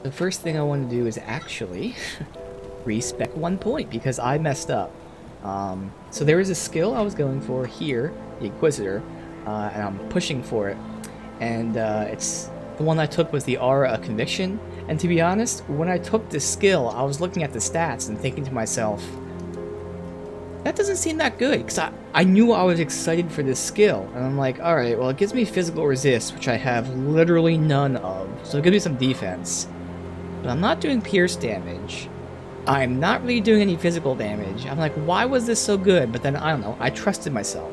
The first thing I want to do is actually respec 1 point because I messed up. So there is a skill I was going for here, the Inquisitor, and I'm pushing for it. And it's the one I took was the Aura of Conviction. And to be honest, when I took this skill, I was looking at the stats and thinking to myself, that doesn't seem that good, because I knew I was excited for this skill. And I'm like, alright, well it gives me physical resist, which I have literally none of. So it gives me some defense. But I'm not doing pierce damage. I'm not really doing any physical damage. I'm like, why was this so good? But then, I don't know, I trusted myself.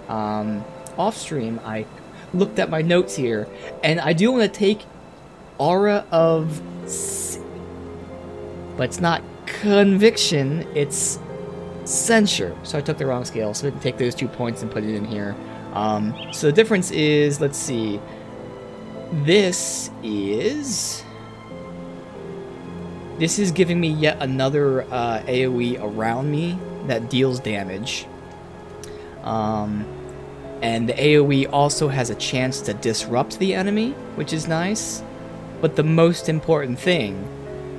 Off stream, I looked at my notes here, and I do want to take Aura of... But it's not Conviction, it's Censure. So I took the wrong scale, so we can take those 2 points and put it in here. So the difference is, let's see, this is giving me yet another AoE around me that deals damage. And the AoE also has a chance to disrupt the enemy, which is nice. But the most important thing,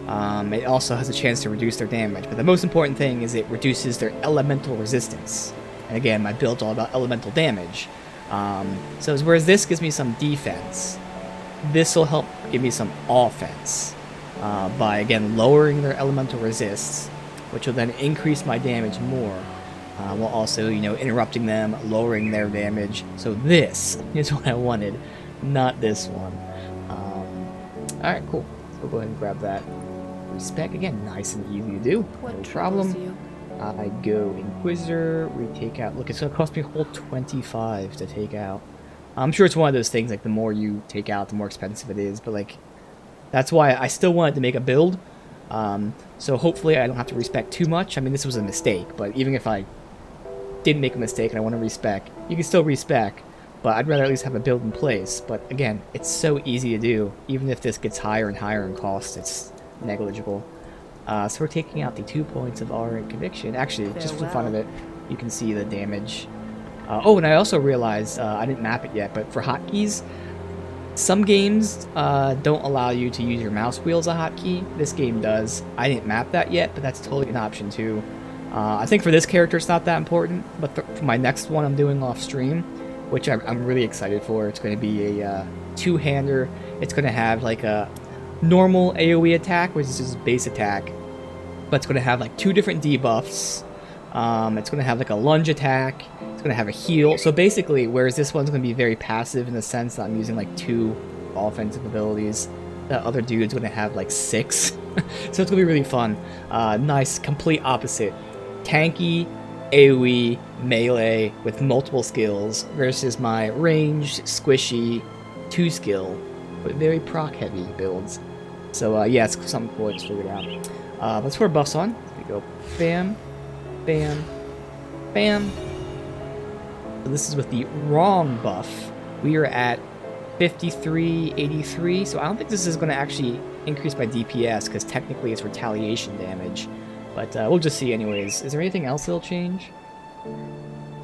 it also has a chance to reduce their damage. But the most important thing is it reduces their elemental resistance. And again, my build's all about elemental damage. So whereas this gives me some defense, this will help give me some offense. By, again, lowering their elemental resists, which will then increase my damage more, while also, you know, interrupting them, lowering their damage. So this is what I wanted, not this one. Alright, cool. So we'll go ahead and grab that. Respec, again, nice and easy to do. No problem. I go Inquisitor, retake out. Look, it's going to cost me a whole 25 to take out. I'm sure it's one of those things, like, the more you take out, the more expensive it is, but, like, that's why I still wanted to make a build, so hopefully I don't have to respec too much. I mean, this was a mistake, but even if I did make a mistake and I want to respec, you can still respec, but I'd rather at least have a build in place. But again, it's so easy to do. Even if this gets higher and higher in cost, it's negligible. So we're taking out the 2 points of Aura Conviction. Actually, just for the fun of it, you can see the damage. Oh, and I also realized, I didn't map it yet, but for hotkeys, some games don't allow you to use your mouse wheel as a hotkey. This game does. I didn't map that yet, but that's totally an option too. I think for this character it's not that important, but for my next one I'm doing off stream, which I'm really excited for, it's going to be a two-hander. It's going to have like a normal AoE attack, which is just base attack, but it's going to have like 2 different debuffs. It's going to have like a lunge attack. It's going to have a heal. So basically, whereas this one's going to be very passive in the sense that I'm using like 2 offensive abilities, that other dude's going to have like 6. So it's going to be really fun. Nice, complete opposite. Tanky, AoE, melee with multiple skills versus my ranged, squishy, 2 skill, but very proc heavy builds. So yeah, it's something cool I just figured out. Let's put our buffs on. We go bam, bam, bam. So this is with the wrong buff. We are at 5383, so I don't think this is going to actually increase my DPS, because technically it's retaliation damage. But we'll just see anyways. Is there anything else that'll change?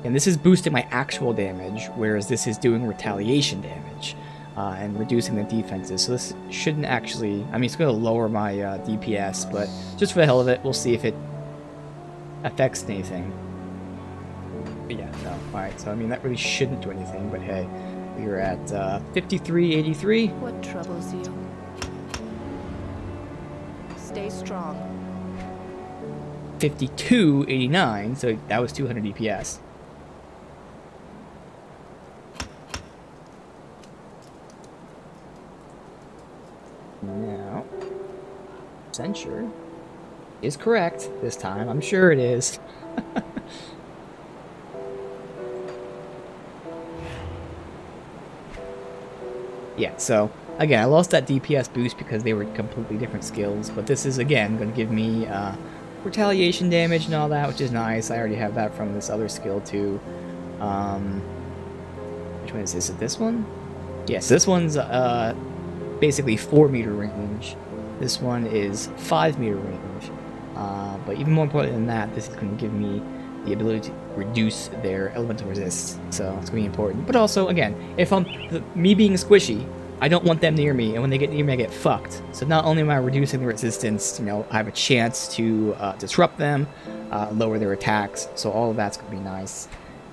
And this is boosting my actual damage, whereas this is doing retaliation damage and reducing the defenses. So this shouldn't actually... I mean, it's going to lower my DPS, but just for the hell of it, we'll see if it affects anything. But yeah, no. Alright, so I mean, that really shouldn't do anything, but hey, we're at 5383. What troubles you? Stay strong. 5289, so that was 200 DPS. Now, censure is correct this time. I'm sure it is. Yeah, so again, I lost that DPS boost because they were completely different skills, but this is again going to give me retaliation damage and all that, which is nice. I already have that from this other skill too. Which one is this? Is it this one? Yes, this one's basically 4 meter range. This one is 5 meter range. But even more important than that, this is going to give me the ability to reduce their elemental resist. So it's going to be important. But also, again, if me being squishy, I don't want them near me, and when they get near me, I get fucked. So not only am I reducing the resistance, you know, I have a chance to disrupt them, lower their attacks, so all of that's going to be nice.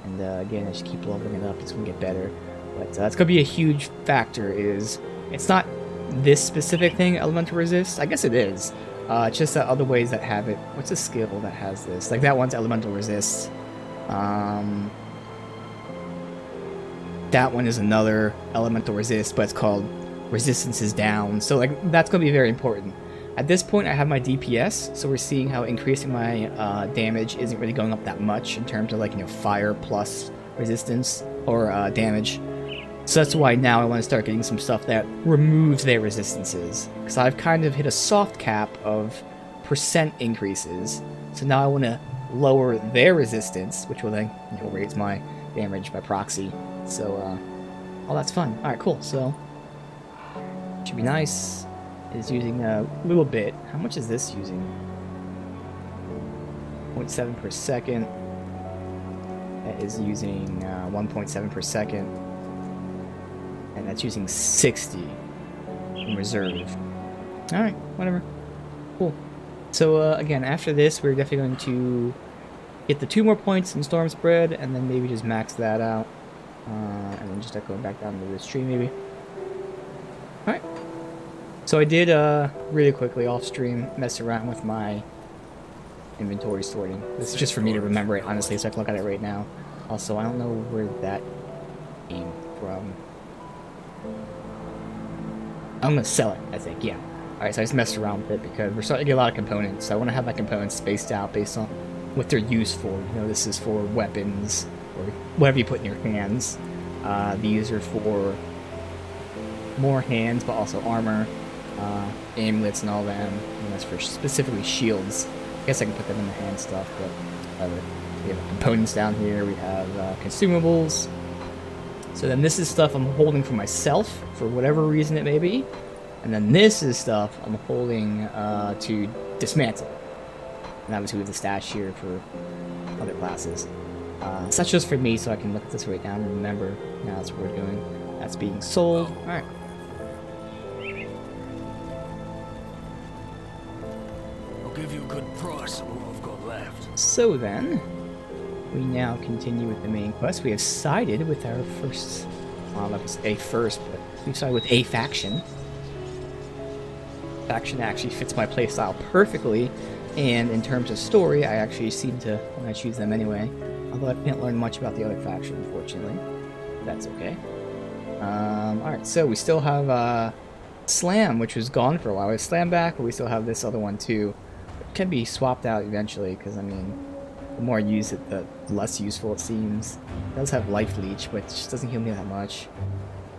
And again, I just keep leveling it up, it's going to get better. But it's going to be a huge factor, is it's not this specific thing, elemental resist. I guess it is. It's just that other ways that have it. What's a skill that has this? Like that one's elemental resist. That one is another elemental resist, but it's called resistance is down. So like that's going to be very important. At this point, I have my DPS, so we're seeing how increasing my damage isn't really going up that much in terms of like, you know, fire plus resistance or damage. So that's why now I want to start getting some stuff that removes their resistances, because I've kind of hit a soft cap of percent increases. So now I want to lower their resistance, which will then, you know, raise my damage by proxy. So, oh, that's fun. Alright, cool. So, should be nice. It's using a little bit. How much is this using? 0.7 per second. That is using 1.7 per second. And that's using 60 in reserve. Alright, whatever. Cool. So, again, after this, we're definitely going to get the 2 more points in Storm Spread, and then maybe just max that out. And then just start going back down to this tree, maybe. Alright. So I did, really quickly off-stream, mess around with my inventory sorting. This is just for me to remember it, honestly, so I can look at it right now. Also, I don't know where that came from. I'm gonna sell it, I think, yeah. Alright, so I just messed around with it because we're starting to get a lot of components. So I want to have my components spaced out based on what they're used for. You know, this is for weapons, or whatever you put in your hands. These are for more hands, but also armor, aimlets and all that. And that's for specifically shields. I guess I can put them in the hand stuff, but we have components down here. We have consumables. So then this is stuff I'm holding for myself, for whatever reason it may be. And then this is stuff I'm holding to dismantle. And obviously we have the stash here for other classes. So that's just for me, so I can look at this right now and remember. Now that's what we're doing. That's being sold. Alright. I'll give you a good price on what I've got left. So then, we now continue with the main quest. We have sided with our first, well, not a first, but we've sided with a faction. Faction actually fits my playstyle perfectly, and in terms of story, I actually seem to want to choose them anyway. Although I can't learn much about the other faction, unfortunately. That's okay. Alright, so we still have Slam, which was gone for a while. We have Slam back, but we still have this other one too. It can be swapped out eventually, because I mean, the more I use it, the less useful it seems. It does have Life Leech, but it just doesn't heal me that much.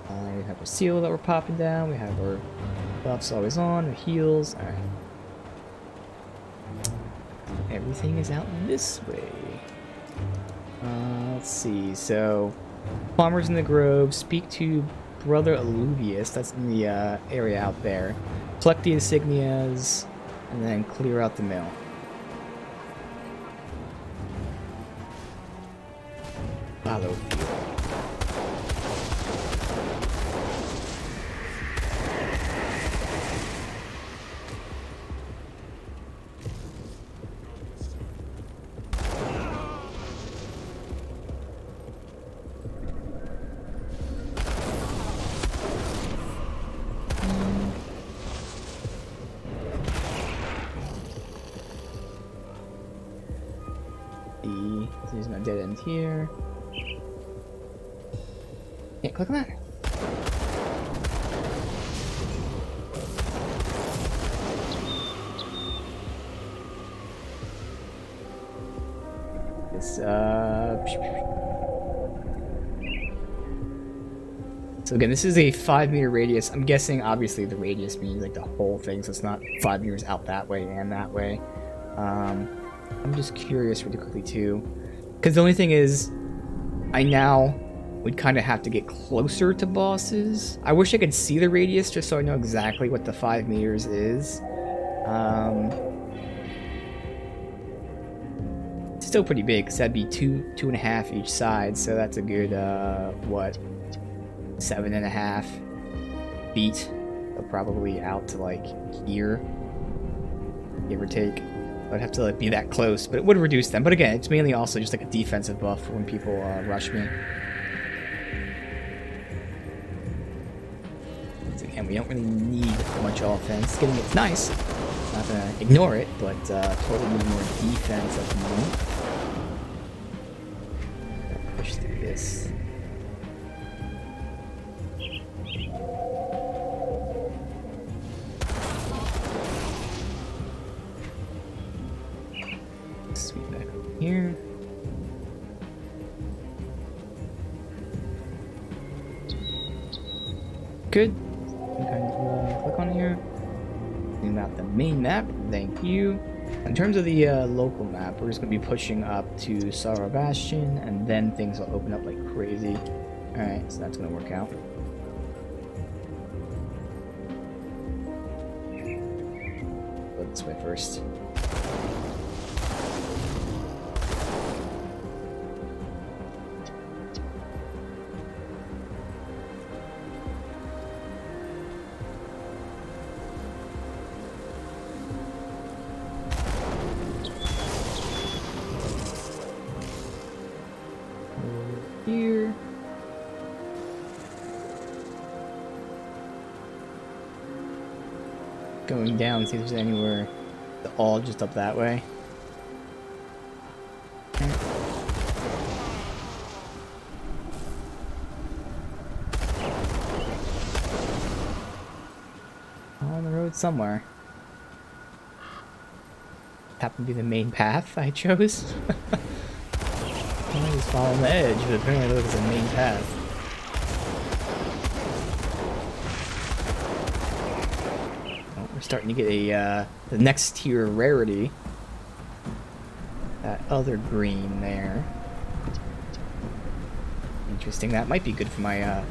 We have our seal that we're popping down. We have our buffs always on, our heals. Alright. Everything is out this way. Let's see, so Farmers in the Grove, speak to Brother Alluvius, that's in the area out there. Collect the insignias, and then clear out the mill. Follow. There's no dead end here. Can't click on that. This, So again, this is a 5-meter radius. I'm guessing, obviously, the radius means like the whole thing, so it's not 5 meters out that way and that way. I'm just curious really quickly, too. Because the only thing is, I now would kind of have to get closer to bosses. I wish I could see the radius just so I know exactly what the 5 meters is. It's still pretty big, because that'd be 2.5 each side, so that's a good, what, 7.5. feet. They're probably out to like here, give or take. I'd have to like be that close, but it would reduce them. But again, it's mainly also just like a defensive buff for when people rush me. So again, we don't really need much offense. Getting it's nice. Not gonna ignore it, but totally need more defense at the moment. Push through this. Sweep back over here. Good. Kind of click on here. Zoom out the main map. Thank you. In terms of the local map, we're just going to be pushing up to Sorrow Bastion, and then things will open up like crazy. Alright, so that's going to work out. Go this way first. Here. Going down, see if there's anywhere all just up that way. Okay. On the road somewhere. Happened to be the main path I chose. I just fall on the edge, but apparently it looks like a main path. Oh, we're starting to get a the next tier rarity. That other green there. Interesting. That might be good for my.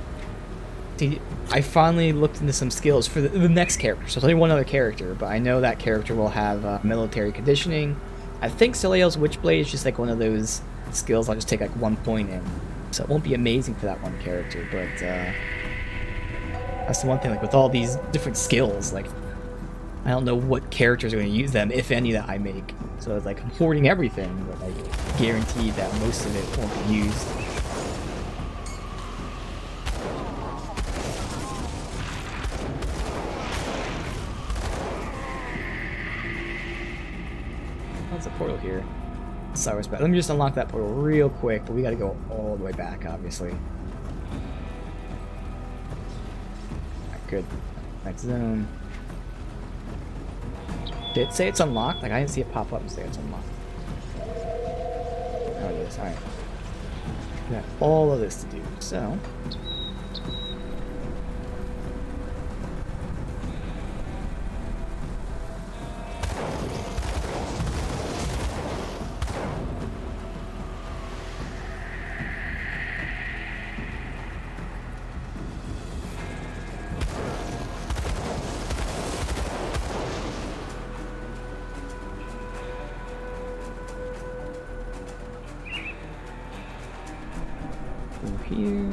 See, I finally looked into some skills for the next character. So there's only one other character, but I know that character will have military conditioning. I think Soleil's Witchblade is just like one of those skills I'll just take like 1 point in, so it won't be amazing for that one character, but that's the one thing, like with all these different skills, like I don't know what characters are going to use them, if any, that I make, so it's like I'm hoarding everything, but like guaranteed that most of it won't be used. What's the portal here? Cyrus back. Let me just unlock that portal real quick, but we gotta go all the way back, obviously. Alright, good. Next zone. Did it say it's unlocked? Like, I didn't see it pop up and say it's unlocked. Oh, it is. Alright. We got all of this to do, so... here.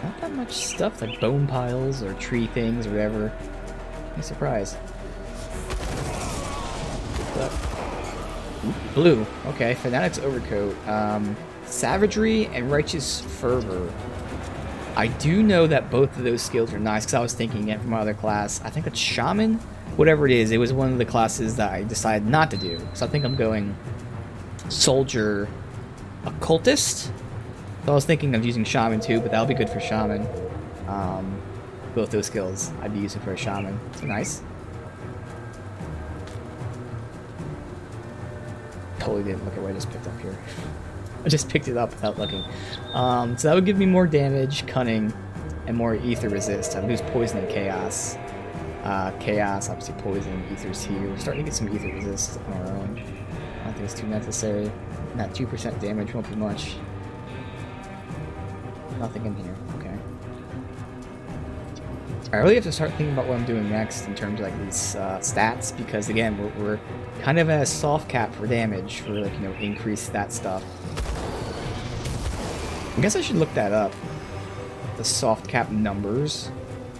Not that much stuff, like bone piles or tree things or whatever. I'm surprised. Blue. Okay, Fanatic's Overcoat. Savagery and Righteous Fervor. I do know that both of those skills are nice, because I was thinking it from my other class. I think it's Shaman? Whatever it is, it was one of the classes that I decided not to do. So I think I'm going Soldier Occultist. So I was thinking of using Shaman too, but that'll be good for Shaman. Both those skills I'd be using for a Shaman. So nice. Totally didn't look at what I just picked up here. I just picked it up without looking. So that would give me more damage, cunning, and more ether resist. I lose poison and chaos. Chaos, obviously poison, ether's here. We're starting to get some ether resist on our own. I don't think it's too necessary. That 2% damage won't be much. Nothing in here. Okay. I really have to start thinking about what I'm doing next in terms of like these stats, because again, we're kind of at a soft cap for damage for like, you know, increase that stuff. I guess I should look that up. the soft cap numbers.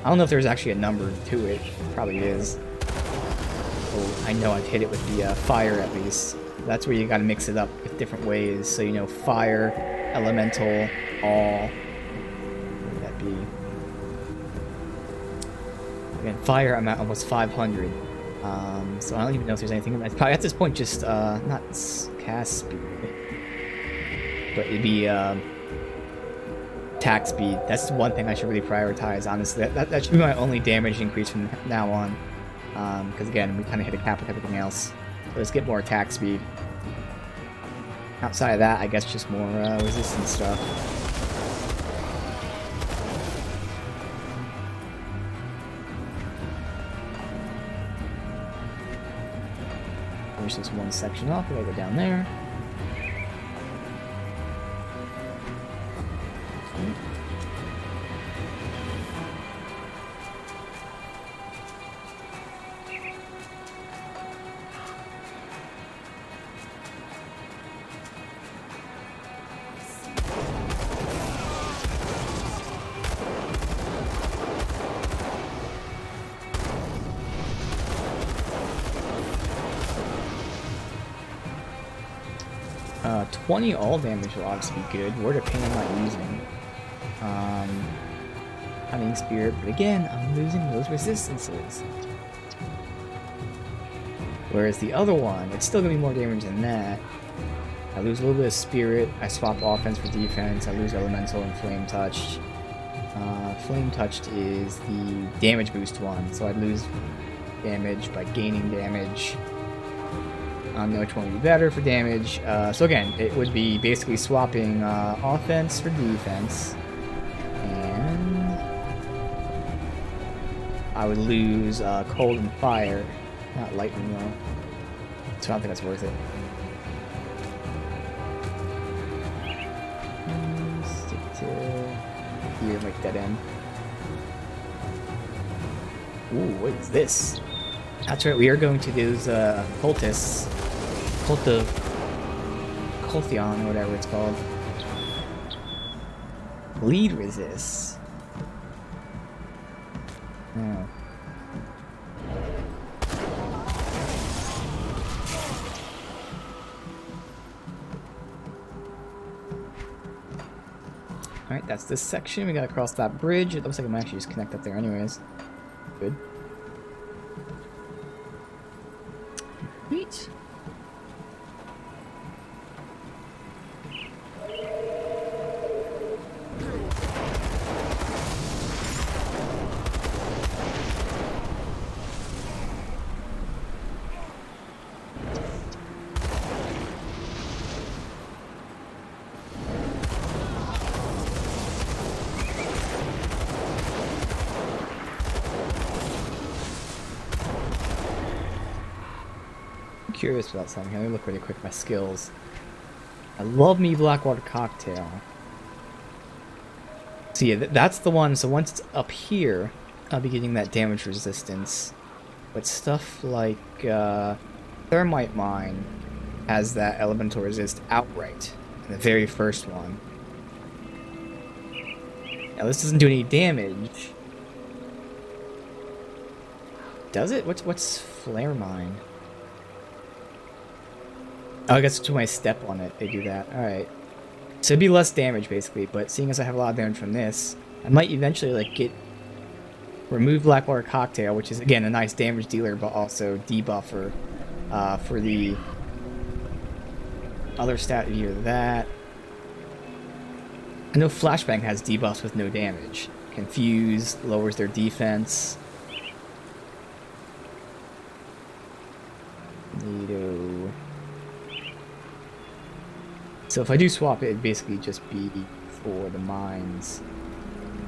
I don't know if there's actually a number to it. Probably is. Oh, I know I've hit it with the fire at least. That's where you gotta mix it up with different ways. So, you know, fire, elemental, all. What would that be? Again, fire, I'm at almost 500. So I don't even know if there's anything. It's probably at this point just, not cast speed. But it'd be, attack speed. That's the one thing I should really prioritize, honestly. That should be my only damage increase from now on. Because again, we kind of hit a cap with everything else. So let's get more attack speed. Outside of that, I guess just more resistance stuff. Finish this one section off. We'll go down there. Uh, 20 all damage will obviously be good. Word of Pain I'm not using. Hunting Spirit, but again, I'm losing those resistances. Whereas the other one, it's still gonna be more damage than that. I lose a little bit of Spirit, I swap offense for defense, I lose Elemental and Flame Touched. Flame Touched is the damage boost one, so I'd lose damage by gaining damage. I don't know which one would be better for damage. So again, it would be basically swapping offense for defense. And I would lose cold and fire. Not lightning though. So I don't think that's worth it. Stick to here, make that end. Ooh, what is this? That's right, we are going to do cultists. Cultion, whatever it's called. Bleed resist. Oh. Alright, that's this section. We gotta cross that bridge. It looks like I might actually just connect up there anyways. Good. Sweet. Curious about something. Let me look really quick at my skills. I love me Blackwater Cocktail. So yeah, that's the one. So once it's up here, I'll be getting that damage resistance. But stuff like Thermite Mine has that elemental resist outright in the very first one. Now this doesn't do any damage. Does it? What's Flare Mine? Oh, I guess to my step on it, they do that. Alright. So it'd be less damage, basically, but seeing as I have a lot of damage from this, I might eventually, like, remove Blackwater Cocktail, which is, again, a nice damage dealer, but also debuffer for the other stat here. That. I know Flashbang has debuffs with no damage. Confuse, lowers their defense. Neato. So if I do swap it, it'd basically just be for the mines,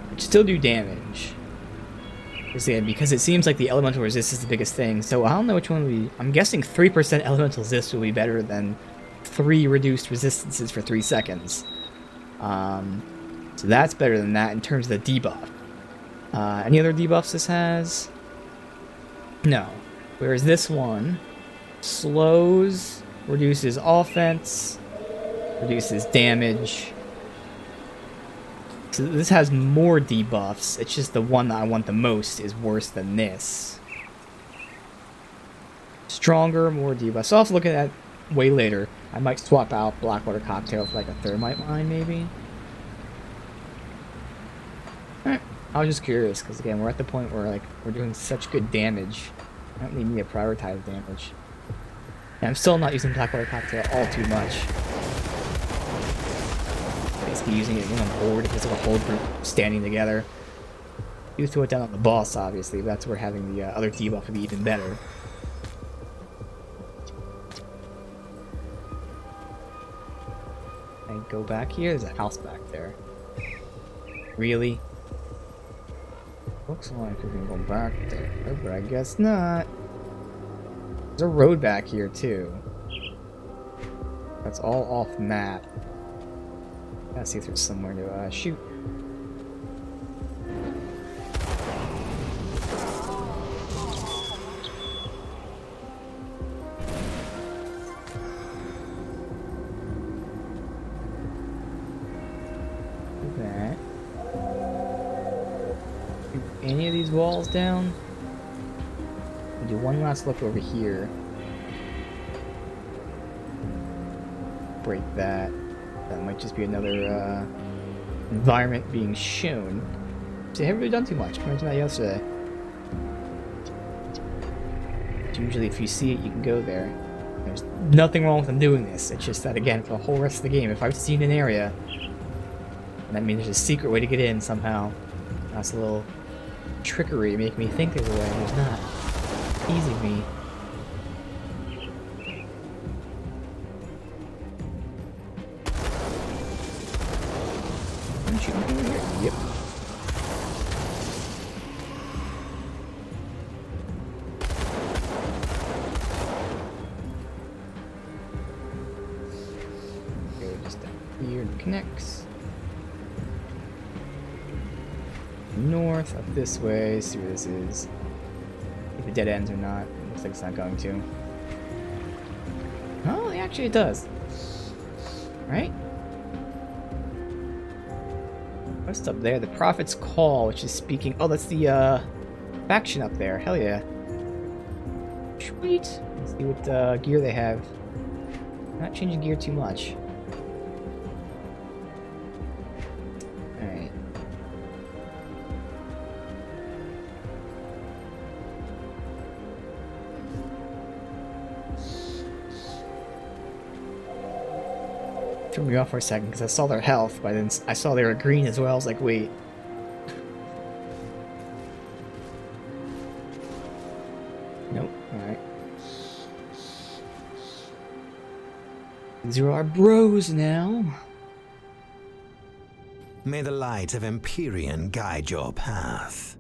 which still do damage. Because it seems like the elemental resist is the biggest thing, so I don't know which one would be. I'm guessing 3% elemental resist will be better than 3 reduced resistances for 3 seconds. So that's better than that in terms of the debuff. Any other debuffs this has? No. Whereas this one slows, reduces offense, reduces damage. So this has more debuffs. It's just the one that I want the most is worse than this. Stronger, more debuffs. So I'll have to look at that way later. I might swap out Blackwater Cocktail for like a Thermite Mine, maybe. Alright. I was just curious, because again, we're at the point where like we're doing such good damage. I don't need to prioritize damage. And I'm still not using Blackwater Cocktail all too much. Basically using it when I'm bored because of a whole group standing together. You throw it down on the boss, obviously, but that's where having the other debuff would be even better. And go back here. There's a house back there. Really? Looks like we can go back there, but I guess not. There's a road back here too. That's all off map. Gotta see if there's somewhere to shoot. That. Shoot any of these walls down? I'll do one last look over here. Break that. That might just be another environment being shown. See, I haven't really done too much. I mentioned that yesterday. Usually if you see it, you can go there. There's nothing wrong with them doing this. It's just that, again, for the whole rest of the game, if I've seen an area, that means there's a secret way to get in somehow. That's a little trickery, make me think there's a way. There's not. Teasing me. I'm shooting over here. Yep. Go just down here and connects. North, up this way, see where this is. If it dead ends or not. Looks like it's not going to. Oh, actually it does. Right? What's up there? The Prophet's Call, which is speaking... Oh, that's the faction up there. Hell yeah. Sweet. Let's see what gear they have. Not changing gear too much. Alright. Threw me off for a second because I saw their health, but then I saw they were green as well. I was like, wait. Nope. Alright. These are our bros now. May the light of Empyrean guide your path.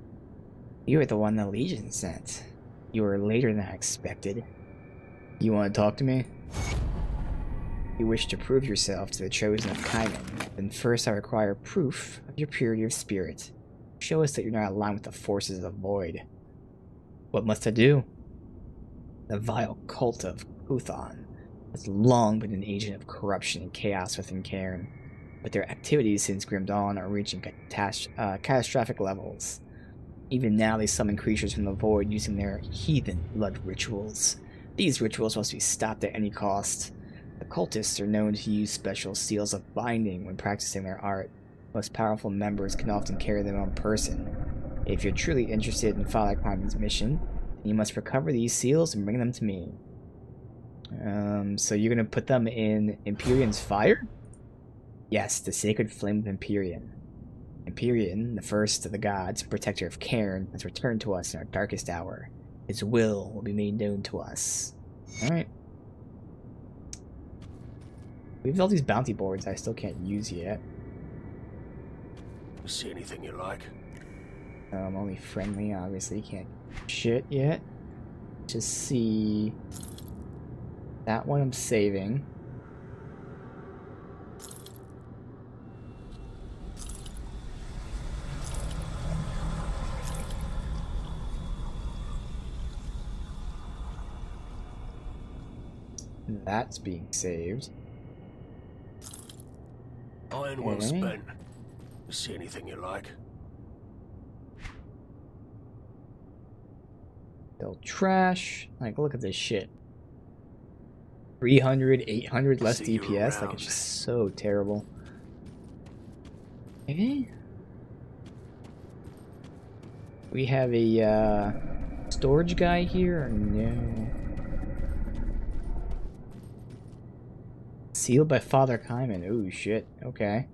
You were the one the Legion sent. You were later than I expected. You want to talk to me? You wish to prove yourself to the Chosen of Kaiman, then first I require proof of your purity of spirit. Show us that you're not aligned with the forces of the Void. What must I do? The vile cult of Kuthon has long been an agent of corruption and chaos within Cairn, but their activities since Grim Dawn are reaching catastrophic levels. Even now they summon creatures from the Void using their heathen blood rituals. These rituals must be stopped at any cost. The cultists are known to use special seals of binding when practicing their art. Most powerful members can often carry them on person. If you're truly interested in Father Kaiman's mission, then you must recover these seals and bring them to me. So you're gonna put them in Empyrean's fire? Yes, the sacred flame of Empyrean. Empyrean, the first of the gods, protector of Cairn, has returned to us in our darkest hour. His will be made known to us. Alright. We have all these bounty boards I still can't use yet. See anything you like? Only friendly, obviously. Can't shit yet. Just see... That one I'm saving. That's being saved. Iron well spent. You see anything you like? They'll trash. Like, look at this shit. 300, 800 less See you DPS. Like, around. it's just so terrible. Okay. We have a storage guy here. No. Sealed by Father Kaiman. Ooh, shit. Okay.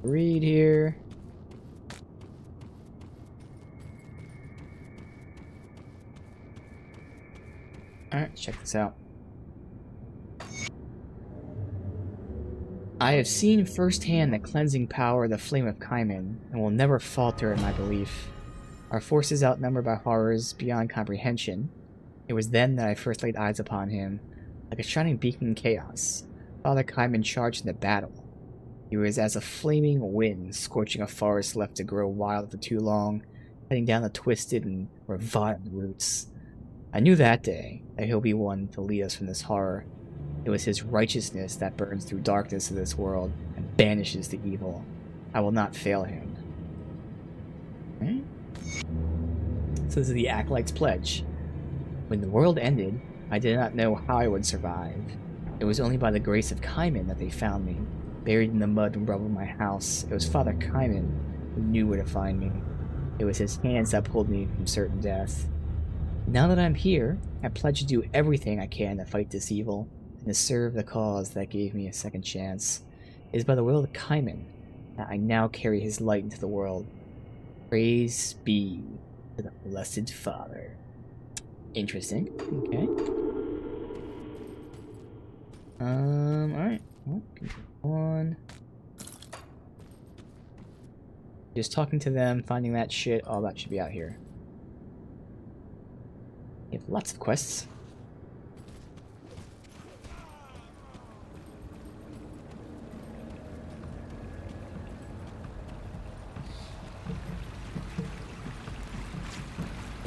Read here. Alright, check this out. I have seen firsthand the cleansing power of the Flame of Kaiman, and will never falter in my belief. Our forces outnumbered by horrors beyond comprehension. It was then that I first laid eyes upon him. Like a shining beacon in chaos, Father Kaiman charged into battle. He was as a flaming wind, scorching a forest left to grow wild for too long, cutting down the twisted and revived roots. I knew that day that he'll be one to lead us from this horror. It was his righteousness that burns through darkness of this world and banishes the evil. I will not fail him. Okay. So this is the Acolyte's pledge. When the world ended, I did not know how I would survive. It was only by the grace of Kaiman that they found me, buried in the mud and rubble of my house. It was Father Kaiman who knew where to find me. It was his hands that pulled me from certain death. Now that I'm here, I pledge to do everything I can to fight this evil, and to serve the cause that gave me a second chance. It is by the will of Kaiman that I now carry his light into the world. Praise be to the Blessed Father. Interesting. Okay. Alright. Well, on. Just talking to them, finding that shit, all that should be out here. You have lots of quests.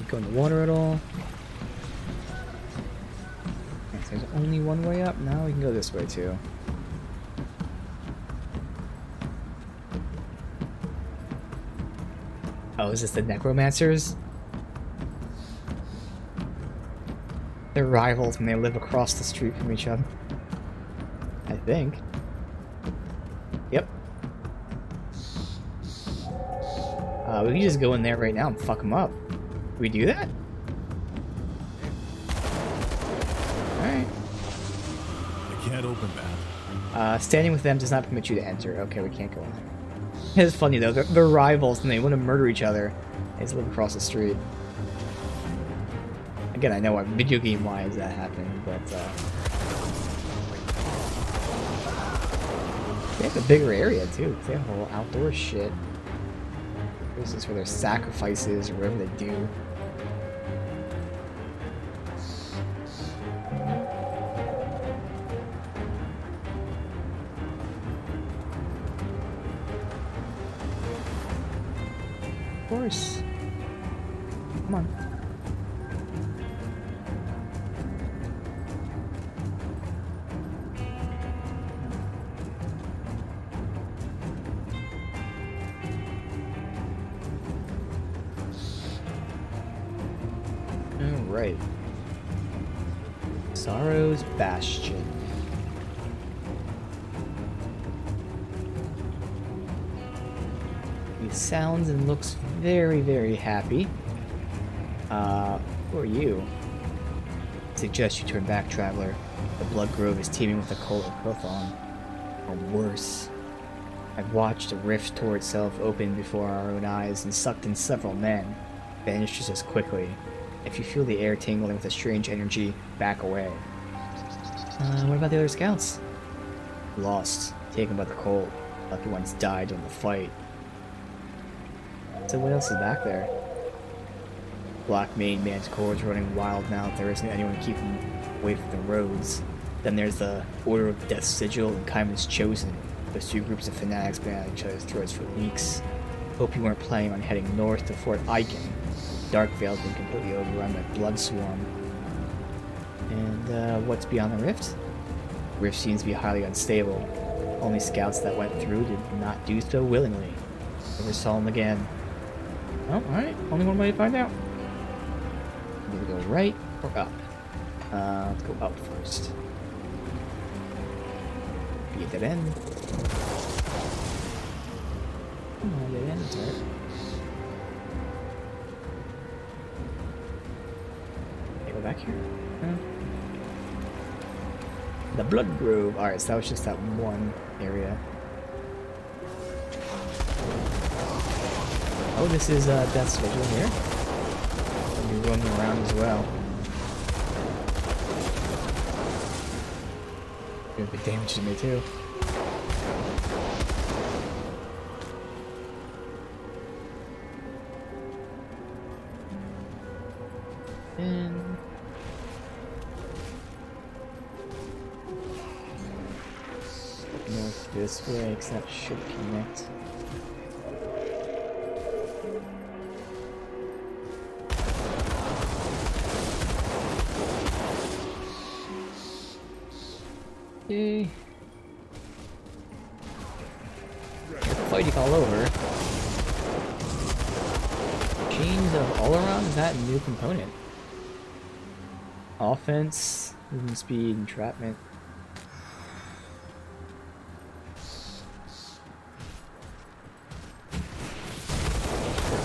Go in the water at all. Yes, there's only one way up. Now we can go this way too. Oh, is this the necromancers? They're rivals and they live across the street from each other. I think. Yep. We can just go in there right now and fuck them up. Can we do that? Alright. I can't open that. Standing with them does not permit you to enter. Okay, we can't go in there. It's funny though, they're rivals and they want to murder each other. They just live across the street. Again, I know what video game wise that happened, but they have a bigger area too. They have a whole outdoor shit. This is for their sacrifices or whatever they do. Of course. Come on. Alright. Sorrow's Bastion. He sounds and looks very, very happy. Who are you? I suggest you turn back, traveler. The Blood Grove is teeming with the cult of Prothon. Or worse. I've watched a rift tore itself open before our own eyes and sucked in several men. Vanished just as quickly. If you feel the air tingling with a strange energy, back away. What about the other scouts? Lost. Taken by the cold. Lucky ones died during the fight. So what else is back there? Black Mane Manticores running wild now. There isn't anyone to keep them away from the roads. Then there's the Order of Death Sigil and Kaiman's Chosen. Those two groups of fanatics been at each other's throats for weeks. Hope you weren't planning on heading north to Fort Aiken. Darkvale's been completely overrun by Bloodswarm. And what's beyond the rift? Rift seems to be highly unstable. Only scouts that went through did not do so willingly. Never saw him again. Oh, alright. Only one way to find out. Either go right or up. Let's go up first. Be a dead end. Come on, dead end. That's right. Okay, go back here. The Blood Grove. Alright, so that was just that one area. Oh, this is Death's Vigil here. I'll be roaming around as well. Doing big damage to me too. And north this way, because that should connect. Okay. Fighting all over. Chains of all around? Is that a new component? Offense, movement speed, entrapment.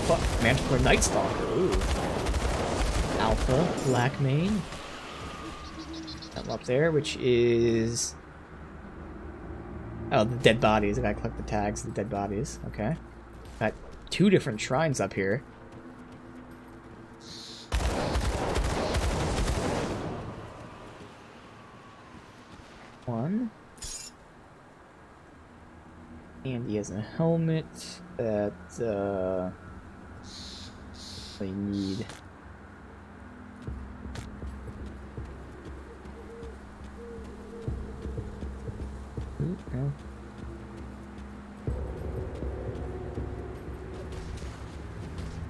Fuck, Manticore Nightstalker. Ooh. Alpha, Black Mane. Something up there, which is... Oh, the dead bodies. I gotta collect the tags of the dead bodies. Okay. Got 2 different shrines up here. One. And he has a helmet that I need. Ooh, no.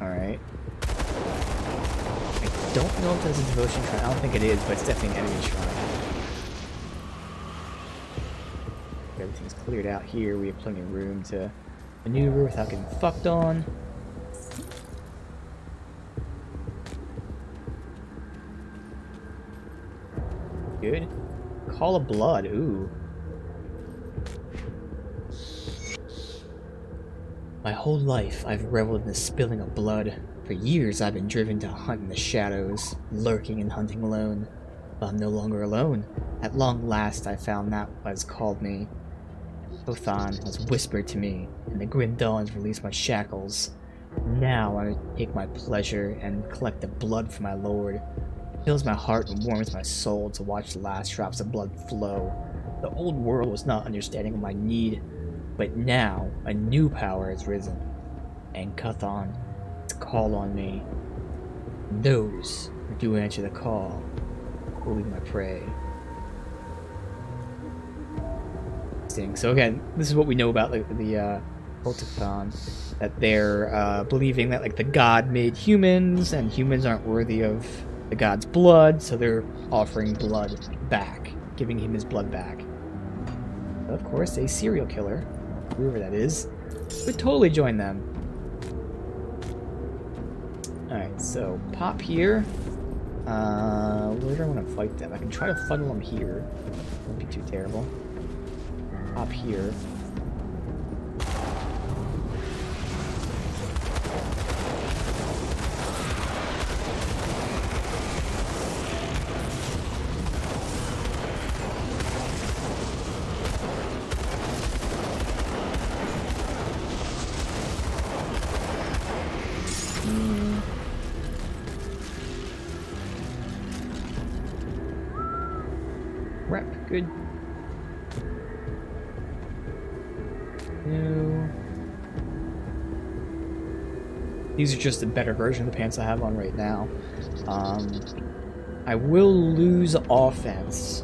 Alright. I don't know if that's a devotion shrine. I don't think it is, but it's definitely an enemy shrine. Everything's cleared out here. We have plenty of room to maneuver without getting fucked on. Good. Call of Blood. Ooh. My whole life, I've reveled in the spilling of blood. For years, I've been driven to hunt in the shadows, lurking and hunting alone. But I'm no longer alone. At long last, I found that what has called me. Othan has whispered to me, and the grim dawns release my shackles. Now I take my pleasure and collect the blood for my lord. It fills my heart and warms my soul to watch the last drops of blood flow. The old world was not understanding of my need, but now a new power has risen, and Cthulhu has called on me. Those who do answer the call will be my prey. So again, this is what we know about the Cthulhu, that they're believing that like the god made humans, and humans aren't worthy of the god's blood, so they're offering blood back, giving him his blood back. But of course, a serial killer, whoever that is, would totally join them. Alright, so pop here. Where do I want to fight them? I can try to funnel them here. Won't be too terrible. Pop here. Rep, good. No. These are just a better version of the pants I have on right now. I will lose offense,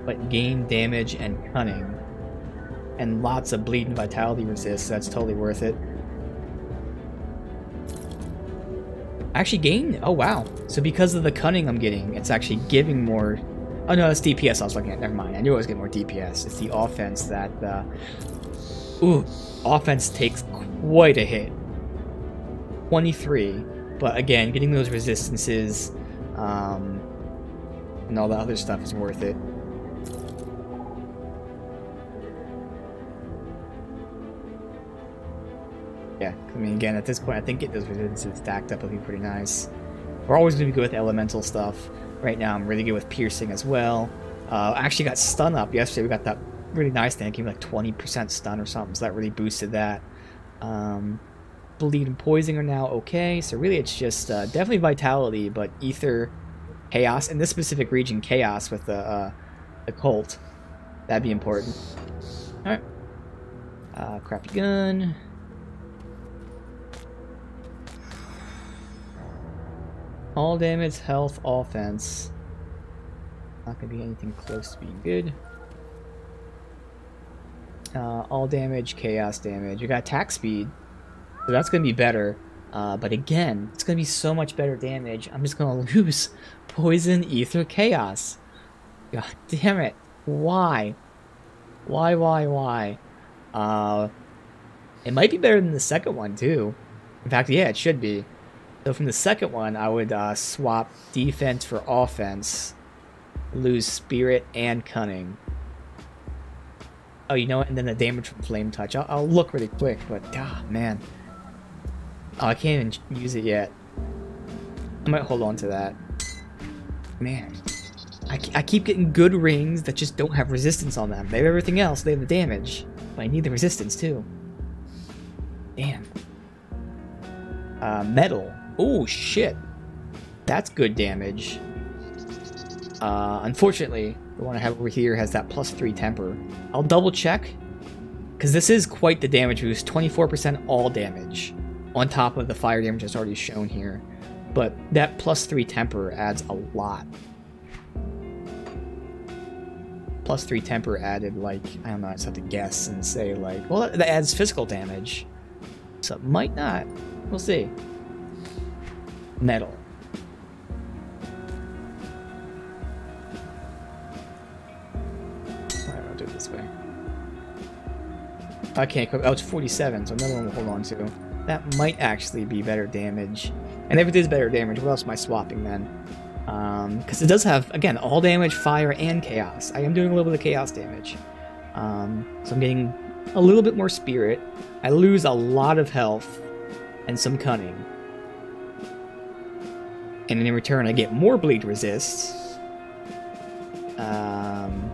but gain damage and cunning. And lots of bleed and vitality resist, so that's totally worth it. Actually gain? Oh wow. So because of the cunning I'm getting, it's actually giving more Oh no, it's DPS I was looking at. Never mind. I knew I was getting more DPS. It's the offense that... Ooh, offense takes quite a hit. 23. But again, getting those resistances and all the other stuff is worth it. Yeah, I mean, again, at this point, I think getting those resistances stacked up will be pretty nice. We're always going to be good with elemental stuff. Right now, I'm really good with piercing as well. I actually got stun up yesterday. We got that really nice thing. It gave me like 20% stun or something, so that really boosted that. Bleed and poison are now okay, so really it's just definitely vitality, but ether, chaos, in this specific region, chaos with the cult. That'd be important. Alright. Crappy gun. All damage, health, offense. Not gonna be anything close to being good. All damage, chaos damage. You got attack speed, so that's gonna be better. But again, it's gonna be so much better damage. I'm just gonna lose poison, ether, chaos. God damn it! Why? Why? It might be better than the second one too. In fact, yeah, it should be. So from the second one, I would swap defense for offense, lose spirit and cunning. Oh, you know what? And then the damage from flame touch. I'll look really quick, but man. Oh, I can't even use it yet. I might hold on to that. Man. I keep getting good rings that just don't have resistance on them. They have everything else. They have the damage. But I need the resistance too. Damn. Metal. Oh, shit. That's good damage. Unfortunately, the one I have over here has that +3 temper. I'll double check, because this is quite the damage boost. 24% all damage, on top of the fire damage that's already shown here. But that +3 temper adds a lot. +3 temper added, like, I don't know, I just have to guess and say, like, well, that adds physical damage. So it might not. We'll see. Metal. Alright, I'll do it this way. I can't equip. Oh, it's 47, so another one we'll hold on to. That might actually be better damage. And if it is better damage, what else am I swapping then? Because it does have, again, all damage, fire, and chaos. I am doing a little bit of chaos damage. So I'm getting a little bit more spirit. I lose a lot of health and some cunning. And in return, I get more bleed resist. And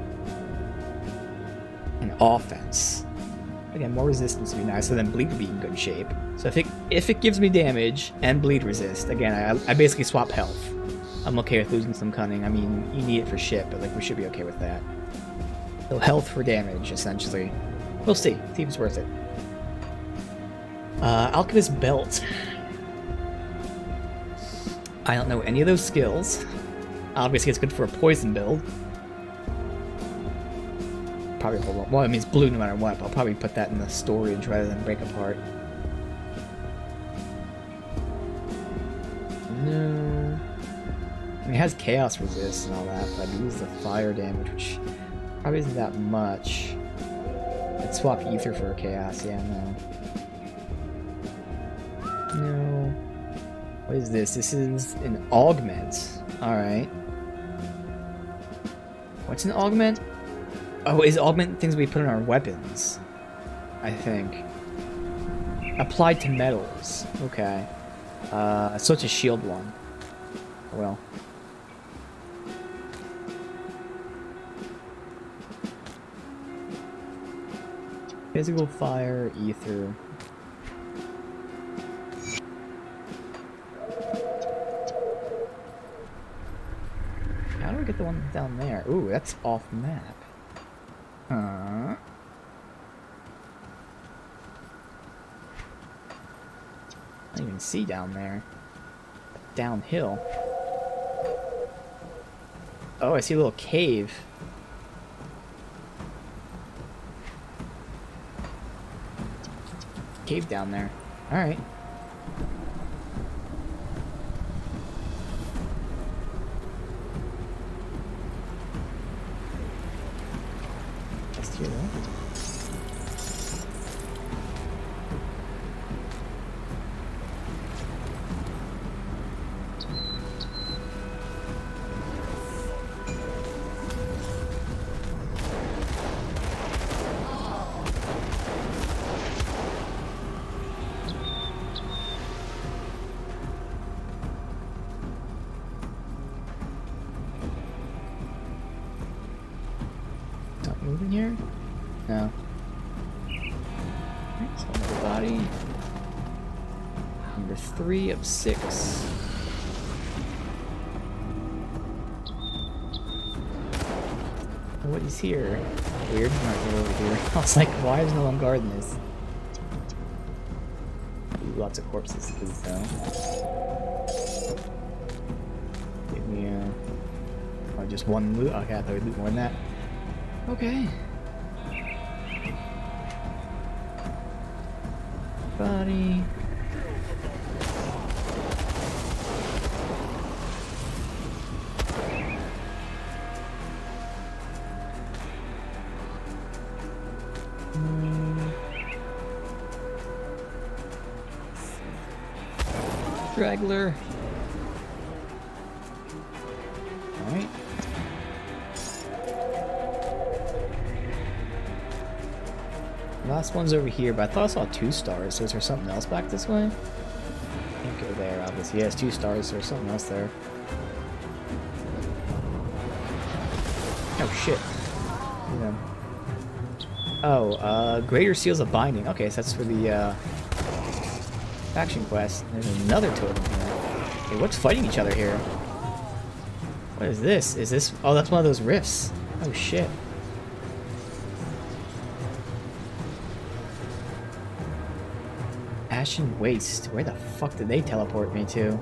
offense. Again, more resistance would be nice, so then bleed would be in good shape. So if it gives me damage and bleed resist, again, I basically swap health. I'm okay with losing some cunning. I mean, you need it for shit, but like we should be okay with that. So health for damage, essentially. We'll see. See if it's worth it. Alchemist Belt. I don't know any of those skills. Obviously, it's good for a poison build. Probably hold on. Well, it means blue no matter what. But I'll probably put that in the storage rather than break apart. No. I mean, it has chaos resist and all that, but I use the fire damage, which probably isn't that much. I'd swap ether for a chaos. Yeah, no. No. What is this? This is an augment. Alright. What's an augment? Oh, is augment things we put in our weapons? I think. Applied to metals. Okay. So it's a shield one. Oh, well. Physical fire, ether. How do I get the one down there? Ooh, that's off map. I don't even see down there. Downhill. Oh, I see a little cave. Cave down there. Alright. chest here, though. Moving here? No. Alright, so another body. Number 3 of 6. Oh, what is here? Weird. Alright, we're over here. I was like, why is no one guarding this? Ooh, lots of corpses, please, though. Give me oh, just one loot? Okay, I thought we'd loot more than that. Okay. Body. Straggler. Alright. Last one's over here, but I thought I saw 2 stars, so is there something else back this way? Can't go there, obviously. Yeah, it's 2 stars, so there's something else there. Oh, shit. Yeah. Oh, Greater Seals of Binding. Okay, so that's for the, faction quest. There's another totem here. Hey, what's fighting each other here? What is this? Is this... Oh, that's one of those rifts. Oh, shit. Ashen Waste. Where the fuck did they teleport me to?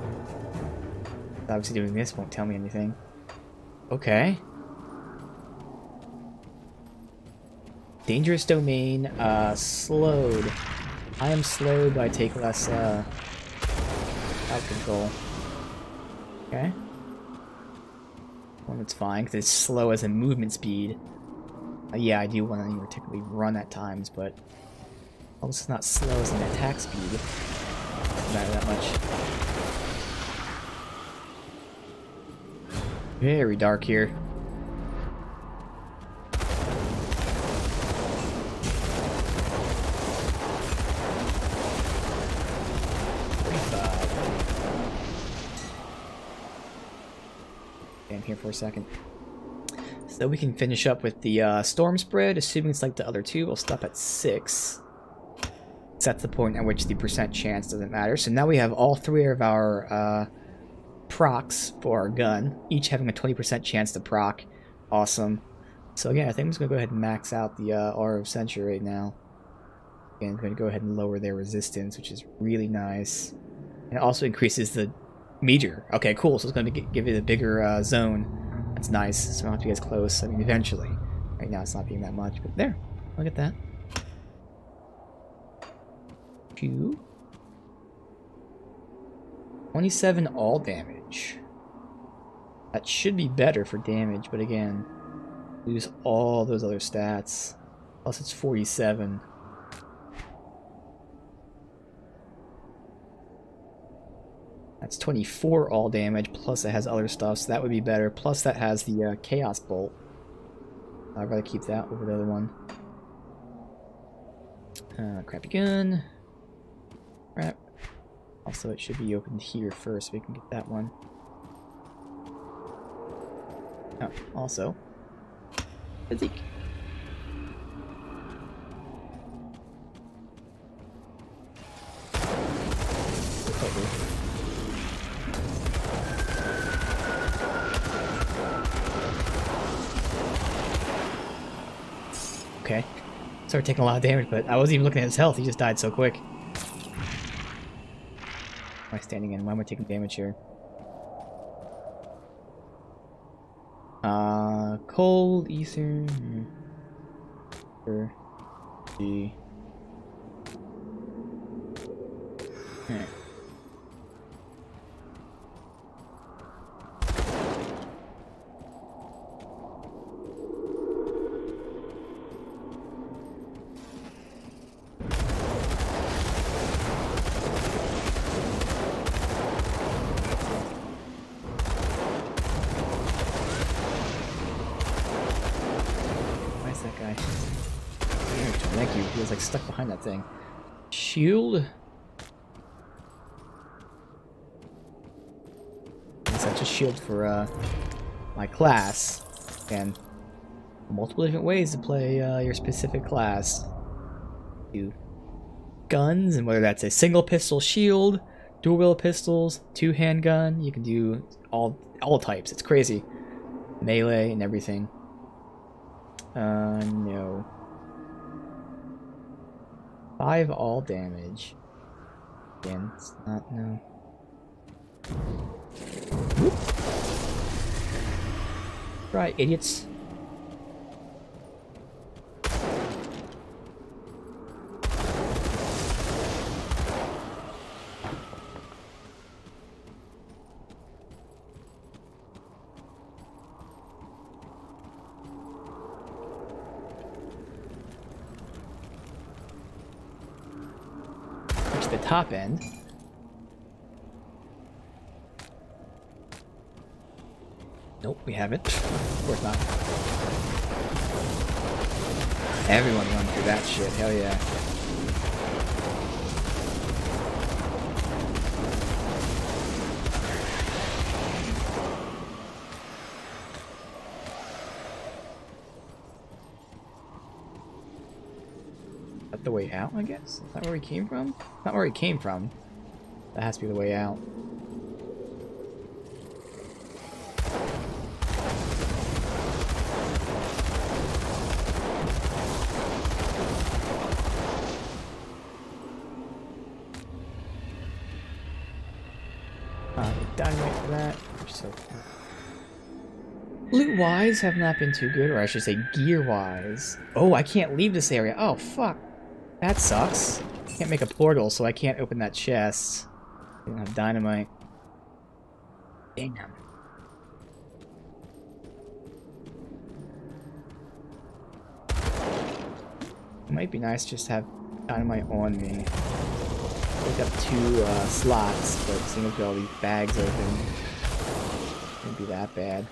Obviously doing this won't tell me anything. Okay. Dangerous Domain, slowed. I am slowed, but I take less, out control. Okay. One that's fine, because it's slow as a movement speed. Yeah, I do want to particularly run at times, but... Also, it's not slow as an attack speed. Doesn't matter that much. Very dark here. Stand here for a second. So we can finish up with the storm spread, assuming it's like the other two. We'll stop at 6. That's the point at which the percent chance doesn't matter. So now we have all 3 of our procs for our gun, each having a 20% chance to proc. Awesome. So again, I think I'm just going to go ahead and max out the Aura of Censure right now. And I'm going to go ahead and lower their resistance, which is really nice. And it also increases the meter. Okay, cool. So it's going to give it a bigger zone. That's nice. So I don't have to be as close. I mean, eventually. Right now it's not being that much, but there. Look at that. 27 all damage. That should be better for damage, but again, lose all those other stats. Plus it's 47. That's 24 all damage, plus it has other stuff, so that would be better. Plus that has the Chaos Bolt. I'd rather keep that over the other one. Crappy gun. Crap. Also, it should be opened here first, so we can get that one. Oh, also, physique. Okay. Started taking a lot of damage, but I wasn't even looking at his health. He just died so quick. Why am I standing in? Why am I taking damage here? Cold, ether, G. Okay. Where's that guy? Thank you. He was like stuck behind that thing. Shield. Such a shield for my class, and multiple different ways to play your specific class. Do guns, and whether that's a single pistol shield, dual wheel pistols, two handgun, you can do all types. It's crazy. Melee and everything. No. 5 all damage. Again, it's not no. Whoop. Right, idiots. Reach the top end. Nope, we haven't. Of course not. Everyone run through that shit, hell yeah. Is that the way out, I guess? Is that where we came from? Not where we came from. That has to be the way out. Dynamite for that. So loot-wise have not been too good, or I should say gear-wise. Oh, I can't leave this area. Oh, fuck. That sucks. Can't make a portal, so I can't open that chest. I don't have dynamite. Damn. It might be nice just to have dynamite on me. Pick up 2 slots, but seeing as all these bags open, wouldn't be that bad.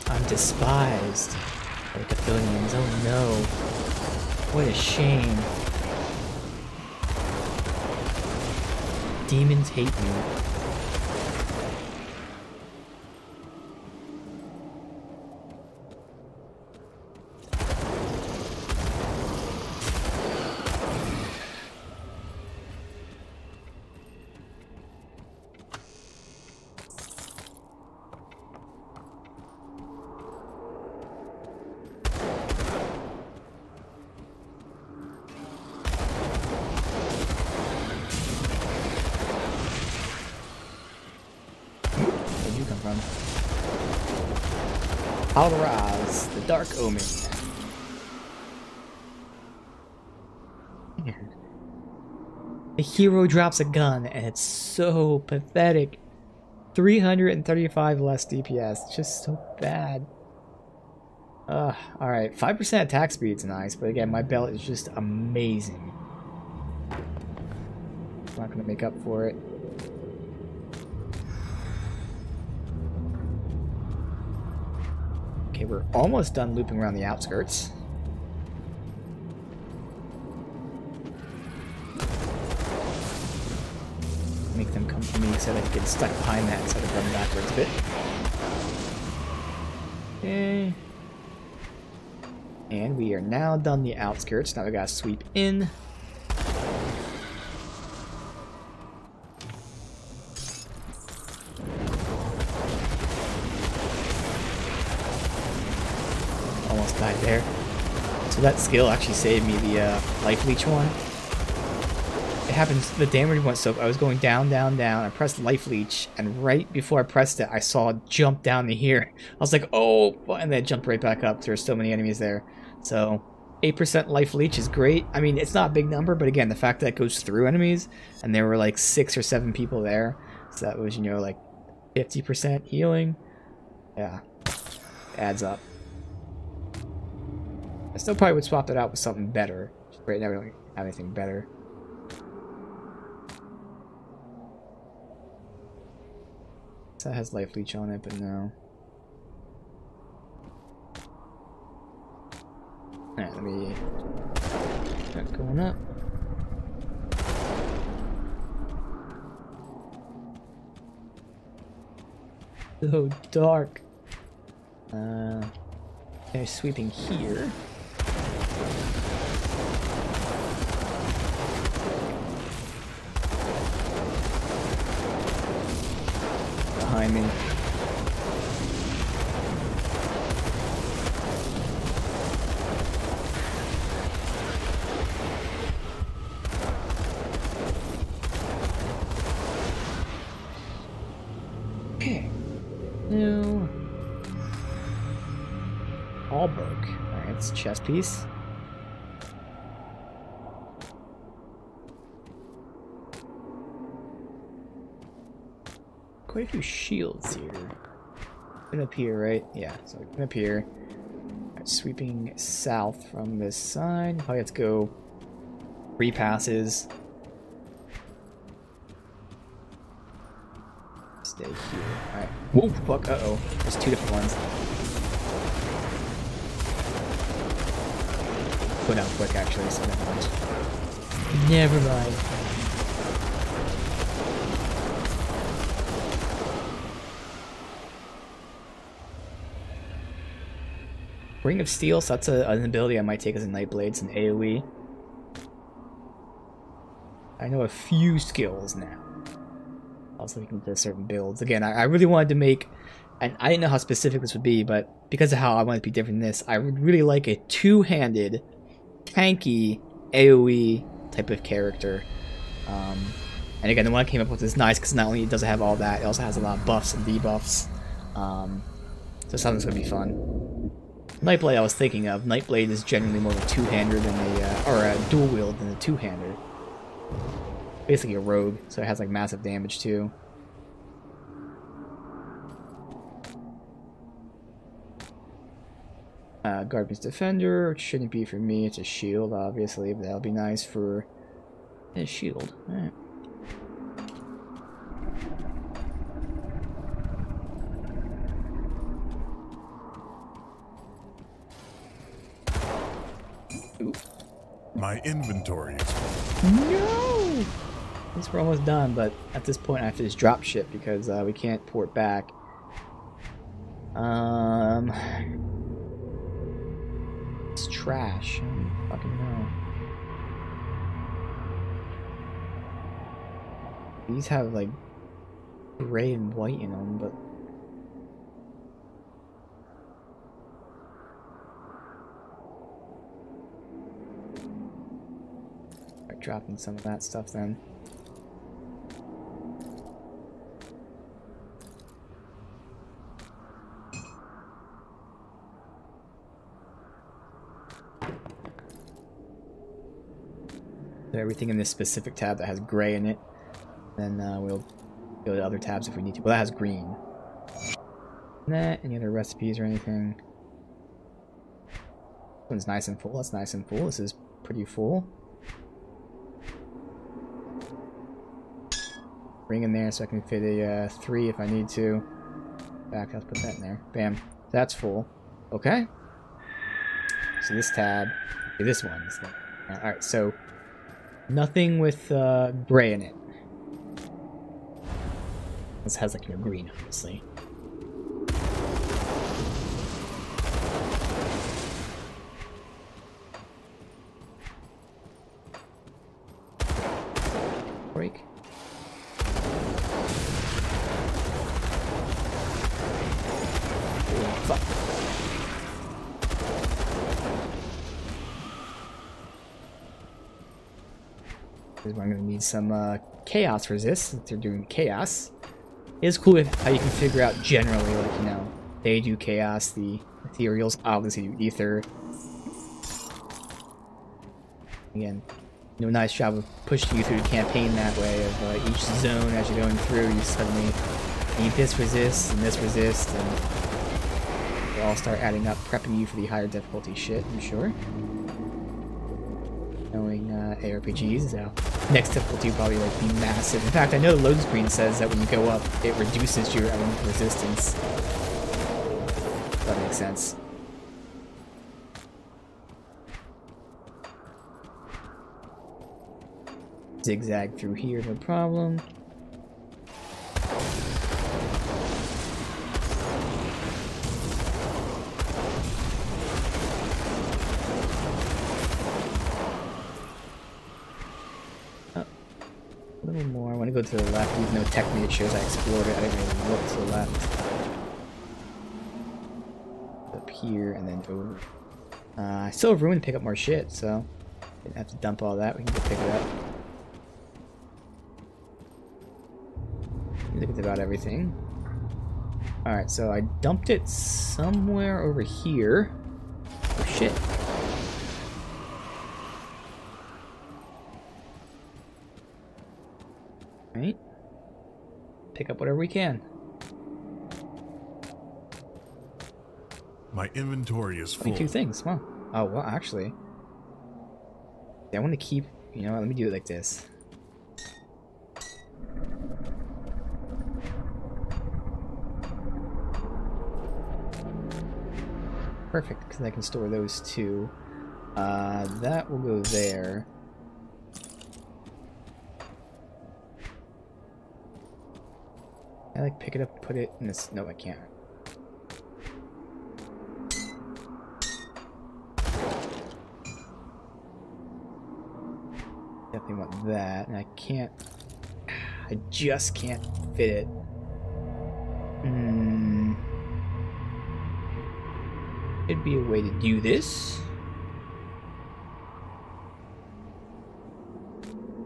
I'm despised by the Catholians. Oh no. What a shame. Demons hate me. Alderaz, the Dark Omen. The hero drops a gun, and it's so pathetic. 335 less DPS. It's just so bad. Alright. 5% attack speed's nice, but again, my belt is just amazing. I'm not going to make up for it. Okay, we're almost done looping around the outskirts. Make them come to me so that I can get stuck behind that instead of running backwards a bit. Okay. And we are now done the outskirts. Now we gotta sweep in. Almost died there. So that skill actually saved me the life leech one. It happens, the damage went so, I was going down, down, down, I pressed life leech, and right before I pressed it, I saw it jump down to here. I was like, oh, and then it jumped right back up. There's so many enemies there. So 8% life leech is great. I mean, it's not a big number, but again, the fact that it goes through enemies, and there were like 6 or 7 people there, so that was, you know, like 50% healing. Yeah, adds up. I still probably would swap that out with something better. Right now we don't have anything better. that has life leech on it, but no. Alright, let me... Start going up. So dark. They're sweeping here. Behind me. Okay. New. Alberg. Alright, it's a chess piece. Quite a few shields here. Been up here, right? Yeah, so we've been up here. Right, sweeping south from this side. Probably have to go 3 passes. Stay here. Alright. Whoa, fuck, uh-oh. There's 2 different ones. Put out quick, actually, so never mind. Never mind. Ring of Steel, so that's an ability I might take as a Nightblade. It's an AoE. I know a few skills now. Also, we can do certain builds. Again, I really wanted to make, and I didn't know how specific this would be, but because of how I wanted to be different than this, I would really like a two-handed, tanky AoE type of character. And again, the one I came up with is nice because not only does it have all that, it also has a lot of buffs and debuffs. So something's gonna be fun. Nightblade I was thinking of. Nightblade is generally more of a two-hander than a dual wield than a two-hander. Basically a rogue, so it has like massive damage too. Guardian's Defender, which shouldn't be for me. It's a shield, obviously, but that'll be nice for a shield. Alright. My inventory is No! At least we're almost done, but at this point I have to just drop shit because we can't port back. It's trash. I don't fucking know. These have like gray and white in them, but start dropping some of that stuff then. Everything in this specific tab that has gray in it, then we'll go to other tabs if we need to. Well, that has green. Nah, any other recipes or anything? This one's nice and full. That's nice and full. This is pretty full. Ring in there so I can fit a 3 if I need to. Back, let's put that in there. Bam. That's full. Okay. So this tab, okay, this one is like, alright, so nothing with gray in it. This has like green, obviously. Break. Oh, fuck. I'm going to need some chaos resist since they're doing chaos. It is cool how you can figure out generally, like, you know, they do chaos, the ethereals obviously do ether. Again, do a nice job of pushing you through the campaign that way of each zone as you're going through. You suddenly need this resist and this resist, and they all start adding up, prepping you for the higher difficulty shit, I'm sure. knowing ARPGs. So next difficulty will probably like be massive. In fact, I know the load screen says that when you go up, it reduces your elemental resistance. That makes sense. Zigzag through here, no problem. A little more. I want to go to the left, even though technically it shows I explored it. I didn't really look to the left. Up here and then over. I still have room to pick up more shit, so didn't have to dump all that. We can go pick it up. I think it's about everything. Alright, so I dumped it somewhere over here. Oh shit. Right. Pick up whatever we can. My inventory is full. 22 things, wow. Oh, well, actually. Yeah, I want to keep... You know what, let me do it like this. Perfect, because I can store those two. That will go there. I like pick it up, put it in this. No, I can't. Definitely want that, and I can't. I just can't fit it. It'd be a way to do this.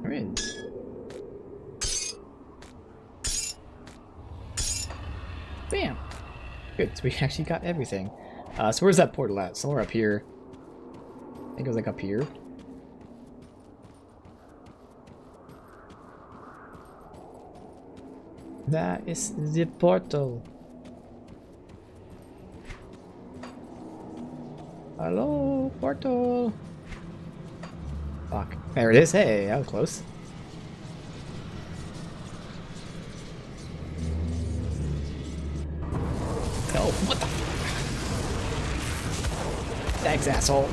There is. Bam! Good, so we actually got everything. So where's that portal at? Somewhere up here. I think it was like up here. That is the portal. Hello, portal. Fuck. There it is. Hey, that was close. Oh, what the fuck? Thanks, asshole.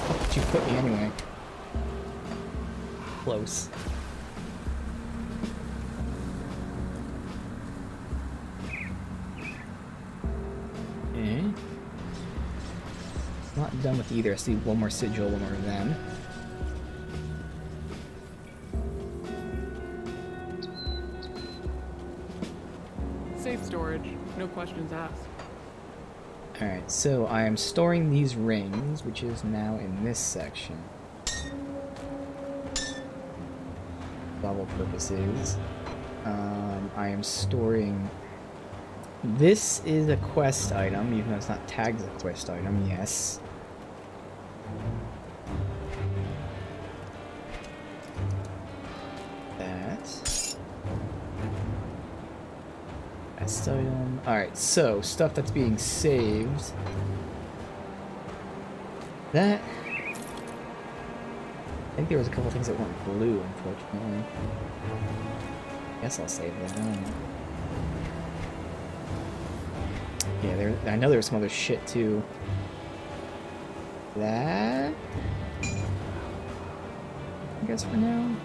What did you put me anyway? Close. Okay. Not done with either. I see one more sigil, one more of them. Safe storage, no questions asked. Alright, so I am storing these rings, which is now in this section. Double purposes. I am storing... This is a quest item, even though it's not tagged as a quest item, yes. Quest item. Alright, so, stuff that's being saved. That... I think there was a couple things that weren't blue, unfortunately. Guess I'll save that. I don't know. Yeah, I know there was some other shit too. That... I guess for now.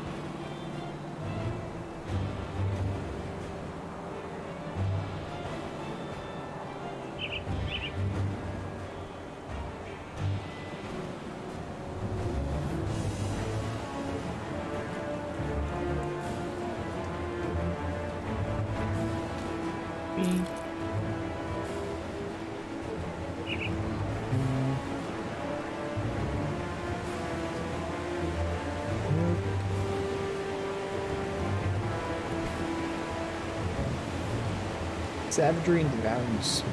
Savagery and devouring small.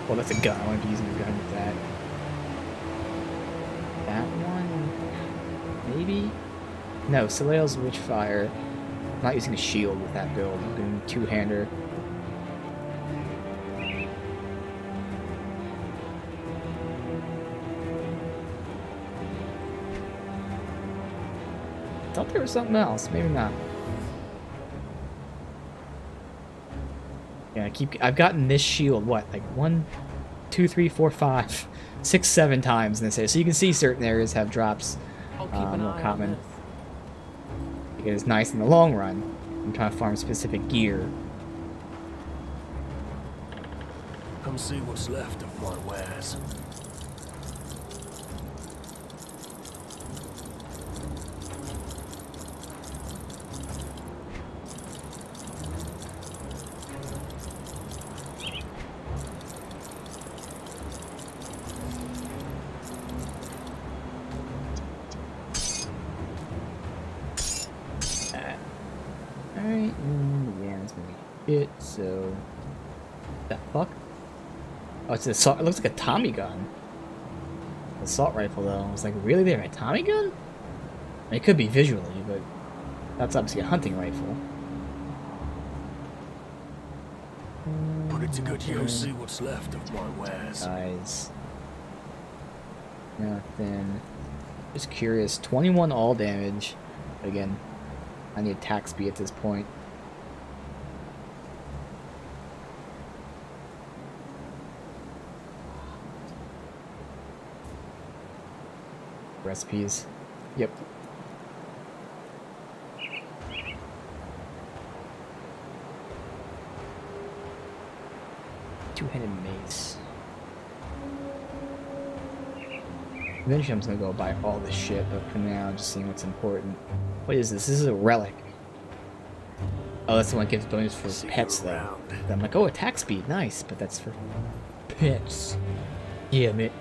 Well, that's a gun. I want to be using a gun with that. That one? Maybe? No, Soleil's Witchfire. I'm not using a shield with that build. I'm doing two-hander. thought there was something else. Maybe not. Yeah, I've gotten this shield, what, like 1, 2, 3, 4, 5, 6, 7 times in this area. So you can see certain areas have drops. I'll keep an more eye common. on this. Because it's nice in the long run. I'm trying to farm specific gear. Come see what's left of my wares. Alright, yeah, that's gonna be it, so... The fuck? Oh, it's an assault. It looks like a Tommy gun. Assault rifle, though. I was like, really? They have a Tommy gun? I mean, it could be visually, but that's obviously a hunting rifle. Put it to good use, see what's left of my wares. Guys. Nothing. Just curious. 21 all damage. Again, I need attack speed at this point. Recipes. Yep. Two-handed mace. Eventually I'm just gonna go buy all this shit, but for now I'm just seeing what's important. What is this? This is a relic. Oh, that's the one that gives bonus for pets though. I'm like, oh, attack speed, nice, but that's for pets. Yeah, mate.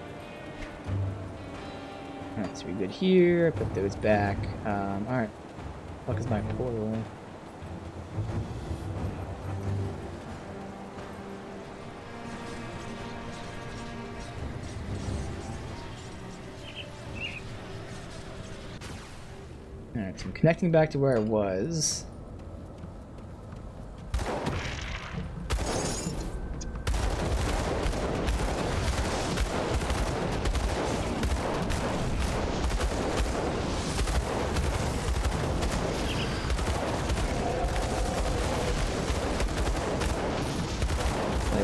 Alright, so we're good here. Put those back. Alright. Fuck is my portal? Alright, so I'm connecting back to where I was.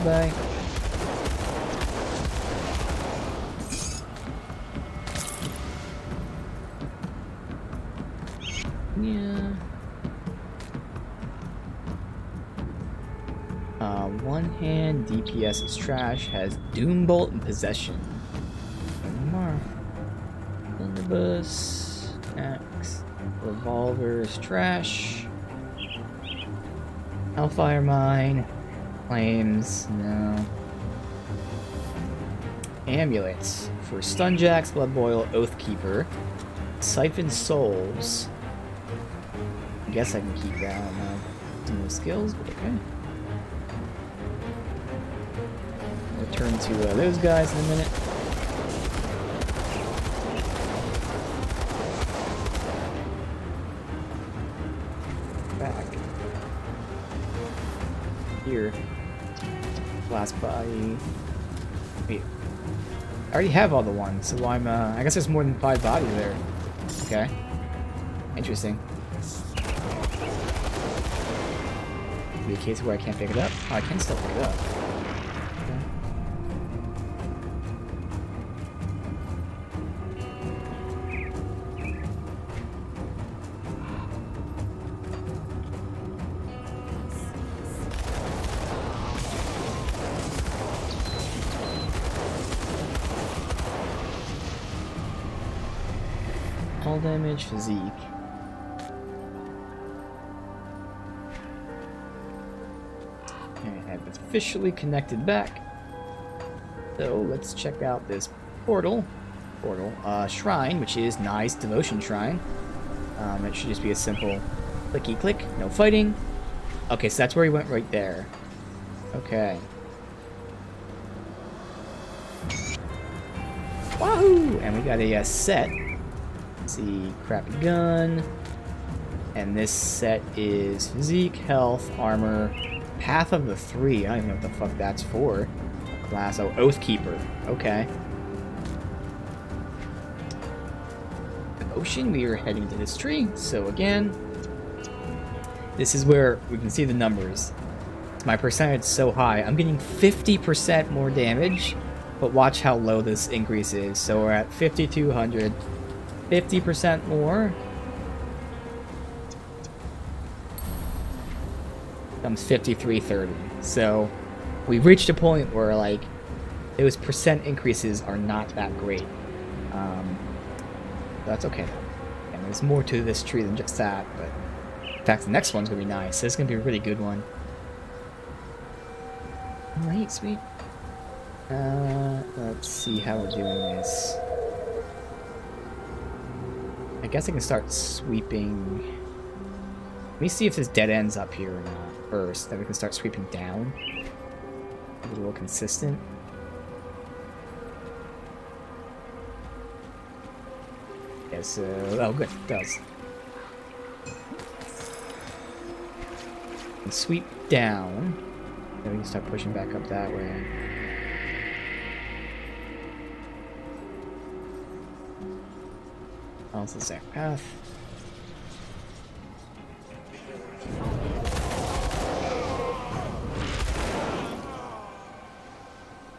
Bye. Yeah. One hand DPS is trash. Has Doom Bolt and Possession. More. Blunderbuss. Axe. Revolver is trash. Hellfire Mine. Flames, no. Amulets for Stunjacks, Blood Boil, Oathkeeper, Siphon Souls. I guess I can keep that. I don't know. No skills, but okay. Return to those guys in a minute. Back here. Last body. Wait. I already have all the ones, so I'm, I guess there's more than 5 bodies there. Okay. Interesting. Be a case where I can't pick it up? Oh, I can still pick it up. Okay. All damage, physique. Okay, I've officially connected back. So let's check out this portal. Shrine, which is nice devotion shrine. It should just be a simple clicky click, no fighting. Okay, so that's where he went right there. Okay. Wahoo! And we got a set. See, crappy gun, and this set is physique, health, armor, path of the 3. I don't even know what the fuck that's for. Class, oh, Oathkeeper. Okay. potion, we are heading to this tree. So again, this is where we can see the numbers. My percentage is so high. I'm getting 50% more damage, but watch how low this increase is. So we're at 5,200. 50% more. Comes 5,330. So we've reached a point where, like, those percent increases are not that great. That's okay. And there's more to this tree than just that, but in fact, the next one's gonna be nice. This is gonna be a really good one. Alright, sweet. Let's see how we're doing this. I guess I can start sweeping. Let me see if this dead ends up here or not first. Then we can start sweeping down. A little consistent. Yeah, so... oh, good. It does. And sweep down. Then we can start pushing back up that way. Oh, it's the same path.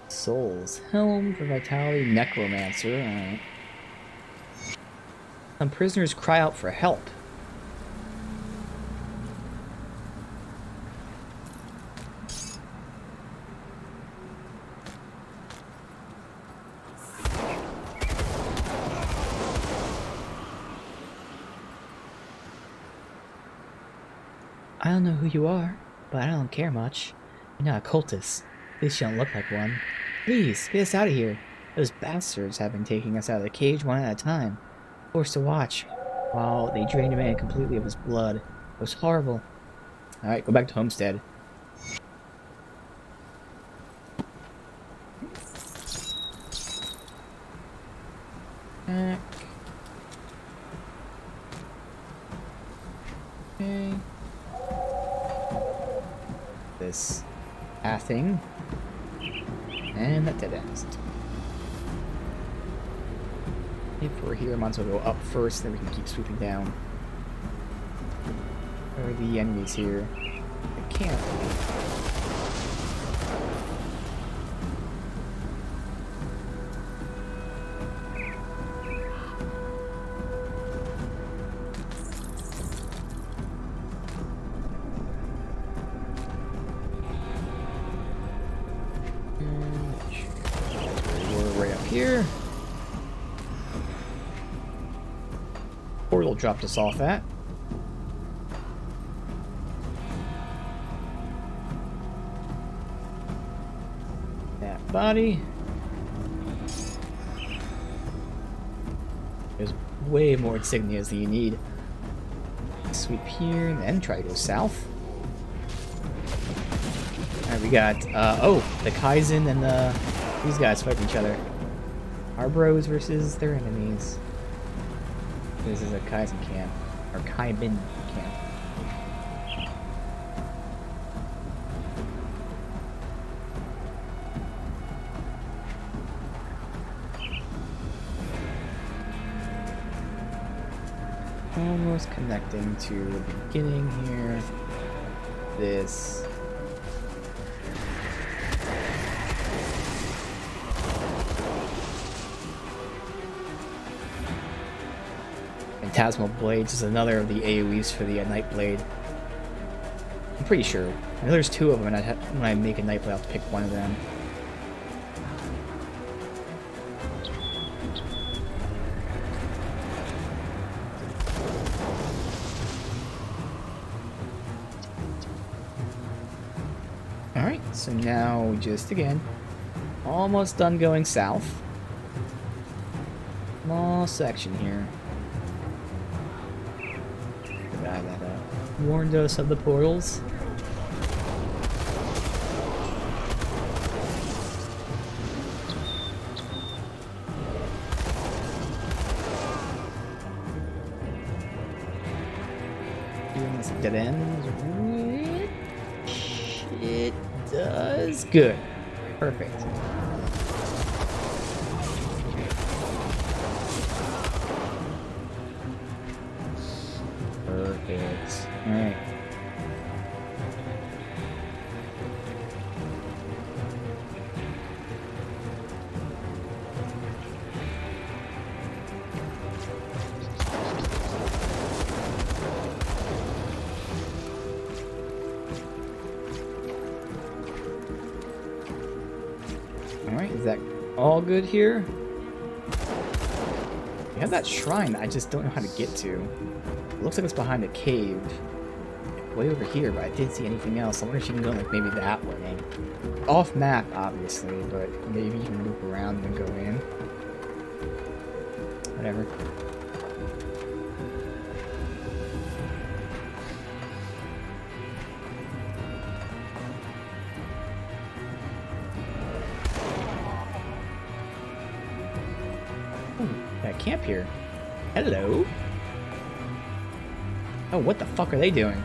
Souls. Helm for Vitality. Necromancer. Alright. Some prisoners cry out for help. I don't know who you are, but I don't care much. You're not a cultist. At least you don't look like one. Please, get us out of here. Those bastards have been taking us out of the cage one at a time. Forced to watch while they drained a man completely of his blood. It was horrible. Alright, go back to Homestead. Back. Okay. This pathing. And that dead ends. If we're here, I might as well go up first, then we can keep sweeping down. Where are the enemies here? I can't. We're right up here. Portal dropped us off at. That body. There's way more insignias than you need. Sweep here, and then try to go south. Alright, we got, oh, the Kaizen and these guys fighting each other. Our bros versus their enemies. This is a Kaizen camp, or Kaiben camp. Almost connecting to the beginning here. This. Phantasmal Blades is another of the AoEs for the Nightblade. I'm pretty sure. I know there's two of them, and when I make a Nightblade, I'll have to pick one of them. Alright, so now we just, again, almost done going south. Small section here. Guy that warned us of the portals. Doing this dead end. It does good. Perfect. Alright. Alright, is that all good here? We have that shrine I just don't know how to get to. It looks like it's behind a cave. Way over here, but I didn't see anything else. I wonder if you can go like maybe that way. Off map, obviously, but maybe you can loop around and go in. Whatever. Camp here. Hello? Oh, what the fuck are they doing?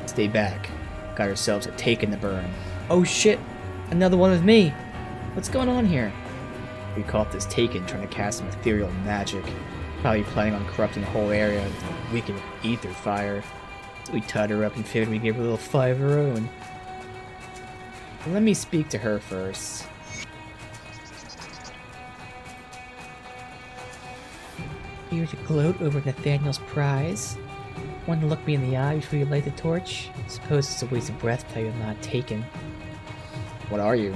Stay back. Got ourselves a taken to burn. Oh shit! Another one with me! What's going on here? We caught this taken trying to cast some ethereal magic. Probably planning on corrupting the whole area with a wicked ether fire. So we tied her up and figured we'd give her a little fight of her own. Let me speak to her first. Here to gloat over Nathaniel's prize. Want to look me in the eye before you light the torch? Suppose it's a waste of breath to tell you I'm not taken. What are you?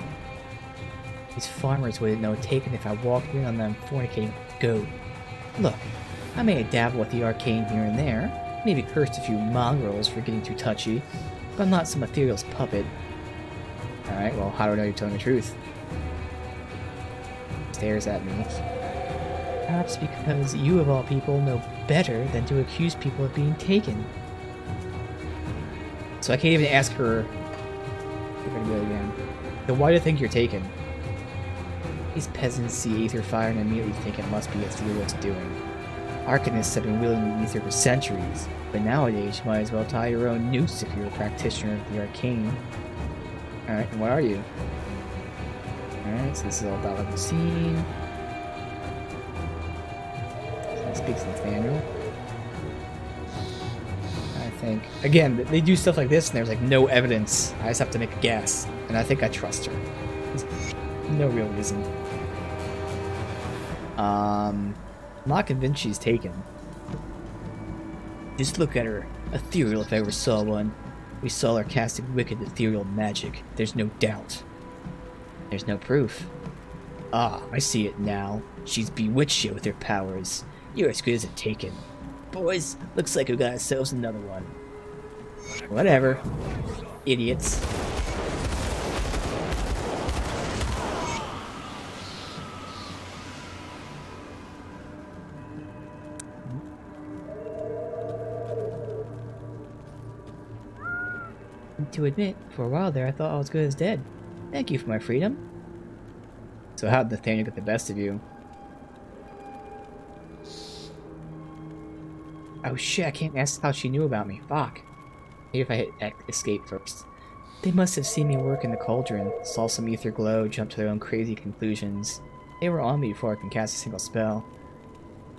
These farmers wouldn't know taken if I walked in on them fornicating with a goat. Look, I may have dabbled with the arcane here and there, maybe cursed a few mongrels for getting too touchy, but I'm not some ethereal's puppet. Alright, well, how do I know you're telling the truth? Stares at me. Perhaps because you, of all people, know better than to accuse people of being taken. So I can't even ask her. We're gonna go again. Then why do you think you're taken? These peasants see ether fire and immediately think it must be Ethereal's doing. Arcanists have been wielding the ether for centuries, but nowadays you might as well tie your own noose if you're a practitioner of the arcane. Alright, and what are you? Alright, so this is all about what we've seen. Speaks Nathaniel. I think again they do stuff like this and there's like no evidence. I just have to make a guess, and I think I trust her. There's no real reason. I'm not convinced she's taken. Just look at her. Ethereal if I ever saw one. We saw her casting wicked ethereal magic. There's no doubt. There's no proof. Ah, I see it now. She's bewitched you with her powers. You're as good as a taken. Boys, looks like we got ourselves another one. Whatever. Idiots. To admit, for a while there I thought I was good as dead. Thank you for my freedom. So how did Nathaniel get the best of you? Oh shit, I can't ask how she knew about me. Fuck. Maybe if I hit escape first. They must have seen me work in the cauldron, saw some ether glow, jumped to their own crazy conclusions. They were on me before I can cast a single spell.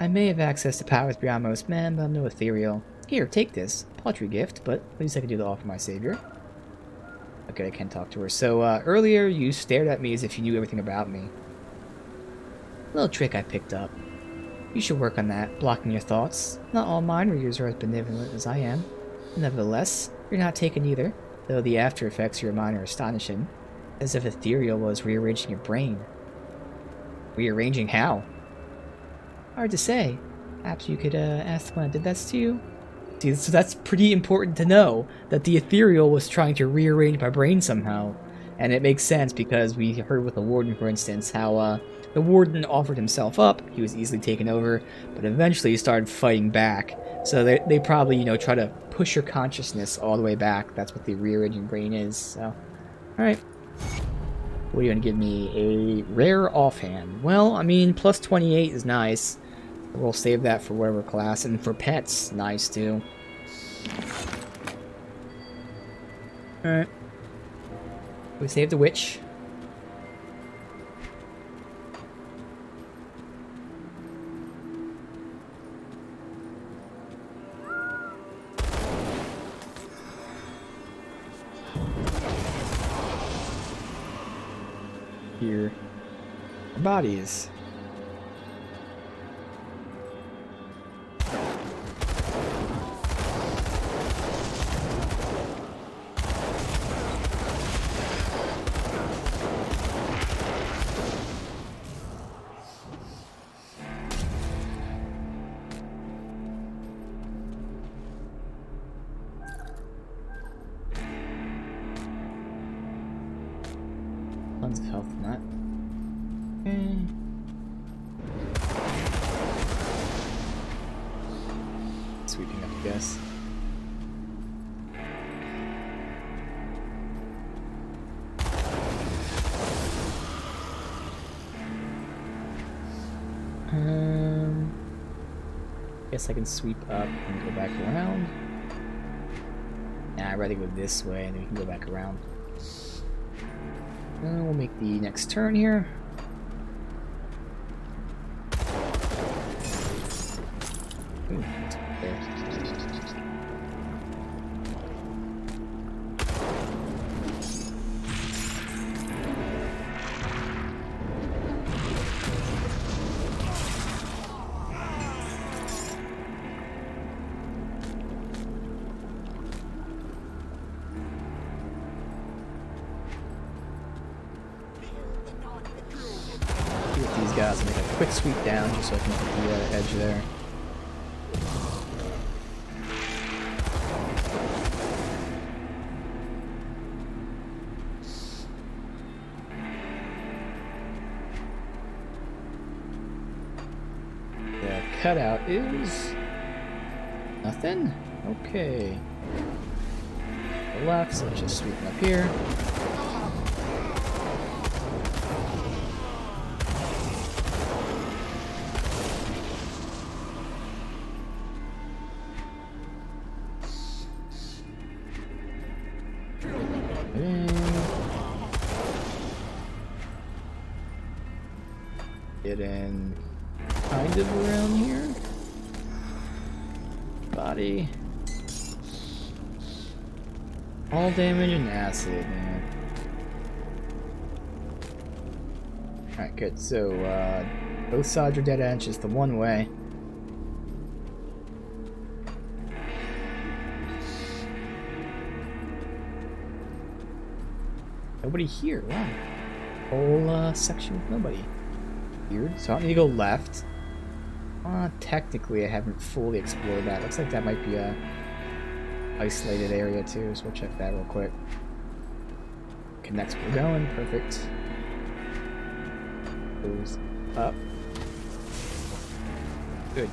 I may have access to powers beyond most men, but I'm no ethereal. Here, take this. Paltry gift, but at least I can do the all for my savior. Okay, I can talk to her. So, earlier you stared at me as if you knew everything about me. Little trick I picked up. You should work on that, blocking your thoughts. Not all mind readers are as benevolent as I am. Nevertheless, you're not taken either, though the after effects of your mind are astonishing. As if ethereal was rearranging your brain. Rearranging how? Hard to say. Perhaps you could ask the one that did that to you? See, so that's pretty important to know, that the ethereal was trying to rearrange my brain somehow. And it makes sense because we heard with the warden, for instance, how the warden offered himself up, he was easily taken over, but eventually he started fighting back. So they probably, you know, try to push your consciousness all the way back. That's what the rearranging brain is, so. Alright. What are you going to give me? A rare offhand. Well, I mean, plus 28 is nice. We'll save that for whatever class, and for pets, nice too. Alright. We save the witch. here. Bodies. Tons of health from that. Okay. Sweeping up, I guess. Guess I can sweep up and go back around. Nah, I'd rather go this way and then we can go back around. We'll make the next turn here. Ooh, there. These guys and make a quick sweep down just so I can get the edge there. The cutout is nothing. Okay. The left, so let's just sweep up here. Get in kind of around here. Body. All damage and acid, man. Alright, good. So, both sides are dead end, just the one way. Nobody here, wow. Whole section with nobody. Weird. So I need to go left. Technically I haven't fully explored that. Looks like that might be a isolated area too, so we'll check that real quick. Connects where we're going, perfect. Goes up. Good.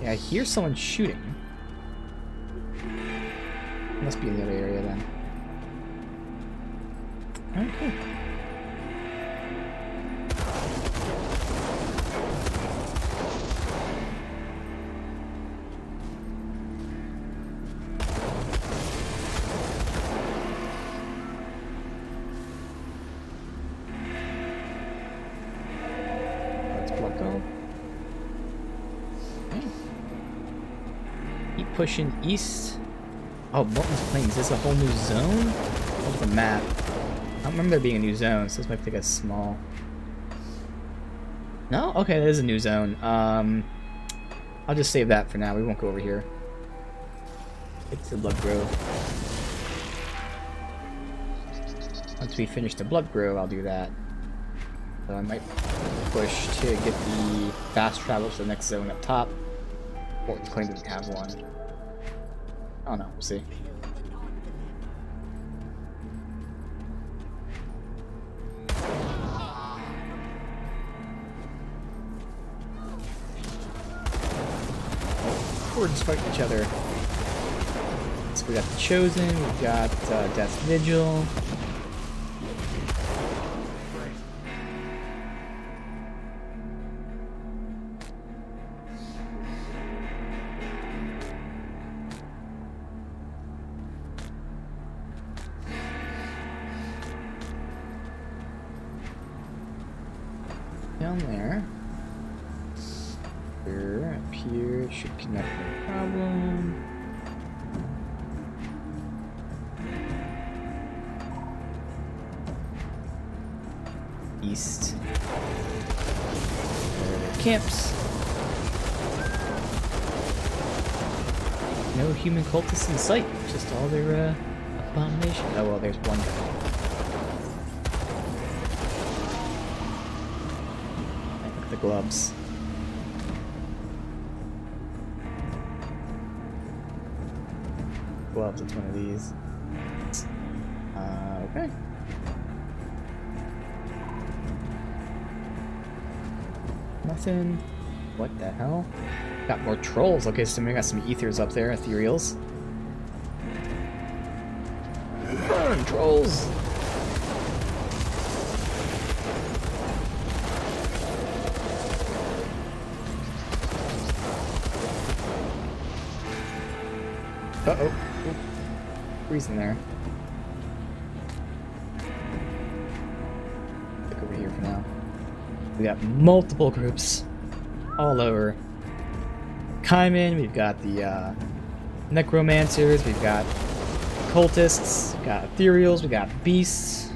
Yeah, I hear someone shooting. Must be in the other area then. Okay. Let's block off. Okay. Keep pushing east. Oh, Morton's Plains. Is this a whole new zone? Look at the map. I don't remember there being a new zone, so this might take us small. No? Okay, that is a new zone. I'll just save that for now. We won't go over here. It's the Blood Grove. Once we finish the Blood Grove, I'll do that. So I might push to get the fast travel to the next zone up top. Morton's Plains doesn't have one. I don't know. We'll see. We're just fighting each other. So we got the Chosen, we've got Death's Vigil. Down there. Up here, it should connect no problem. east. There are their camps. No human cultists in sight, just all their abominations. Oh well, there's one guy. Look at the gloves. Gloves, it's one of these. Okay. Nothing. What the hell? Got more trolls. Okay, so we got some ethers up there, ethereals. Burn, trolls! Uh-oh. Freezing there. Look over here for now. We got multiple groups all over. Kaiman, we've got the necromancers, we've got cultists, we've got ethereals, we got beasts.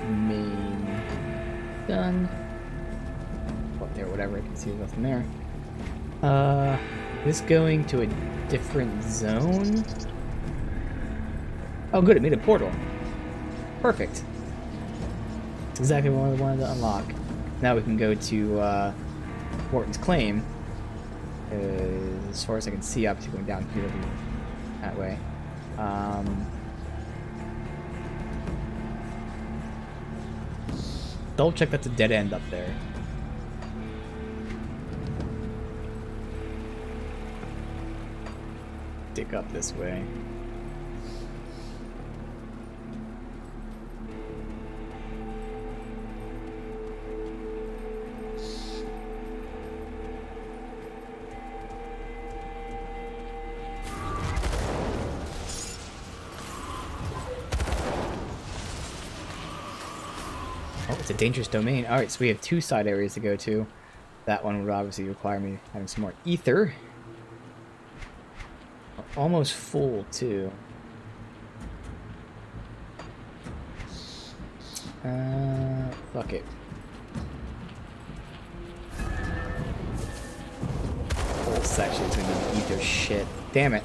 Main done. Up there, whatever, I can see nothing there. This going to a different zone? Oh good, it made a portal. Perfect. It's exactly what I wanted to unlock. Now we can go to Morton's Claim. As far as I can see, obviously going down here that way. Double check that's a dead end up there. Dig up this way. Oh, it's a dangerous domain. Alright, so we have two side areas to go to. That one would obviously require me having some more ether. Almost full, too. Fuck it. Whole section's gonna be ether shit. Damn it.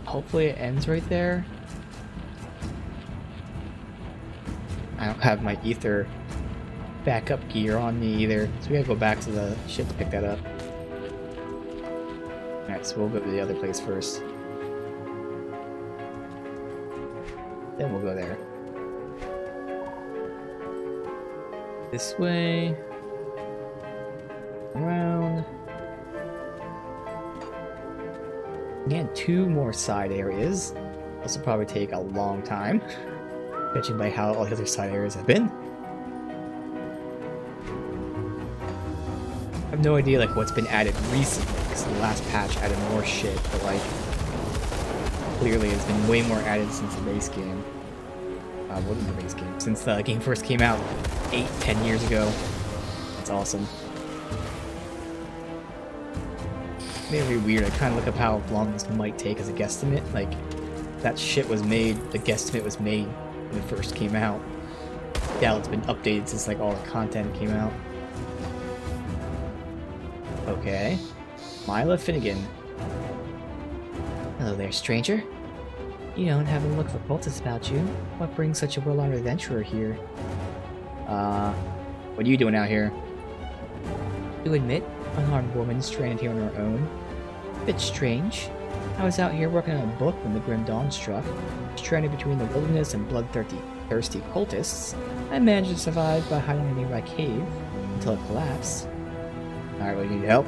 Hopefully it ends right there. I don't have my ether backup gear on me either, so we gotta go back to the ship to pick that up. Alright, so we'll go to the other place first. Then we'll go there. This way. Around. Again, two more side areas. This will probably take a long time, judging by how all the other side areas have been. I have no idea like what's been added recently, because the last patch added more shit, but like clearly there's been way more added since the base game. What is the base game? Since the game first came out 8-10 years ago. That's awesome. Very weird. I kind of look up how long this might take as a guesstimate. Like, that shit was made, the guesstimate was made when it first came out. Yeah, it's been updated since like all the content came out. Okay. Mila Finnegan. Hello there, stranger. You don't have a look for cultists about you. What brings such a well-armed adventurer here? What are you doing out here? To admit, unarmed woman stranded here on her own. Bit strange. I was out here working on a book when the grim dawn struck. Stranded between the wilderness and bloodthirsty cultists, I managed to survive by hiding in a nearby cave until it collapsed. Alright, well, you need help?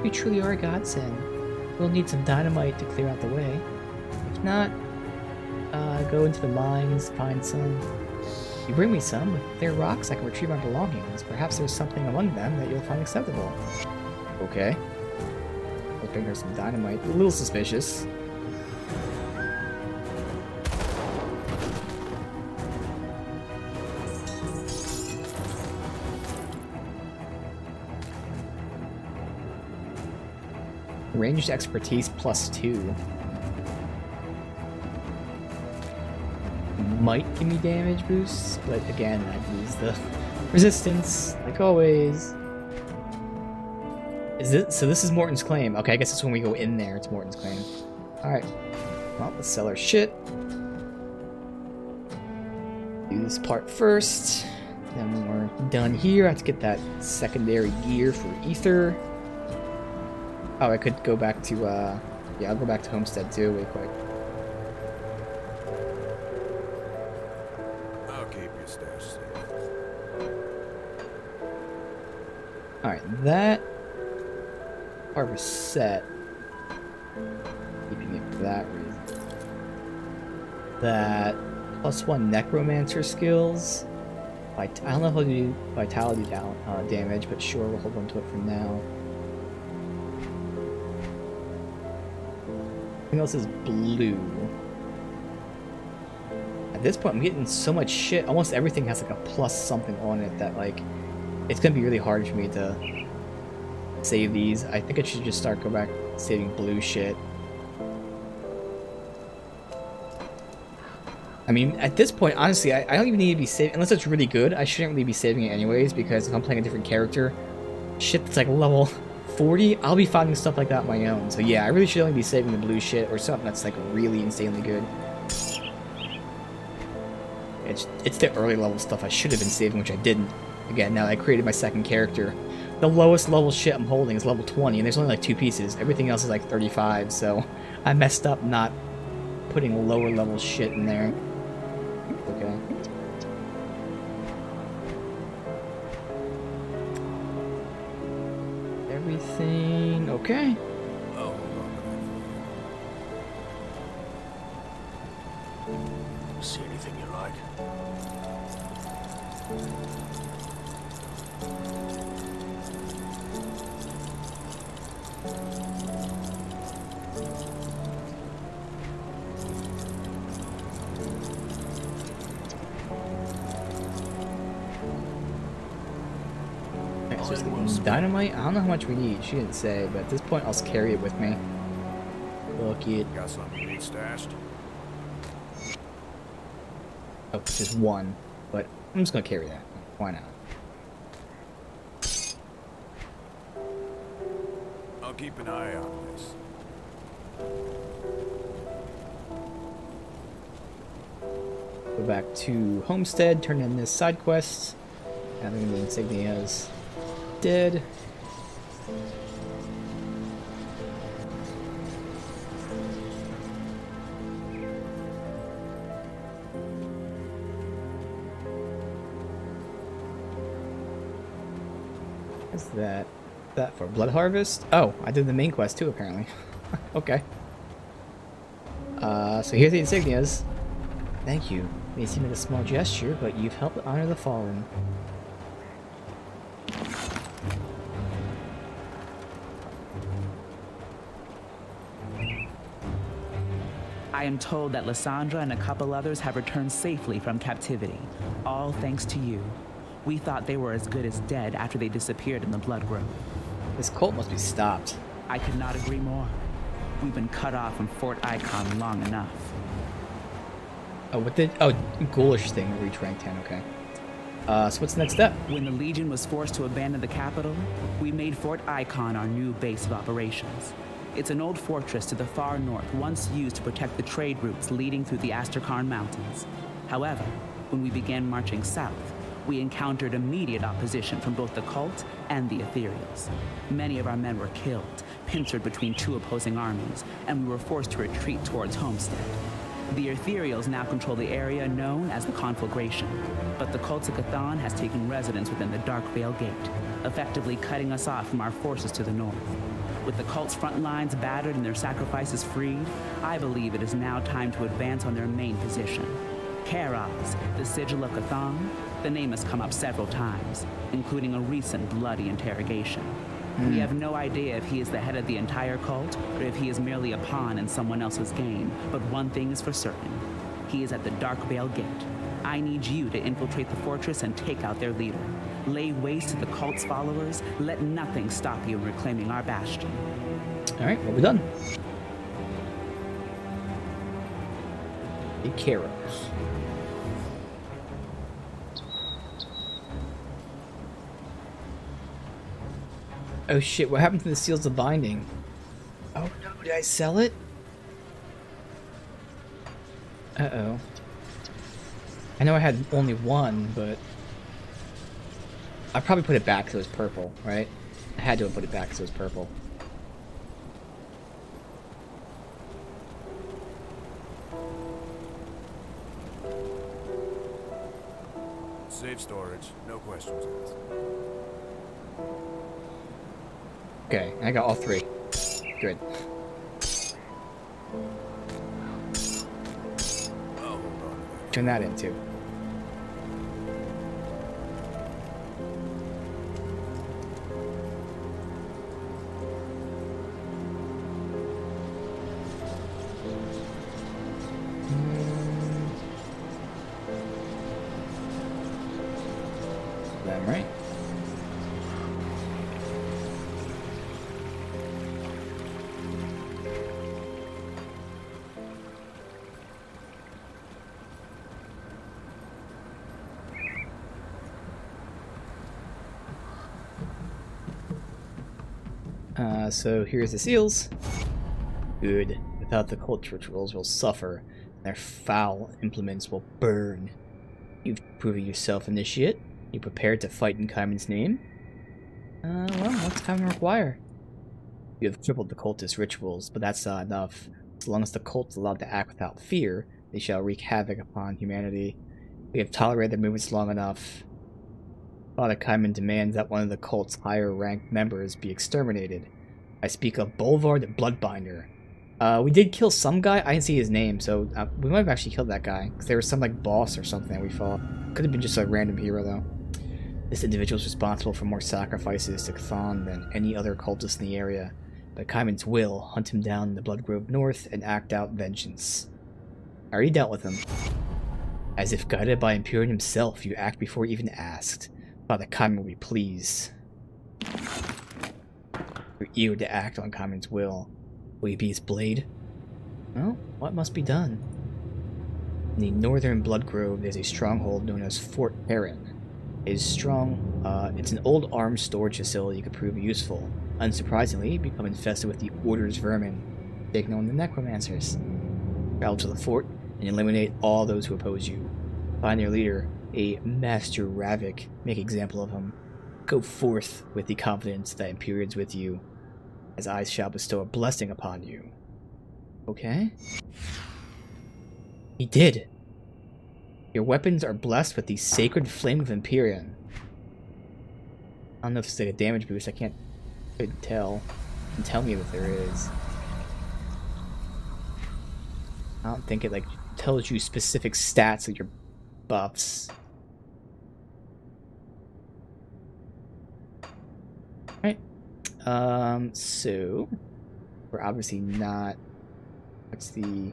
You truly are a godsend. We'll need some dynamite to clear out the way. If not, go into the mines, find some. You bring me some. With their rocks, I can retrieve my belongings. Perhaps there's something among them that you'll find acceptable. Okay. We'll bring her some dynamite. A little suspicious. Ranged expertise +2. Might give me damage boosts, but again, I'd use the resistance, like always. So this is Morton's Claim. Okay, I guess it's when we go in there, it's Morton's Claim. Alright. Well, let's sell our shit. Do this part first. Then when we're done here, I have to get that secondary gear for Ether. Oh, I could go back to, yeah, I'll go back to Homestead too, real quick. I'll keep your stash safe. Alright, that part was set. Keeping it for that reason. That +1 Necromancer skills. I don't know how to do vitality damage, but sure, we'll hold on to it for now. Everything else is blue. At this point, I'm getting so much shit. Almost everything has like a plus something on it that like it's gonna be really hard for me to save these. I think I should just go back saving blue shit. I mean, at this point, honestly, I don't even need to be saving, unless it's really good. I shouldn't really be saving it anyways, because if I'm playing a different character, shit that's like level 40, I'll be finding stuff like that on my own. So yeah, I really should only be saving the blue shit or something that's like really insanely good. It's the early level stuff I should have been saving, which I didn't. Again, now that I created my second character, the lowest level shit I'm holding is level 20, and there's only like 2 pieces. Everything else is like 35, so I messed up not putting lower level shit in there. Okay. Everything okay? Oh, see anything you like? Dynamite? I don't know how much we need. She didn't say, but at this point, I'll carry it with me. Look it. Got something you need stashed? Oh, just one. But I'm just gonna carry that. Why not? I'll keep an eye on this. Go back to Homestead, turn in this side quest. Having the insignias dead. What's that? That for Blood Harvest? Oh, I did the main quest too, apparently. Okay. So here's the insignias. Thank you. May seem like a small gesture, but you've helped honor the fallen. I am told that Lysandra and a couple others have returned safely from captivity, all thanks to you. We thought they were as good as dead after they disappeared in the Blood Grove. This cult must be stopped. I could not agree more. We've been cut off from Fort Icon long enough. Oh, what did... Oh, ghoulish thing, reach rank 10, okay. So what's the next step? When the Legion was forced to abandon the capital, we made Fort Icon our new base of operations. It's an old fortress to the far north, once used to protect the trade routes leading through the Asterkarn Mountains. However, when we began marching south, we encountered immediate opposition from both the cult and the Ethereals. Many of our men were killed, pincered between 2 opposing armies, and we were forced to retreat towards Homestead. The Ethereals now control the area known as the Conflagration, but the cult of Cthon has taken residence within the Dark Veil Gate, effectively cutting us off from our forces to the north. With the cult's front lines battered and their sacrifices freed, I believe it is now time to advance on their main position. Karaz, the Sigil of Cthon, the name has come up several times, including a recent bloody interrogation. We have no idea if he is the head of the entire cult, or if he is merely a pawn in someone else's game, but one thing is for certain. He is at the Dark Veil Gate. I need you to infiltrate the fortress and take out their leader. Lay waste to the cult's followers. Let nothing stop you in reclaiming our bastion. Alright, well, we're done. Icaros. Oh shit, what happened to the seals of binding? Oh no, did I sell it? Uh-oh. I know I had only one, but... I probably put it back because it was purple, right? I had to have put it back because it was purple. Safe storage, no questions asked. Okay, I got all three. Good. Oh, hold on. Turn that in too. Them, right? So here's the seals. Good. Without the cult rituals will suffer, and their foul implements will burn. You've proven yourself, initiate. You prepared to fight in Kaiman's name? Well, what's Kaiman require? You have tripled the cultist rituals, but that's not enough. As long as the cult's allowed to act without fear, they shall wreak havoc upon humanity. We have tolerated their movements long enough. Father Kaiman demands that one of the cult's higher-ranked members be exterminated. I speak of Bolvar the Bloodbinder. We did kill some guy. I didn't see his name, so we might have actually killed that guy. Because there was some, like, boss or something that we fought. Could have been just a random hero, though. This individual is responsible for more sacrifices to Cthon than any other cultist in the area. By Kaiman's will, hunt him down in the Bloodgrove North and act out vengeance. I already dealt with him. As if guided by Empyrean himself, you act before even asked. Father Kaiman will be pleased. You're eager to act on Kaiman's will. Will you be his blade? Well, what must be done? In the northern Bloodgrove, there's a stronghold known as Fort Heron. It is strong. It's an old arms storage facility that could prove useful. Unsurprisingly, become infested with the Order's vermin, taking on the Necromancers. Travel to the fort and eliminate all those who oppose you. Find their leader, a Master Ravik. Make example of him. Go forth with the confidence that Empyrean's with you, as I shall bestow a blessing upon you. Okay? He did! Your weapons are blessed with the sacred flame of Empyrean. I don't know if it's like a damage boost, I can't tell. You can tell me that there is. I don't think it like tells you specific stats of your buffs. Alright. So we're obviously not. What's the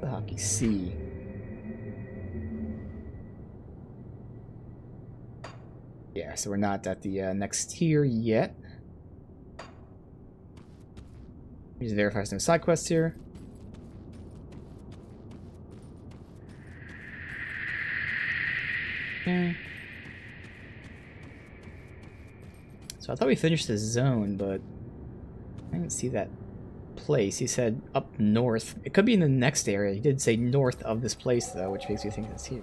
hockey C? Yeah, so we're not at the next tier yet. Just verify some side quests here. Okay. So I thought we finished the zone, but I didn't see that place. He said up north. It could be in the next area. He did say north of this place, though, which makes me think it's here.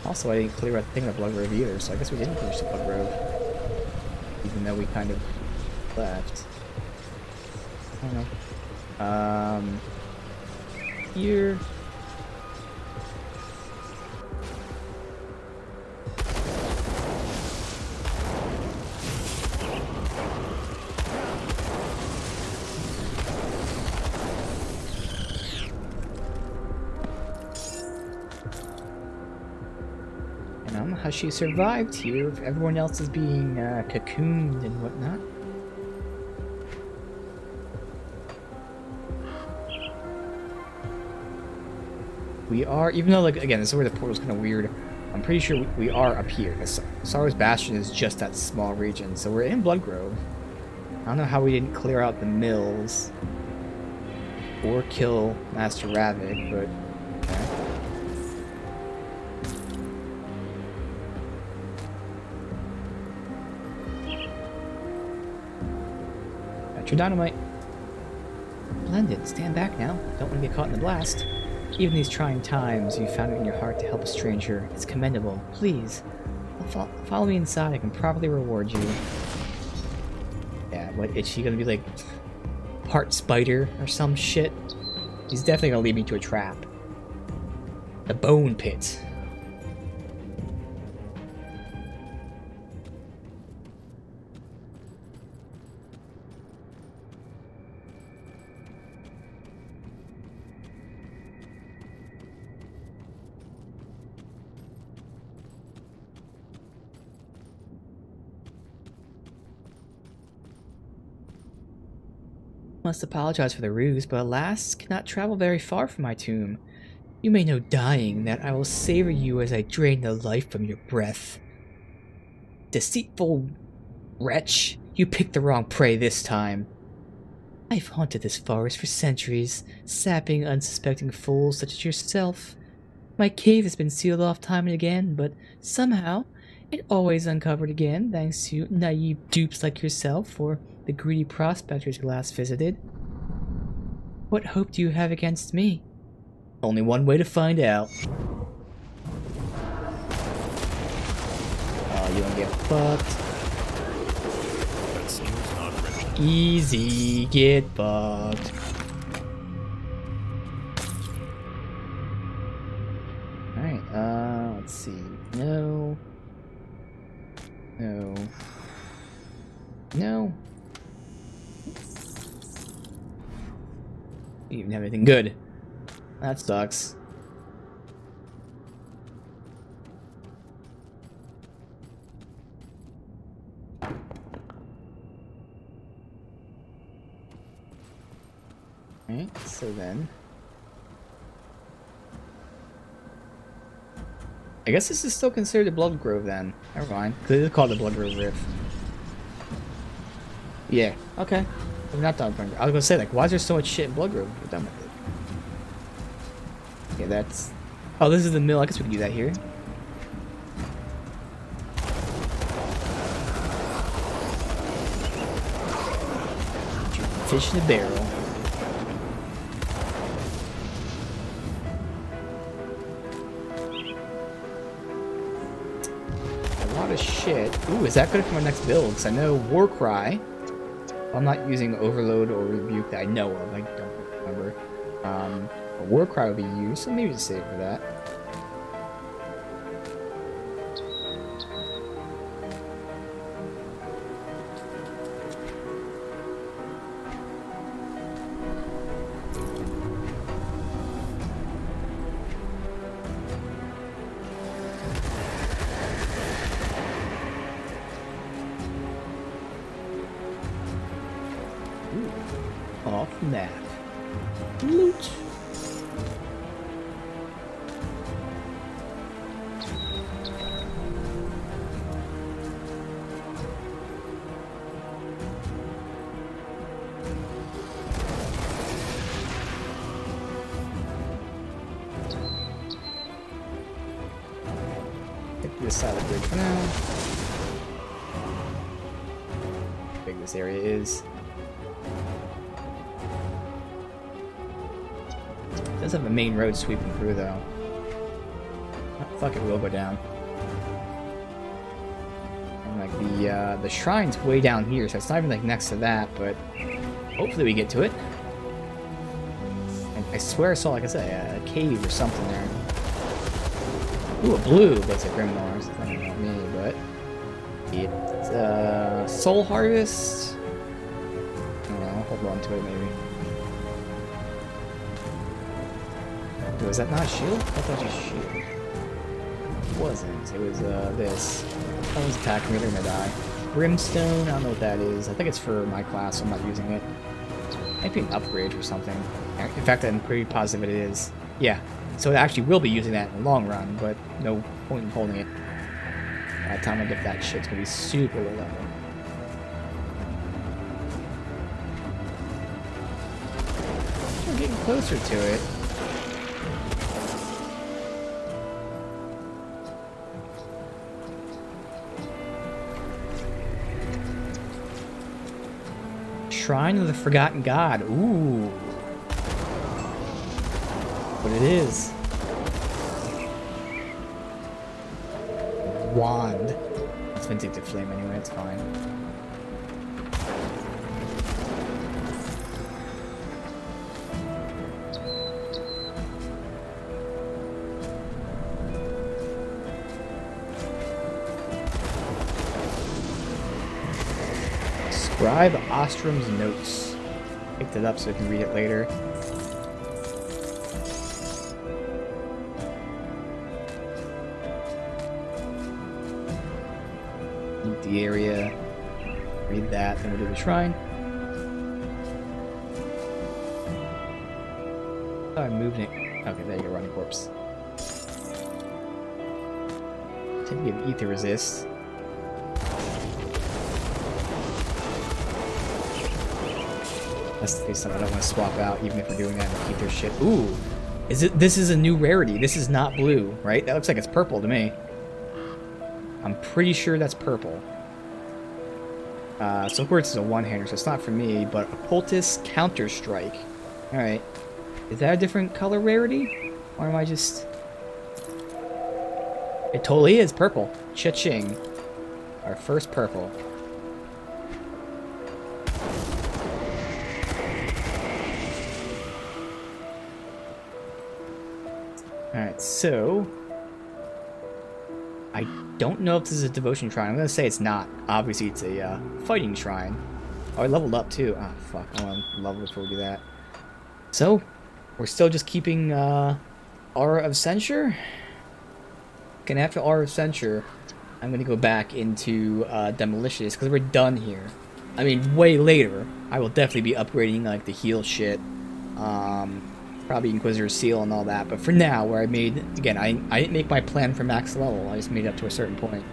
Also, I didn't clear out the thing of Bloodgrove either, so I guess we didn't finish the Bloodgrove. Even though we kind of left. I don't know. Here. And I don't know how she survived here if everyone else is being cocooned and whatnot. We are, even though, like, again, this is where the portal's kind of weird. I'm pretty sure we are up here. Sorrow's Bastion is just that small region, so we're in Bloodgrove. I don't know how we didn't clear out the mills or kill Master Ravik, but okay. Got your dynamite. Splendid. Stand back now. Don't want to get caught in the blast. Even these trying times, you found it in your heart to help a stranger. It's commendable. Please, follow me inside. I can probably reward you. Yeah, what, is she gonna be like part spider or some shit? He's definitely gonna lead me to a trap. The bone pit. Must apologize for the ruse, but alas, cannot travel very far from my tomb. You may know dying that I will savor you as I drain the life from your breath. Deceitful wretch, you picked the wrong prey this time. I've haunted this forest for centuries, sapping unsuspecting fools such as yourself. My cave has been sealed off time and again, but somehow it always uncovered again, thanks to naive dupes like yourself or the greedy prospectors who last visited. What hope do you have against me? Only one way to find out. Oh, you wanna get fucked? That seems not original. Easy, get fucked. Alright, let's see. No. No. No. You even have anything good. That sucks. Alright, so then I guess this is still considered a Blood Grove then. Never mind. Because it is called the Blood Grove Rift. Yeah, okay. We're not done. I was gonna say, like, why is there so much shit in Blood Grove? We're done with it. Okay, that's... Oh, this is the mill. I guess we can do that here. Fish in a barrel. A lot of shit. Ooh, is that good for my next build? Because I know Warcry. I'm not using Overload or Rebuke that I know of. I don't remember. A Warcry will be used, so maybe just save for that. Off map. Loot. Hit this side of the bridge for now. How big this area is. It does have a main road sweeping through, though. Oh, fuck it, we'll go down. And like the shrine's way down here, so it's not even like next to that, but hopefully we get to it. I swear I saw, like I said, a cave or something there. Ooh, a blue, but it's a Grimoire, so that's not me, but it's Soul Harvest. I don't know, I'll hold on to it maybe. Was that not a shield? I thought it was a shield. It wasn't. It was this. That was attacking me. They're gonna die. Brimstone. I don't know what that is. I think it's for my class, so I'm not using it. Might be an upgrade or something. In fact, I'm pretty positive it is. Yeah. So it actually will be using that in the long run, but no point in holding it. By the time I get that shit, it's gonna be super low level. We're getting closer to it. Shrine of the Forgotten God. Ooh. What it is. Wand. It's Vindictive Flame anyway, it's fine. Scribe Ostrom's Notes. Picked it up so I can read it later. Loot the area. Read that, then we'll do the shrine. Oh, I'm moving it. Okay, there you go, running corpse. Tend to give ether resist. That's the case I don't want to swap out, even if we're doing that in ether shit. Ooh! This is a new rarity. This is not blue, right? That looks like it's purple to me. I'm pretty sure that's purple. So of course it's a one-hander, so it's not for me, but Occultist Counter-Strike. Alright. Is that a different color rarity? Or am I just... It totally is purple. Cha-ching. Our first purple. Alright, so... I don't know if this is a devotion shrine. I'm gonna say it's not. Obviously, it's a fighting shrine. Oh, I leveled up too. Ah, fuck. I want to level before we do that. So, we're still just keeping Aura of Censure. And after Aura of Censure, I'm gonna go back into Demolitious because we're done here. I mean, way later, I will definitely be upgrading like the heal shit. Probably Inquisitor Seal and all that, but for now, where I made, again, I didn't make my plan for max level, I just made it up to a certain point.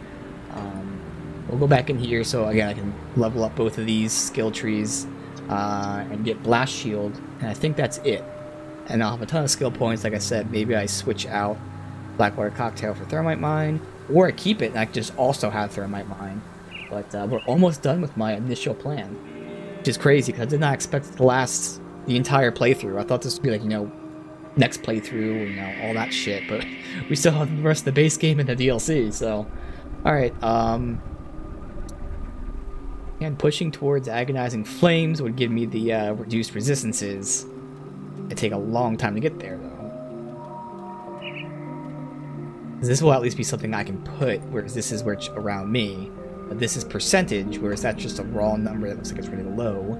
We'll go back in here, so again, I can level up both of these skill trees, and get Blast Shield, and I think that's it. And I'll have a ton of skill points, like I said, maybe I switch out Blackwater Cocktail for Thermite Mine, or I keep it and I just also have Thermite Mine. But we're almost done with my initial plan, which is crazy, because I did not expect it to last the entire playthrough. I thought this would be like, you know, next playthrough, you know, all that shit, but we still have the rest of the base game and the DLC, so... Alright, and pushing towards Agonizing Flames would give me the reduced resistances. It'd take a long time to get there, though. This will at least be something I can put, whereas this is where it's around me. But this is percentage, whereas that's just a raw number that looks like it's really low.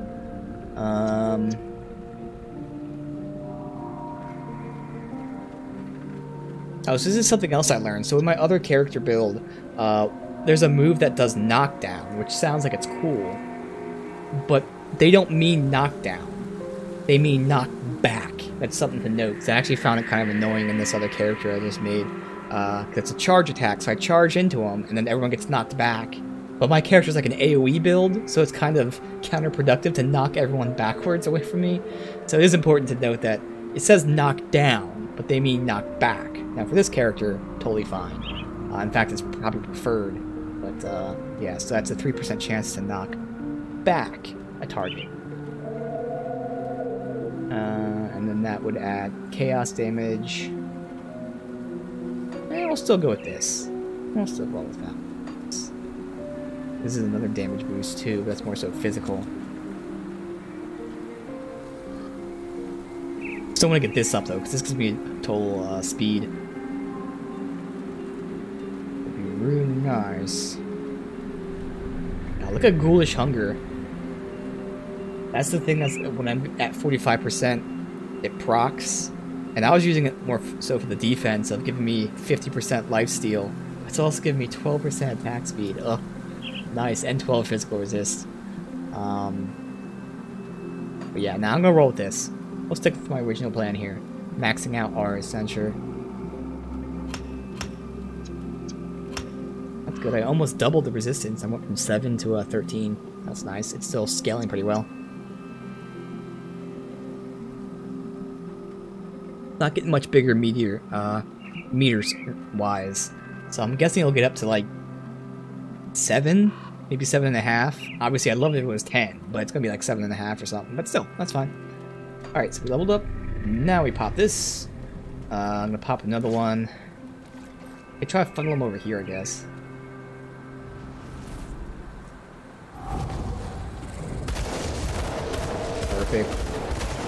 Oh, so this is something else I learned. So in my other character build, there's a move that does knockdown, which sounds like it's cool. But they don't mean knockdown. They mean knock back. That's something to note. 'Cause I actually found it kind of annoying in this other character I just made. 'Cause it's a charge attack, so I charge into him, and then everyone gets knocked back. But my character's like an AoE build, so it's kind of counterproductive to knock everyone backwards away from me. So it is important to note that it says knock down, but they mean knock back. Now for this character, totally fine. In fact, it's probably preferred. But yeah, so that's a 3% chance to knock back a target. And then that would add chaos damage. And we'll still go with this. We'll still roll with that. This is another damage boost too, but that's more so physical. Still want to get this up though, because this gives me total speed. Would be really nice. Now look at Ghoulish Hunger. That's the thing that's when I'm at 45%, it procs. And I was using it more so for the defense of giving me 50% lifesteal. It's also giving me 12% attack speed. Ugh. Nice, and 12 physical resist. But yeah, now I'm gonna roll with this. We'll stick with my original plan here. maxing out our Accenture. That's good. I almost doubled the resistance. I went from 7 to 13. That's nice. It's still scaling pretty well. Not getting much bigger meters wise. So I'm guessing it'll get up to like 7, maybe 7.5. Obviously, I'd love it if it was 10, but it's gonna be like 7.5 or something. But still, that's fine. All right, so we leveled up. Now we pop this. I'm gonna pop another one. I try to funnel them over here, I guess. Perfect.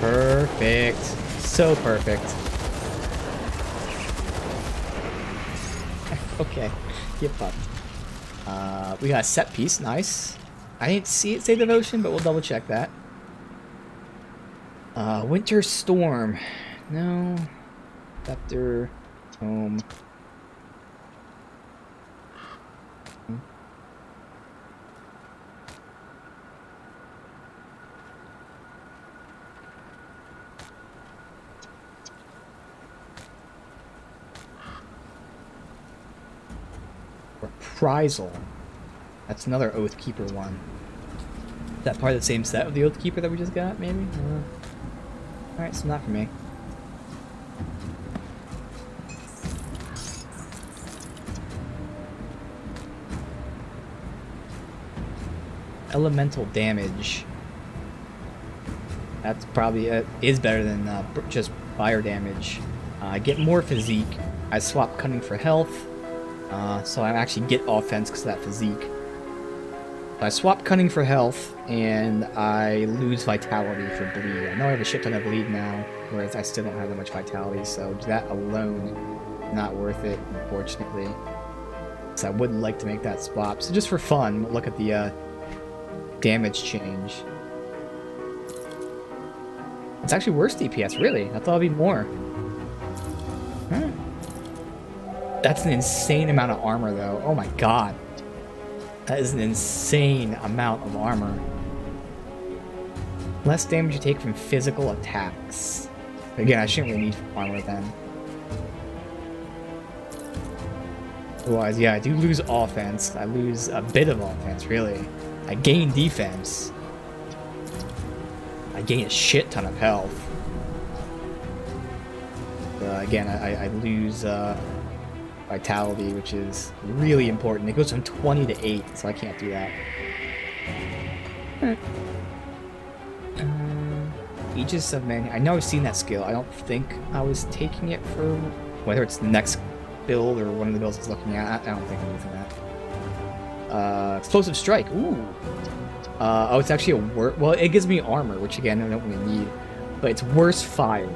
Perfect. So perfect. Okay, get fucked. We got a set piece, nice. I didn't see it say devotion, but we'll double check that. Winter Storm. No. Scepter. Tome. Reprisal. That's another Oathkeeper one. Is that part of the same set of the Oathkeeper that we just got, maybe? Alright, so not for me. Elemental damage. That's probably is better than just fire damage. I get more physique. I swap cunning for health. So I actually get offense because of that physique. I swap cunning for health, and I lose vitality for bleed. I know I have a shit ton of bleed now, whereas I still don't have that much vitality, so that alone, not worth it, unfortunately. So I would like to make that swap. So just for fun, look at the damage change. It's actually worse DPS, really. I thought it'd be more. Huh. That's an insane amount of armor, though. Oh my god. That is an insane amount of armor. Less damage you take from physical attacks. Again, I shouldn't really need armor then. Otherwise, yeah, I do lose offense. I lose a bit of offense, really. I gain defense. I gain a shit ton of health. Again, I lose vitality, which is really important. It goes from 20 to 8, so I can't do that. Aegis of Man. I know I've seen that skill. I don't think I was taking it for whether it's the next build or one of the builds I was looking at. I don't think I'm using that. Explosive Strike. Ooh. Oh, it's actually a well, it gives me armor, which again I don't really need, but it's worse fire.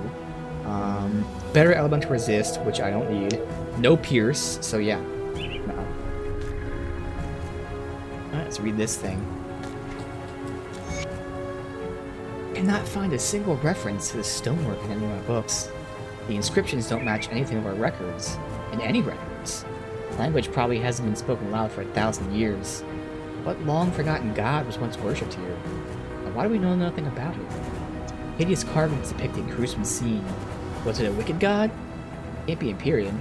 Better elemental resist, which I don't need. No pierce, so yeah. No. Alright, let's read this thing. Cannot find a single reference to the stonework in any of my books. The inscriptions don't match anything of our records. In any records. Language probably hasn't been spoken aloud for 1,000 years. What long-forgotten god was once worshipped here? And why do we know nothing about it? Hideous carvings depicting gruesome scene. Was it a wicked god? Can't be Empyrean.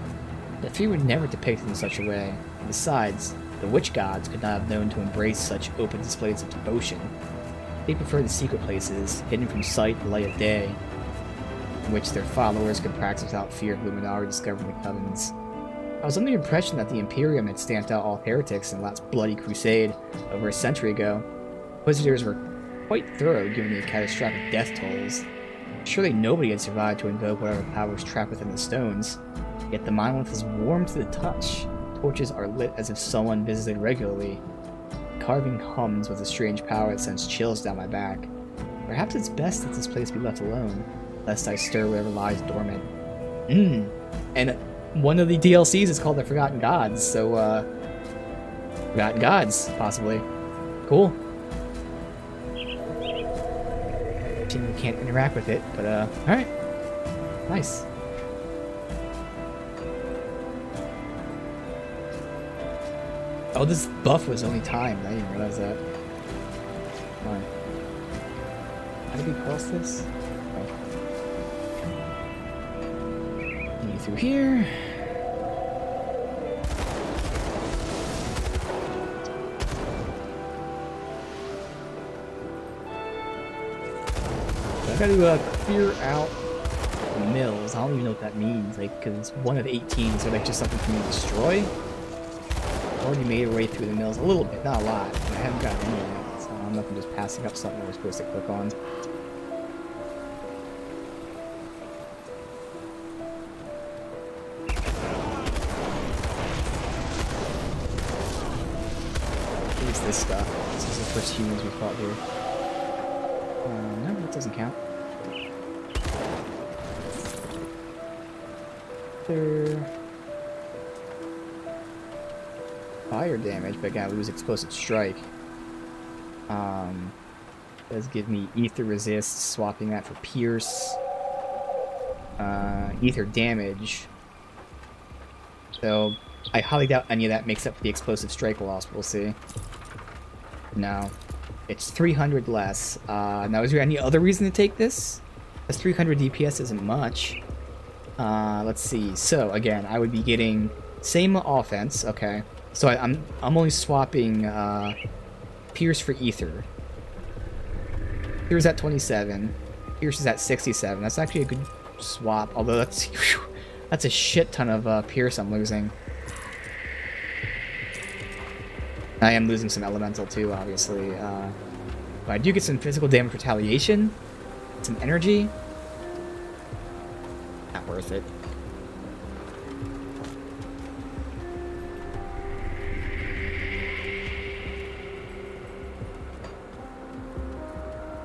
The three were never depicted in such a way. Besides, the witch gods could not have known to embrace such open displays of devotion. They preferred the secret places, hidden from sight in the light of day, in which their followers could practice without fear of Luminari discovering the covens. I was under the impression that the Imperium had stamped out all heretics in the last bloody crusade over a century ago. Inquisitors were quite thorough given the catastrophic death tolls. Surely nobody had survived to invoke whatever powers trapped within the stones. Yet the monolith is warm to the touch. Torches are lit as if someone visited regularly. The carving hums with a strange power that sends chills down my back. Perhaps it's best that this place be left alone, lest I stir whatever lies dormant. And one of the DLCs is called The Forgotten Gods, so, Forgotten Gods, possibly. Cool. We can't interact with it, but, alright. Nice. Oh, this buff was only timed. I didn't realize that. Come on. How do we cross this? Oh. through here. I gotta clear out the mills. I don't even know what that means, like, because it's 1 of 18, so like just something for me to destroy. I've already made our way through the mills a little bit, not a lot. But I haven't gotten any yet, so I don't know if I'm just passing up something we're supposed to click on. What is this stuff? This is the first humans we fought here. No, that doesn't count. Fire damage, but I gotta lose explosive strike. Does give me ether resist, swapping that for pierce. Ether damage. So I highly doubt any of that makes up the explosive strike loss. We'll see. No, it's 300 less. Now, is there any other reason to take this? Because 300 DPS isn't much. Let's see. So again, I would be getting same offense. Okay, so I'm only swapping Pierce for Ether. Pierce at 27. Pierce is at 67. That's actually a good swap. Although that's a shit ton of Pierce I'm losing. I am losing some Elemental too, obviously. But I do get some physical damage retaliation, some energy. Not worth it.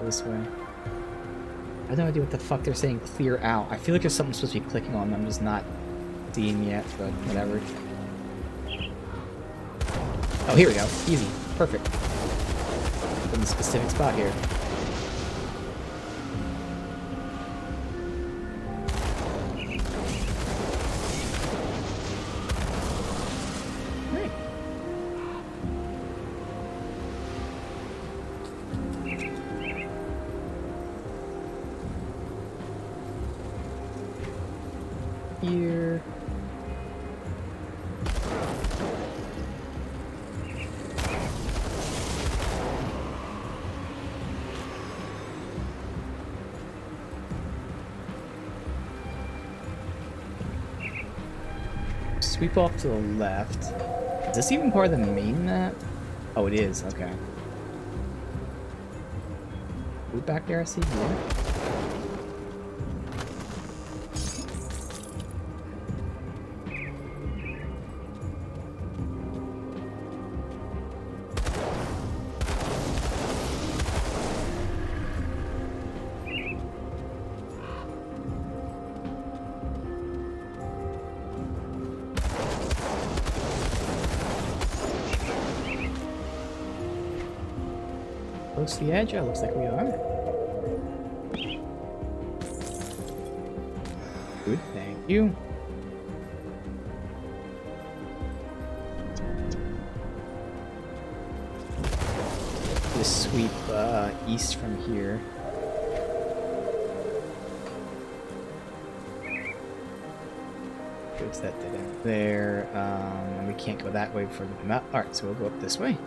This way. I have no idea what the fuck they're saying clear out. I feel like there's something supposed to be clicking on. I'm just not seeing yet, but whatever. Oh, here we go. Easy. Perfect. In the specific spot here. Here. Sweep off to the left. Is this even part of the main map? Oh, it is. Okay. Loot back there, I see. Yeah. Close to the edge? Oh, looks like we are. Good, thank you. Just sweep east from here. Goes that dead end there. And we can't go that way before the map. Alright, so we'll go up this way.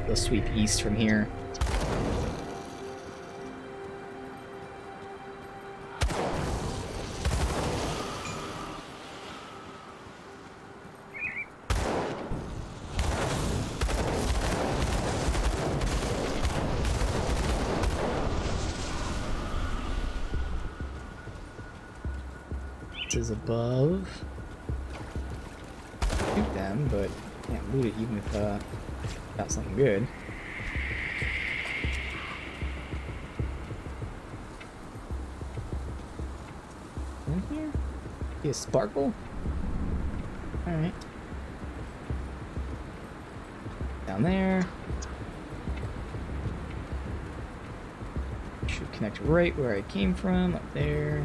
We'll sweep east from here. This is above. Shoot them, but can't loot it even if got something good. In here? See a sparkle? Alright. Down there. Should connect right where I came from. Up there.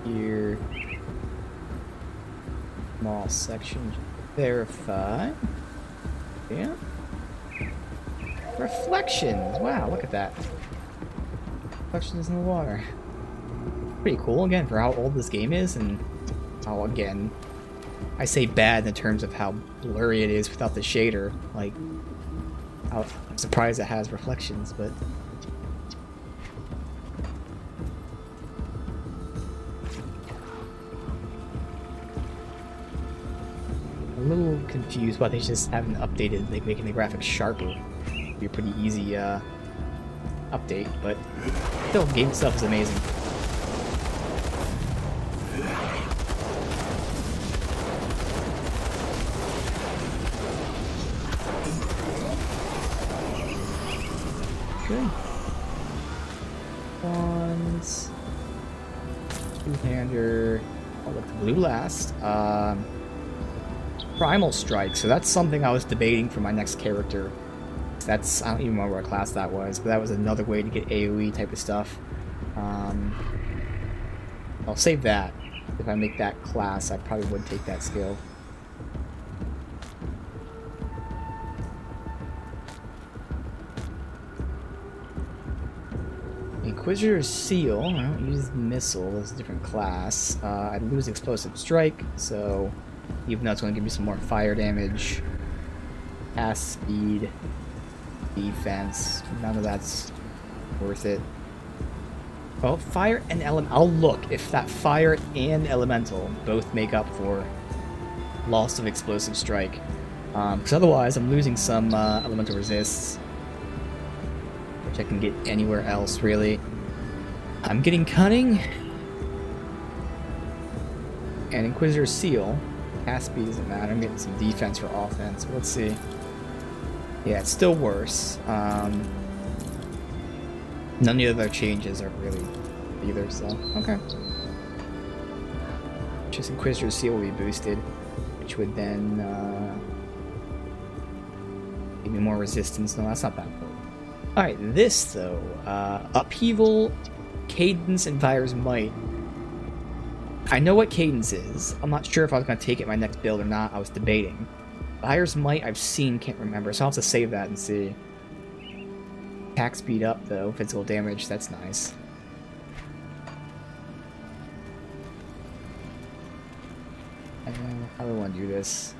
Here. Small section. Verify. Yeah. Reflections! Wow, look at that. Reflections in the water. Pretty cool, again, for how old this game is, and Oh, again, I say bad in terms of how blurry it is without the shader. Like, I'm surprised it has reflections, but... I'm a little confused why they just haven't updated, like making the graphics sharper. It'd be a pretty easy update, but still, the game itself is amazing. Good. Wands. Two-hander. I'll let the blue last. Primal Strike, so that's something I was debating for my next character. That's, I don't even remember what class that was, but that was another way to get AoE type of stuff. I'll save that. If I make that class, I probably would take that skill. Inquisitor's Seal, I don't use Missile, it's a different class. I'd lose Explosive Strike, so even though it's going to give me some more fire damage, cast speed, defense, none of that's worth it. Well, fire and element, I'll look if that fire and elemental both make up for loss of explosive strike. Because otherwise I'm losing some elemental resists, which I can get anywhere else really. I'm getting cunning and Inquisitor's Seal. Cast speed doesn't matter. I'm getting some defense for offense. But let's see. Yeah, it's still worse. None of the other changes are really either, so okay. Just Inquisitor's Seal will be boosted, which would then give me more resistance. No, that's not that important. Alright, this though. Upheaval, Cadence, and Fire's Might. I know what Cadence is. I'm not sure if I was going to take it in my next build or not. I was debating. Fire's Might I've seen, can't remember, so I'll have to save that and see. Attack speed up though, physical damage, that's nice. How do I want to do this?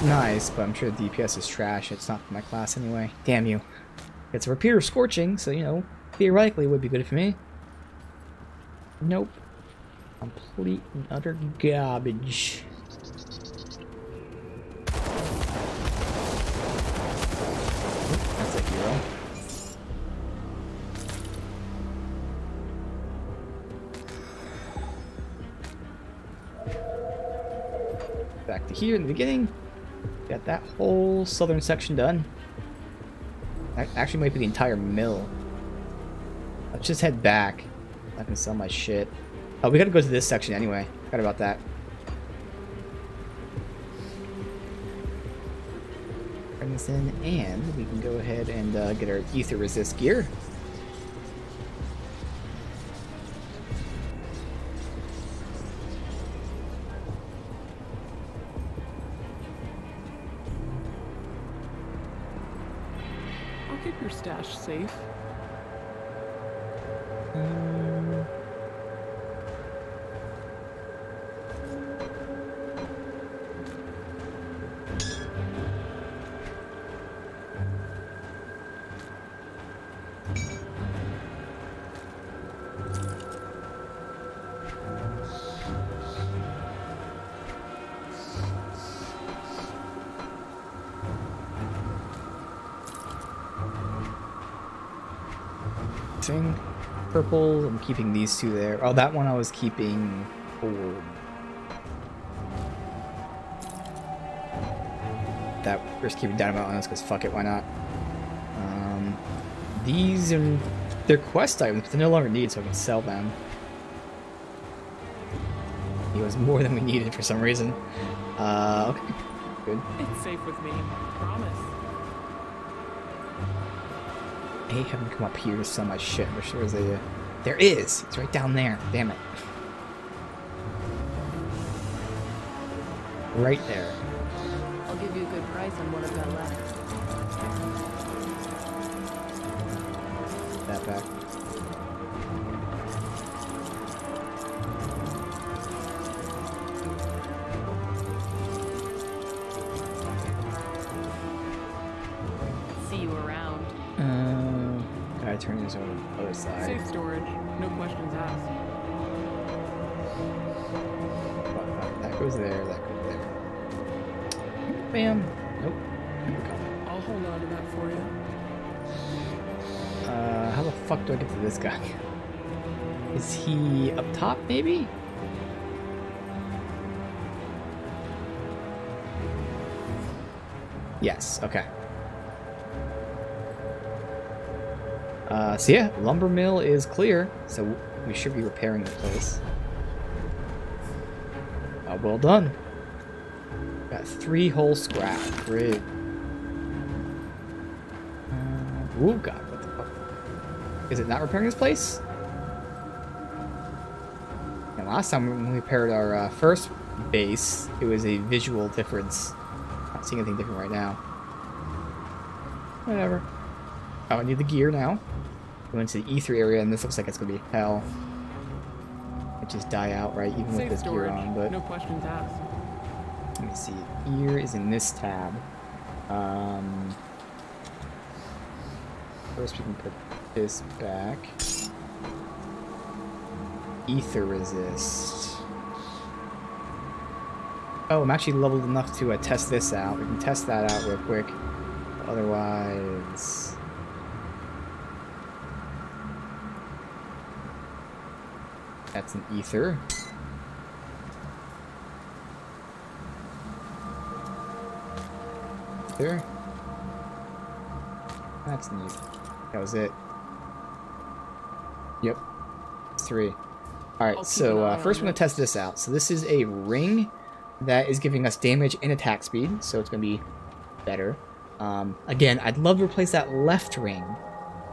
Nice, but I'm sure the DPS is trash. It's not for my class anyway. Damn you. It's a Repeater Scorching, so, you know, theoretically it would be good for me. Nope. Complete and utter garbage. Oop, that's a hero. Back to here in the beginning. Got that whole southern section done. That actually might be the entire mill. Let's just head back. I can sell my shit. Oh, we gotta go to this section anyway. Forgot about that. Bring this in, and we can go ahead and get our ether resist gear. Keep your stash safe. Purple, I'm keeping these two there. Oh, that one I was keeping forward. That we're just keeping dynamite on us because fuck it, why not? These are they're quest items, but they're no longer needed, so I can sell them. It was more than we needed for some reason. Okay, good. It's safe with me, promise. I hate having to come up here to sell my shit. I wish there was a... There is! It's right down there. Damn it. Right there. I'll give you a good price on what I've got left. That back. See you around. Gotta turn this over to the other side. Safe storage, no questions asked. That goes there, that goes there. Bam. Nope. I'll hold on to that for you. How the fuck do I get to this guy? Is he up top, maybe? Yes, okay. So yeah, lumber mill is clear, so we should be repairing the place. Well done. Got 3 whole scrap. Great. Oh god, what the fuck? Is it not repairing this place? And last time when we repaired our first base, it was a visual difference. Not seeing anything different right now. Whatever. Oh, I need the gear now. Go into the ether area, and this looks like it's gonna be hell. It just die out, right? Even with Safe this gear storage, on, but no questions asked. let me see. Gear is in this tab. First we can put this back. Ether resist. Oh, I'm actually leveled enough to test this out. We can test that out real quick. Otherwise... That's an ether. Ether. That's neat. That was it. Yep. 3. Alright, so first we're going to test this out. So this is a ring that is giving us damage and attack speed, so it's going to be better. Again, I'd love to replace that left ring,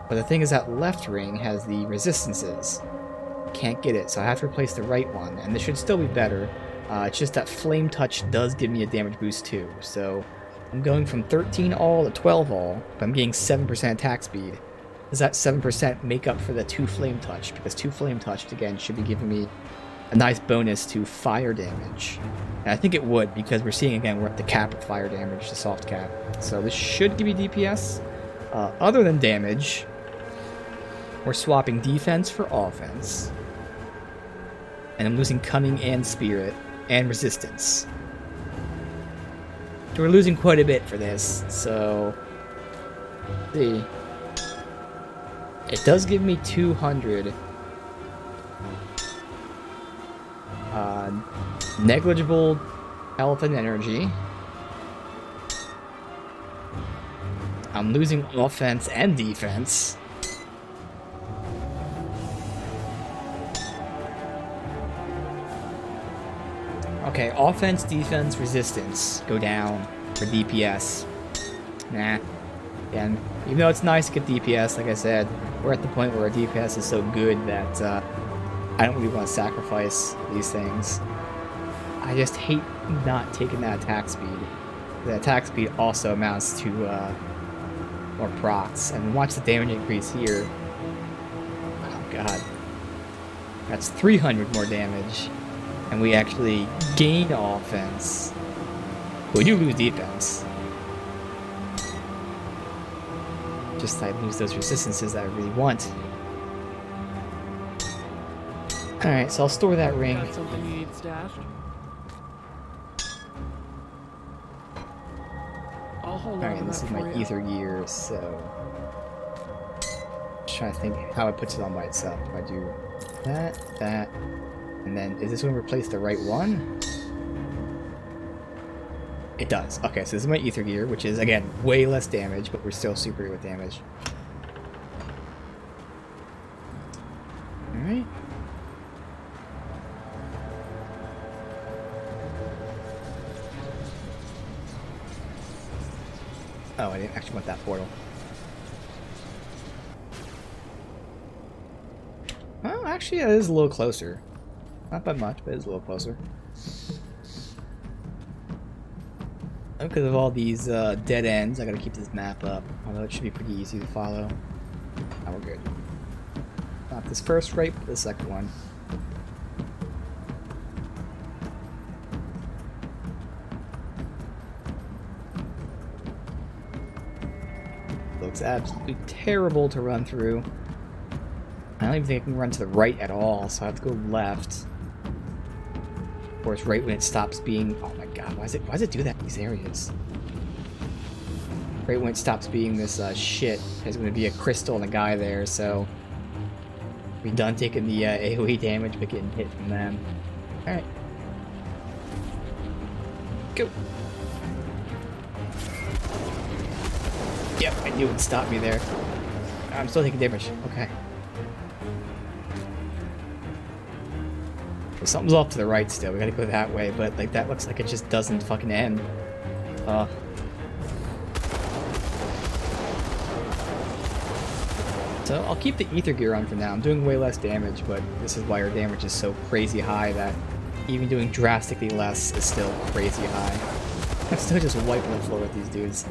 but the thing is that left ring has the resistances. Can't get it, so I have to replace the right one, and this should still be better. It's just that Flame Touch does give me a damage boost too, so I'm going from 13 all to 12 all, but I'm getting 7% attack speed. Does that 7% make up for the 2 Flame Touch? Because 2 Flame Touch, again, should be giving me a nice bonus to fire damage. And I think it would, because we're seeing, again, we're at the cap of fire damage, the soft cap. So this should give me DPS. Other than damage, we're swapping defense for offense. And I'm losing cunning and spirit and resistance. So we're losing quite a bit for this, so let's see. It does give me 200 negligible health and energy. I'm losing offense and defense. Okay, offense, defense, resistance go down for DPS. Nah. And even though it's nice to get DPS, like I said, we're at the point where our DPS is so good that I don't really want to sacrifice these things. I just hate not taking that attack speed. The attack speed also amounts to more procs. And watch the damage increase here. Oh god. That's 300 more damage. And we actually gain offense. But we do lose defense. Just I lose those resistances that I really want. Alright, so I'll store that ring. Got something you need stashed? I'll hold on Alright, to this that is for my you. ether gear, so... Just trying to think how it puts it on by itself. If I do that, and then is this one replace the right one? It does. Okay, so this is my ether gear, which is, again, way less damage, but we're still superior with damage. Alright. Oh, I didn't actually want that portal. Well, actually, it is a little closer. Not by much, but it is a little closer. Because of all these dead ends, I gotta keep this map up. Although it should be pretty easy to follow. Now we're good. Not this first right, but the second one. Looks absolutely terrible to run through. I don't even think I can run to the right at all, so I have to go left. Of course, right when it stops being... Oh my god, why does it do that in these areas? Right when it stops being this shit, there's going to be a crystal and a guy there, so... We're done taking the AoE damage, but getting hit from them. Alright. Go! Yep, I knew it would stop me there. I'm still taking damage. Okay. So something's off to the right still. We gotta go that way, but like that looks like it just doesn't fucking end. So I'll keep the ether gear on for now. I'm doing way less damage, but this is why our damage is so crazy high that even doing drastically less is still crazy high. I'm still just wiping the floor with these dudes.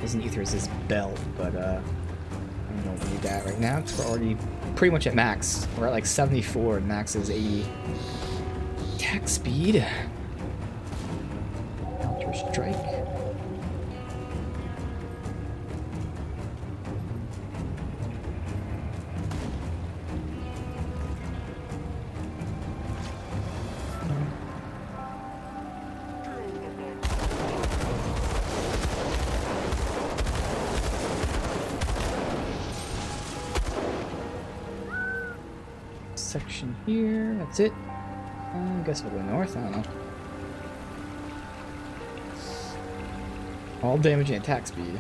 Isn't ether is this belt, but I don't need that right now because we're already pretty much at max. We're at like 74 and max is 80. Attack speed. Counter strike. Section here, that's it. I guess we'll go north, I don't know. All damage and attack speed.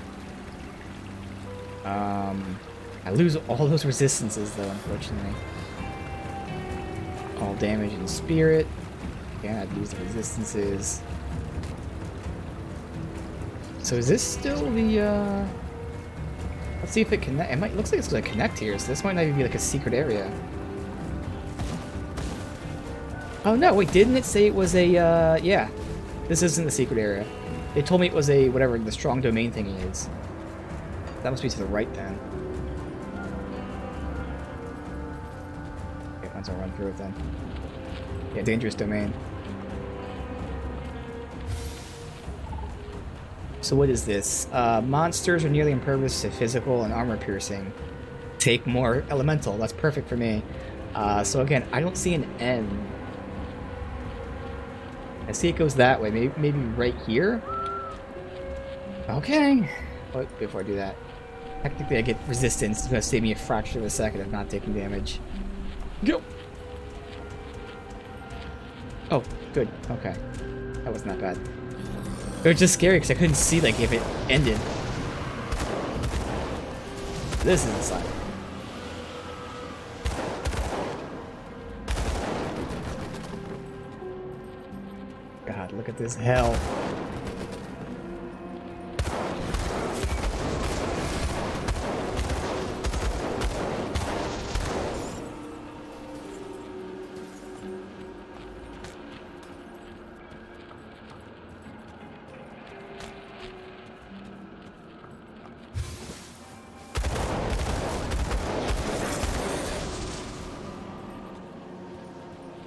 I lose all those resistances though, unfortunately. All damage and spirit. Again, I'd lose the resistances. So is this still the, let's see if it connect. It looks like it's gonna connect here, so this might not even be like a secret area. Oh no, wait, didn't it say it was a, yeah. This isn't the secret area. They told me it was a, whatever the strong domain thingy is. That must be to the right then. Okay, once I run through it then. Yeah, dangerous domain. So what is this? Monsters are nearly impervious to physical and armor piercing. Take more elemental, that's perfect for me. So again, I don't see an end. I see it goes that way. Maybe right here? Okay. But before I do that, technically I get resistance. It's going to save me a fraction of a second of not taking damage. Go! Oh, good. Okay. That was not bad. It was just scary because I couldn't see like if it ended. This is inside. God, look at this hell.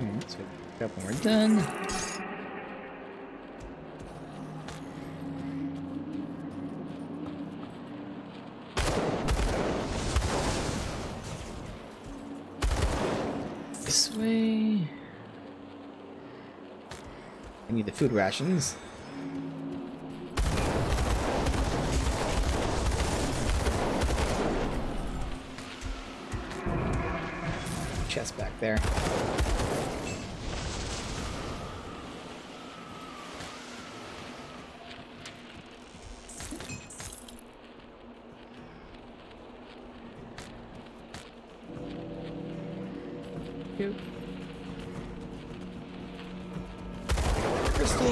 Let's pick up when we're done. This way. I need the food rations. Chest back there. Crystal.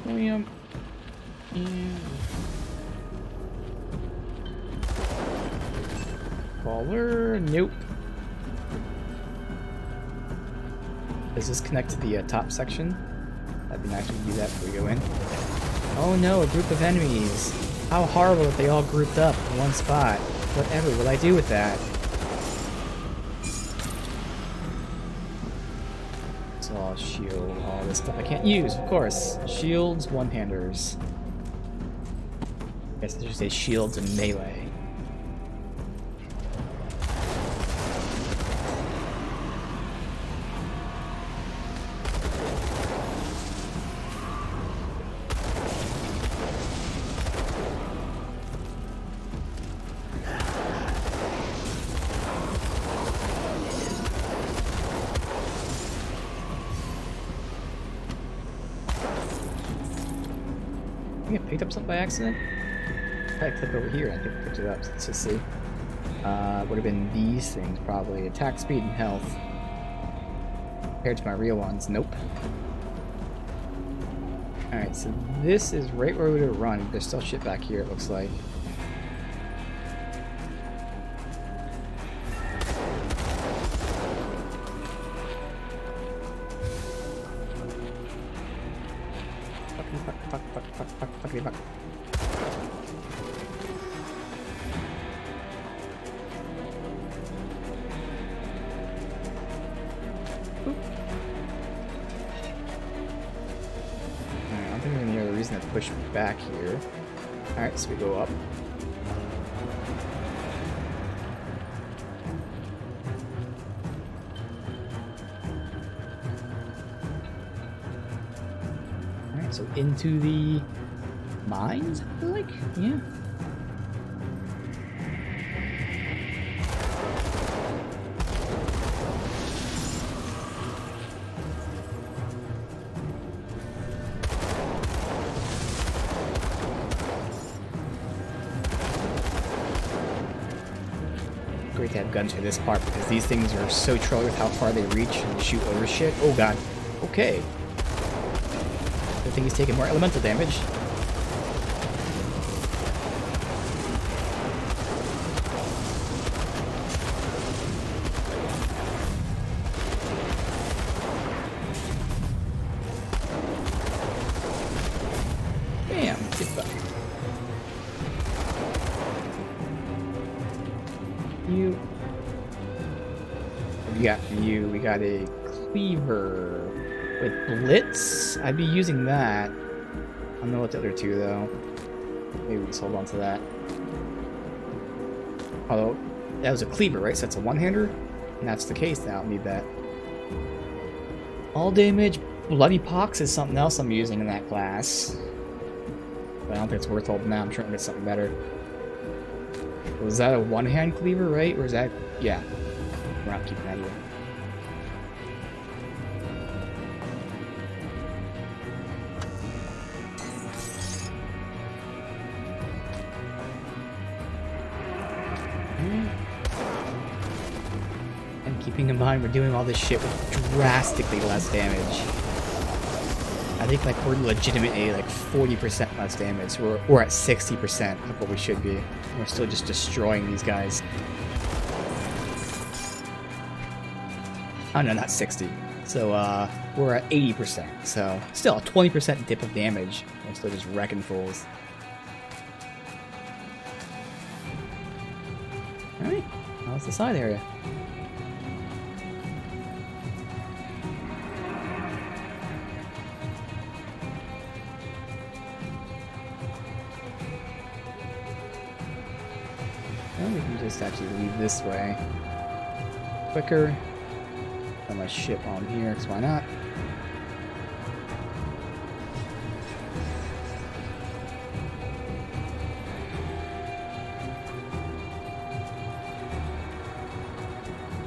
William. Baller? Nope. Does this connect to the top section? That'd be nice if we could do that before we go in. Oh no, a group of enemies. How horrible that they all grouped up in one spot. Whatever will I do with that? It's all shield, all this stuff I can't use, of course. Shields, one-handers. I guess I should say shields and melee. I think I picked up something by accident. If I click over here, I think I picked it up. Let's just see. Would have been these things probably. Attack speed and health. Compared to my real ones. Nope. Alright, so this is right where we would have run. There's still shit back here, it looks like. Fuck. I don't think there's any other reason to push back here. Alright, so we go up. Alright, so into the mines, I feel like? Yeah. Great to have guns for this part because these things are so trolly with how far they reach and shoot over shit. Oh god. Okay. Good thing he's taking more elemental damage. Bam! Get back. We got a cleaver with blitz. I'd be using that. I don't know what the other two though. Maybe we just hold on to that. Although that was a cleaver, right? So that's a one-hander, and that's the case. Now I don't need that. All damage, bloody pox is something else I'm using in that class. But I don't think it's worth holding now. I'm trying to get something better. Was that a one-hand cleaver, right? Or is that... yeah. We're not keeping that either. And keeping in mind we're doing all this shit with drastically less damage. I think like we're legitimately like 40% less damage. So we're at 60% of what we should be. We're still just destroying these guys. Oh no, not 60. So we're at 80%. So still a 20% dip of damage. We're still just wrecking fools. Alright, now it's the side area. Well, we can just actually leave this way. Quicker. Put my ship on here, because why not?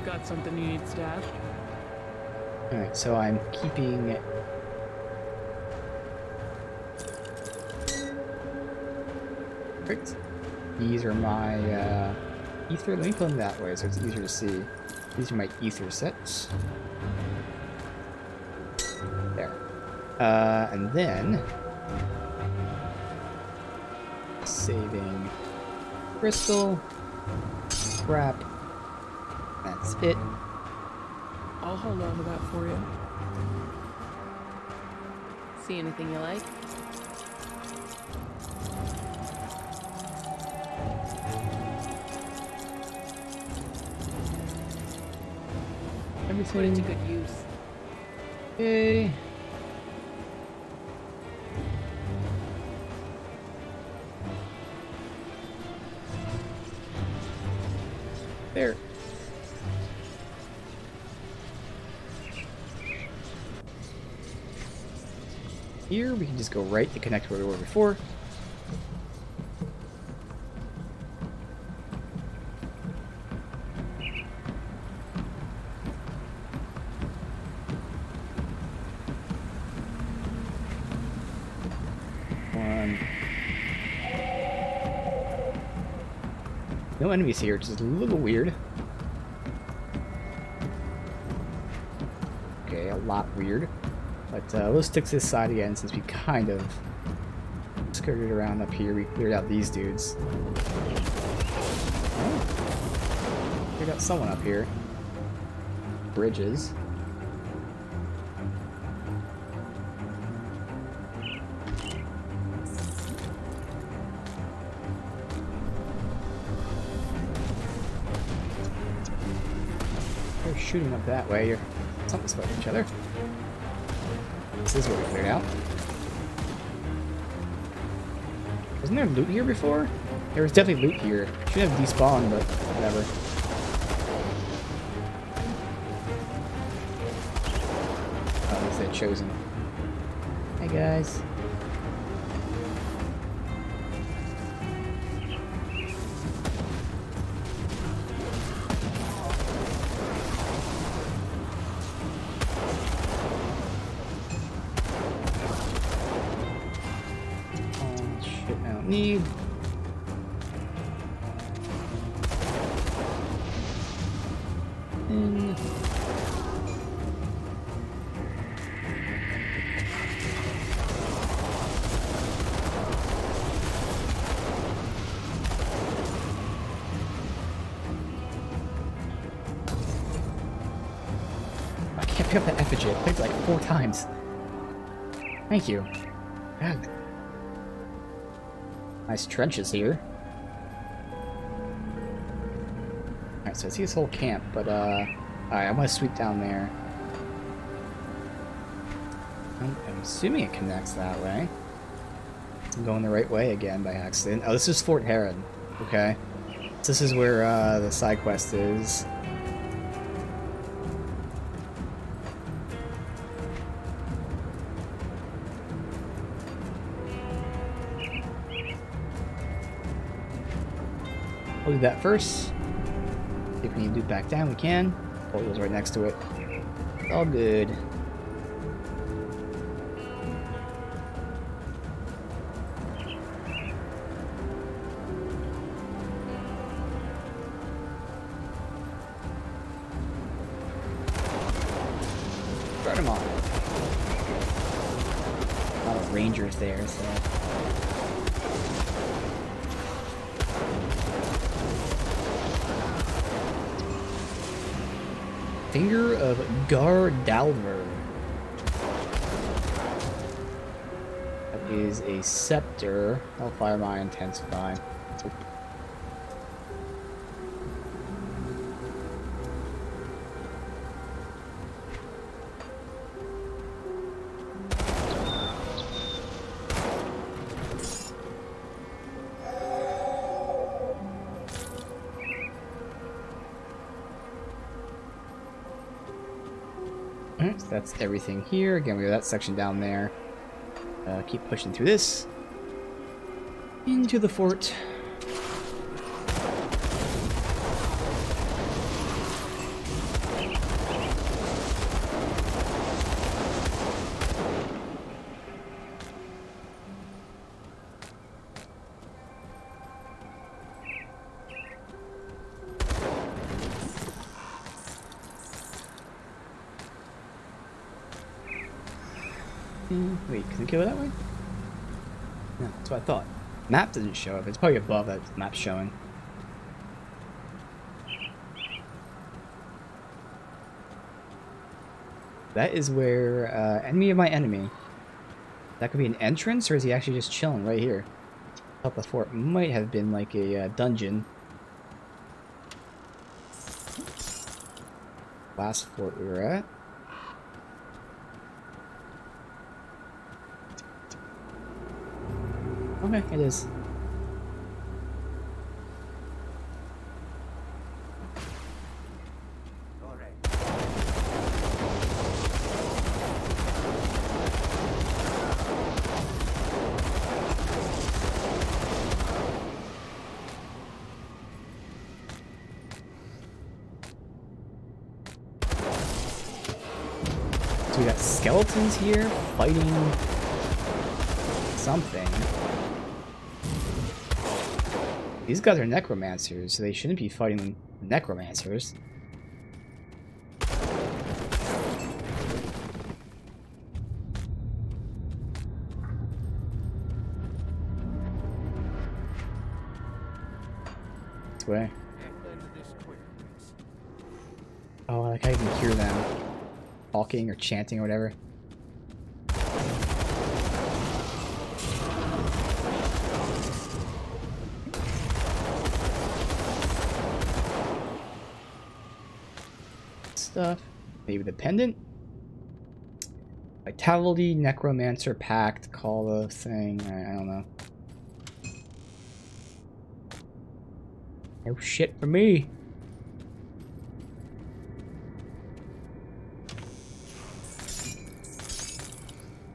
Got something you need stashed? Alright, so I'm keeping... Perfect. These are my ether. Let me put them that way so it's easier to see. These are my ether sets. There. And then Saving crystal. Crap. That's it. I'll hold on to that for you. See anything you like? Put it to Everything. good use. Okay. There. Here we can just go right to connect where we were before. No enemies here, which is a little weird. Okay, a lot weird. But we'll stick to this side again since we kind of skirted around up here. We cleared out these dudes. Oh. We got someone up here. Bridges. They're shooting up that way. You're something's about each other. This is what we cleared out. Wasn't there loot here before? There was definitely loot here. Should have despawned, but whatever. Oh, at least they'd chosen. Hey guys. Need. In. I can't pick up that effigy. I clicked like 4 times. Thank you. God. Nice trenches here. Alright, so I see this whole camp, but alright, I'm gonna sweep down there. I'm assuming it connects that way. I'm going the right way again by accident. Oh, this is Fort Herod. Okay. So this is where the side quest is. We'll do that first. If we need to do back down, we can. Portal's right next to it. It's all good. Start them off. A lot of rangers there, so. Finger of Gardalver. That is a scepter. Hellfire Mine Intensify. So that's everything here. Again, we have that section down there. Keep pushing through this. Into the fort. Wait, can we go that way? No, that's what I thought. Map doesn't show up. It's probably above that map's showing. That is where enemy of my enemy. That could be an entrance, or is he actually just chilling right here? I thought the fort might have been like a dungeon. Last fort we were at. Okay, it is. So we got skeletons here fighting something. These guys are necromancers, so they shouldn't be fighting necromancers. This way. Oh, I like how you can hear them talking or chanting or whatever. Stuff. Maybe the pendant? Vitality, Necromancer, Pact, call the thing. I don't know. No shit for me.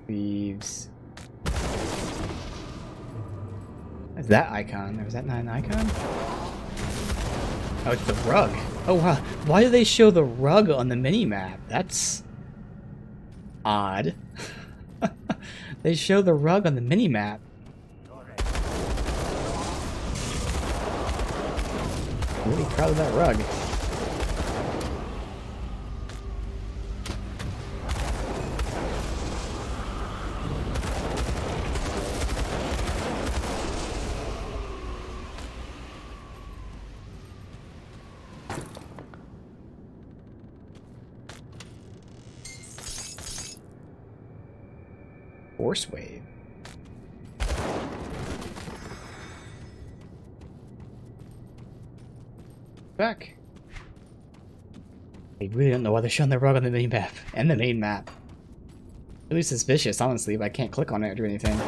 Leaves. Is that icon? Or is that not an icon? Oh, it's the rug. Oh wow. Why do they show the rug on the mini-map? That's odd. They show the rug on the mini-map. I'm really proud of that rug. Force wave. Back. I really don't know why they're showing the rug on the mini map and the main map. Really suspicious, honestly, but I can't click on it or do anything.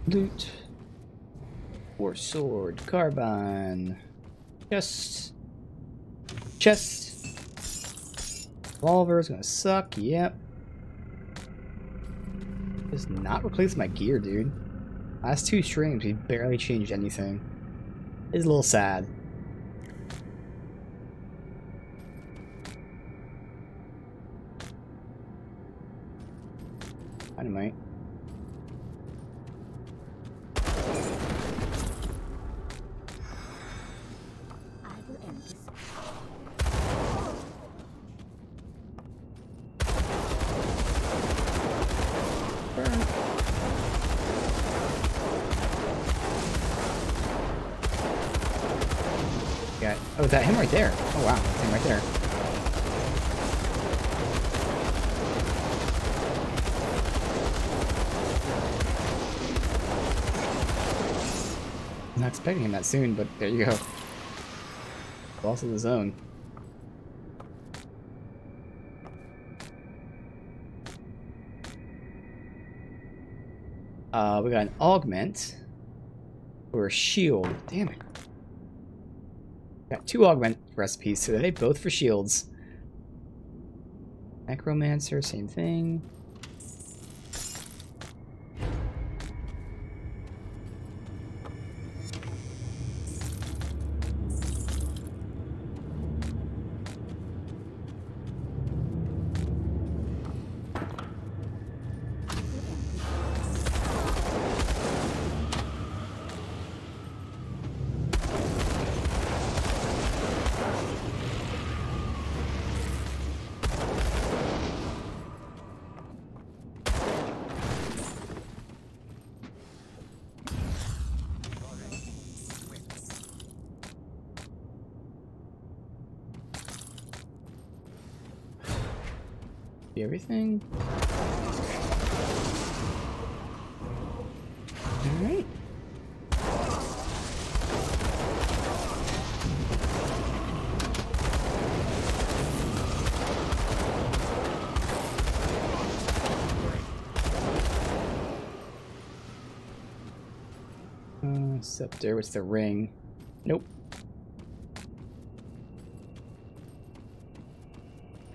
Loot. Or sword. Carbine. Chest. Chest. Revolver is gonna suck. Yep. Does not replace my gear, dude. Last two streams, we barely changed anything. It's a little sad. Dynamite. Yeah. Oh, is that him right there? Oh wow, that's him right there. I'm not expecting him that soon, but there you go. Boss of the zone. We got an augment or a shield. Damn it. Got two augment recipes, so they both for shields. Necromancer, same thing. See everything? Alright. Scepter, what's the ring? Nope.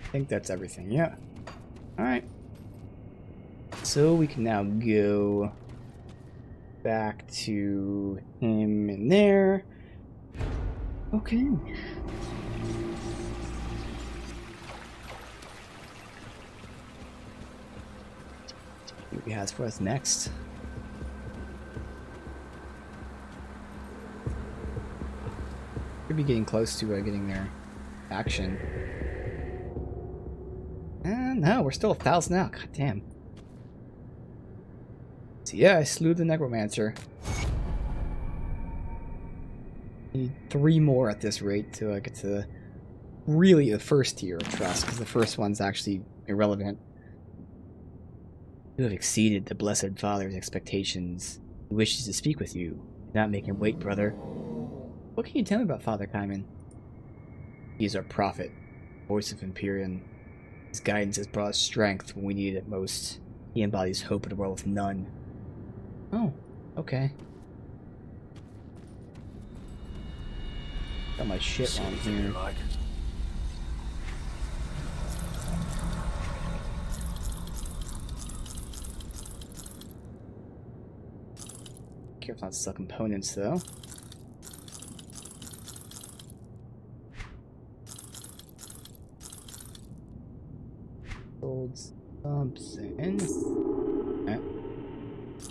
I think that's everything, yeah. Alright. So we can now go back to him in there. Okay. What he has for us next. Could be getting close to getting their action. And no, we're still 1,000 out. God damn. So yeah, I slew the necromancer. Need 3 more at this rate to get to really the first tier of trust, because the first one's actually irrelevant. You have exceeded the Blessed Father's expectations. He wishes to speak with you. Do not make him wait, brother. What can you tell me about Father Kaiman? He is our prophet, voice of Empyrean. His guidance has brought us strength when we need it most. He embodies hope in a world with none. Oh, okay. Got my shit on here. Like. Careful not to sell components, though. Sold something. Alright.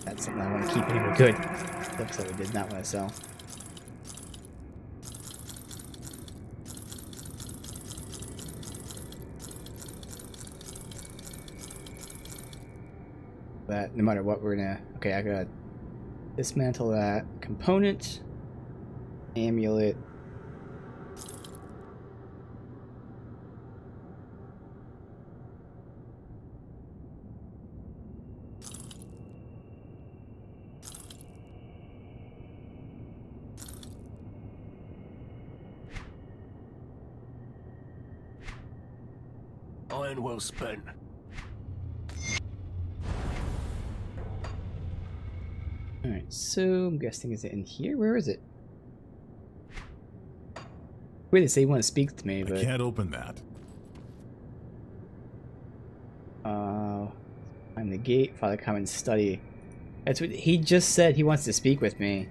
That's something I want to keep anyway. Good. Looks like we did not want to sell. That no matter what, we're gonna. Okay, I gotta dismantle that component, amulet. Iron well spent. Alright, so I'm guessing, is it in here? Where is it? Wait, they say you want to speak to me, but I can't open that. I'm the gate. Father, come and study. That's what he just said. He wants to speak with me.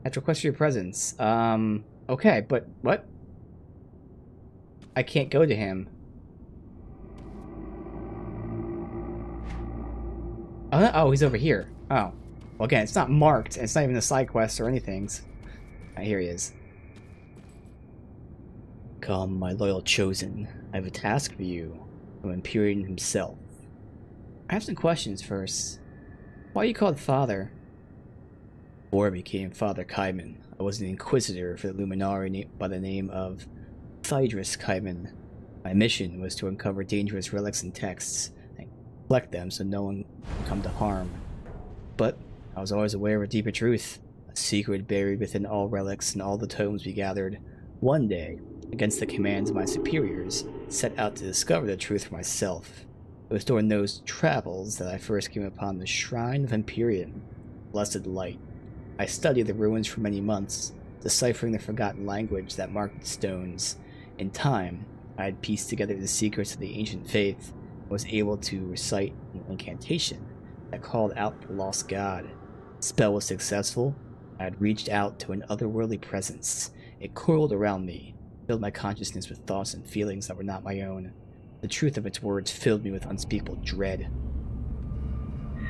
At request for your presence. Okay, but what? I can't go to him. Oh, he's over here. Oh. Well, again, it's not marked. It's not even a side quest or anything. Right, here he is. Come, my loyal chosen. I have a task for you. From Empyrean himself. I have some questions first. Why are you called Father? Before I became Father Kaiman, I was an inquisitor for the Luminari by the name of Thydrus Kaiman. My mission was to uncover dangerous relics and texts and collect them so no one can come to harm. But I was always aware of a deeper truth, a secret buried within all relics and all the tomes we gathered. One day, against the commands of my superiors, set out to discover the truth for myself. It was during those travels that I first came upon the Shrine of Empyrean, Blessed Light. I studied the ruins for many months, deciphering the forgotten language that marked the stones. In time, I had pieced together the secrets of the ancient faith and was able to recite an incantation that called out the lost god. The spell was successful. I had reached out to an otherworldly presence. It coiled around me, filled my consciousness with thoughts and feelings that were not my own. The truth of its words filled me with unspeakable dread.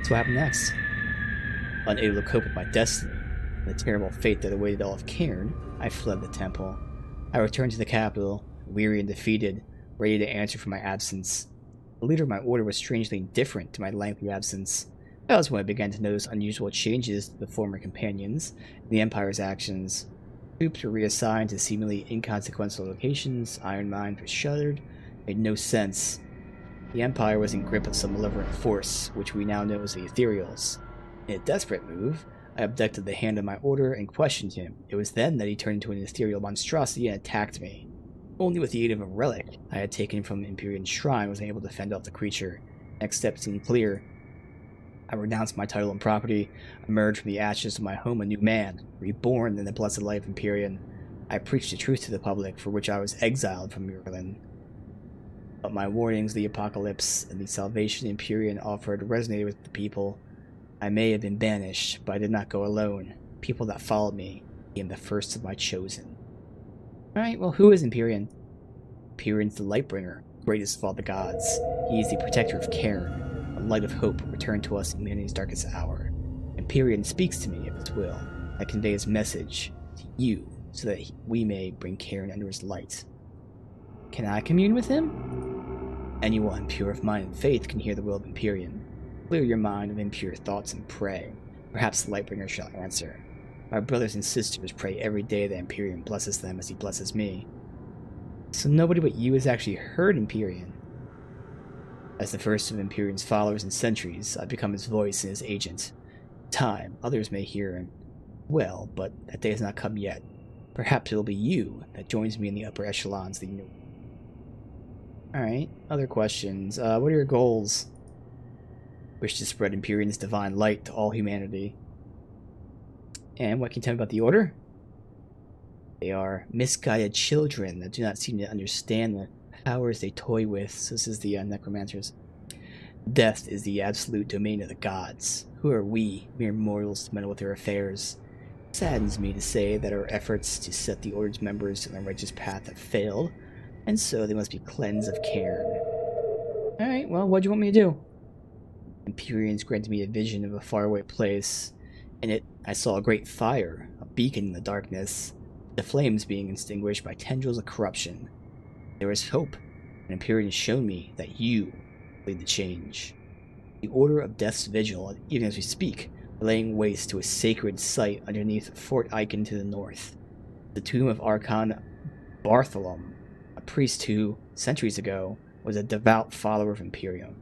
So what happened next? Unable to cope with my destiny and the terrible fate that awaited all of Cairn, I fled the temple. I returned to the capital, weary and defeated, ready to answer for my absence. The leader of my order was strangely indifferent to my lengthy absence. That was when I began to notice unusual changes to the former companions and the Empire's actions. Troops were reassigned to seemingly inconsequential locations, iron mines were shuttered, Made no sense. The Empire was in grip of some malevolent force, which we now know as the Ethereals. In a desperate move, I abducted the Hand of my Order and questioned him. It was then that he turned into an ethereal monstrosity and attacked me. Only with the aid of a relic I had taken from the Empyrean Shrine was I able to fend off the creature. Next step seemed clear. I renounced my title and property, emerged from the ashes of my home a new man, reborn in the blessed light of Empyrean. I preached the truth to the public, for which I was exiled from Merlin. But my warnings, the apocalypse, and the salvation Empyrean offered resonated with the people. I may have been banished, but I did not go alone. People that followed me became the first of my chosen. Alright, well, who is Empyrean? Empyrean's the Lightbringer, greatest of all the gods. He is the protector of Cairn, a light of hope returned to us in humanity's darkest hour. Empyrean speaks to me of his will. I convey his message to you, so that we may bring Cairn under his light. Can I commune with him? Anyone pure of mind and faith can hear the will of Empyrean. Clear your mind of impure thoughts and pray. Perhaps the Lightbringer shall answer. My brothers and sisters pray every day that Empyrean blesses them as he blesses me. So nobody but you has actually heard Empyrean. As the first of Empyrean's followers in centuries, I've become his voice and his agent. In time, others may hear him well, but that day has not come yet. Perhaps it'll be you that joins me in the upper echelons of the universe. Alright, other questions. What are your goals? Wish to spread Empyrean's divine light to all humanity. And what can you tell me about the Order? They are misguided children that do not seem to understand the powers they toy with. So this is the necromancers. Death is the absolute domain of the gods. Who are we, mere mortals, to meddle with their affairs? It saddens me to say that our efforts to set the Order's members on the righteous path have failed, and so they must be cleansed of Cairn. Alright, well, what do you want me to do? Empyreans granted me a vision of a faraway place. In it, I saw a great fire, a beacon in the darkness, the flames being extinguished by tendrils of corruption. There was hope, and Empyrean has shown me that you lead the change. The Order of Death's Vigil, even as we speak, laying waste to a sacred site underneath Fort Icon to the north. The tomb of Archon Bartholom, a priest who, centuries ago, was a devout follower of Empyrean.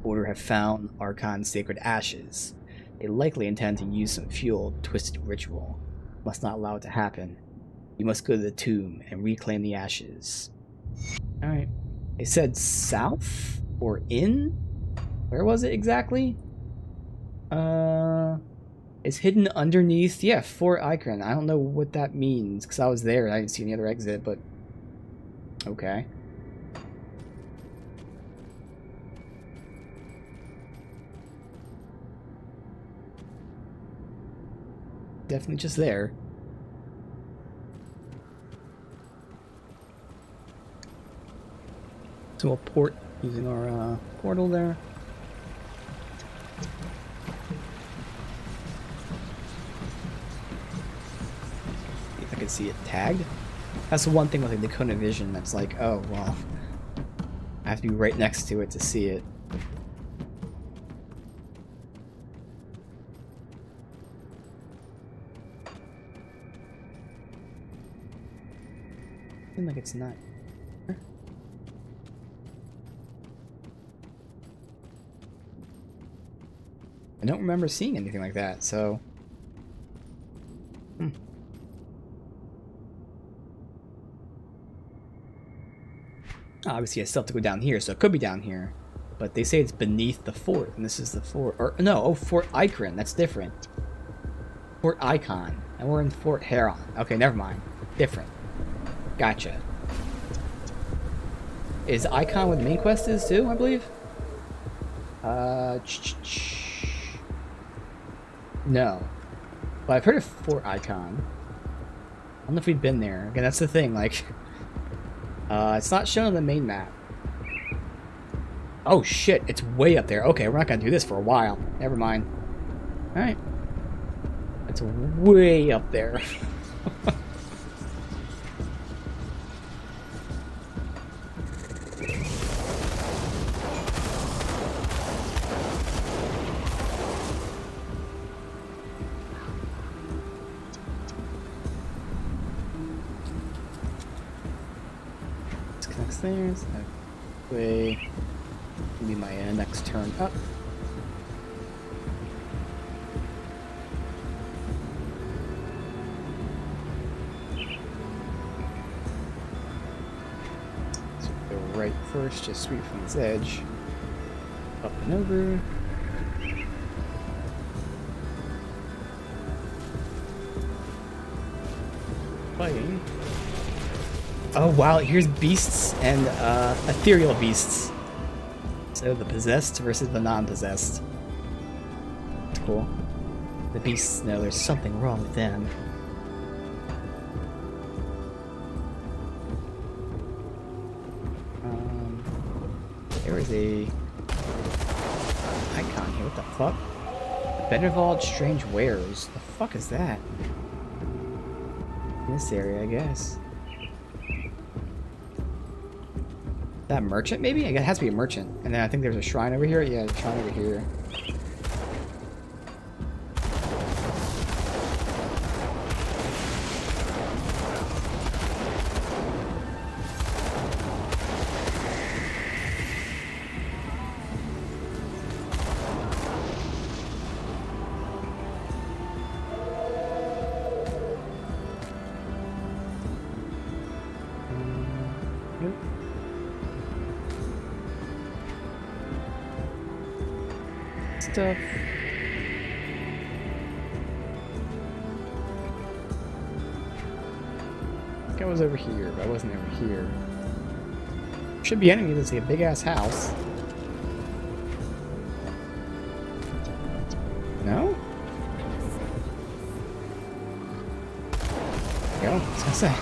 Order have found Archon's sacred ashes. They likely intend to use some fuel to twist the ritual. Must not allow it to happen. You must go to the tomb and reclaim the ashes. Alright. It said south? Or in? Where was it exactly? It's hidden underneath, yeah, Fort Icon. I don't know what that means, because I was there and I didn't see any other exit, but... okay. Definitely just there. So we'll port using our portal there. See if I can see it tagged. That's the one thing with the Dakota Vision that's like, oh, well, I have to be right next to it to see it. Seems like it's not. I don't remember seeing anything like that, so... Obviously I still have to go down here, so it could be down here. But they say it's beneath the fort, and this is the fort. Or, no, oh, Fort Icon, that's different. Fort Icon, and we're in Fort Heron. Okay, never mind. Different. Gotcha. Is Icon where the main quest is, too, I believe? No. But I've heard of Fort Icon. I don't know if we've been there. Again, that's the thing, like... it's not shown on the main map. Oh shit, it's way up there. Okay, we're not gonna do this for a while. Never mind. Alright. It's way up there. downstairs. That way. Be my next turn up. So go right first, just sweep from this edge. Up and over. Fighting. Oh wow, here's beasts and ethereal beasts. So the possessed versus the non-possessed. That's cool. The beasts know there's something wrong with them. There is a icon here. What the fuck? Benevolent Strange Wares. The fuck is that? In this area, I guess. That merchant, maybe? It has to be a merchant. And then I think there's a shrine over here. Yeah, a shrine over here. Nope. Stuff. I think I was over here, but I wasn't over here. Should be enemies. It's like a big ass house. No? There you go. I was gonna say.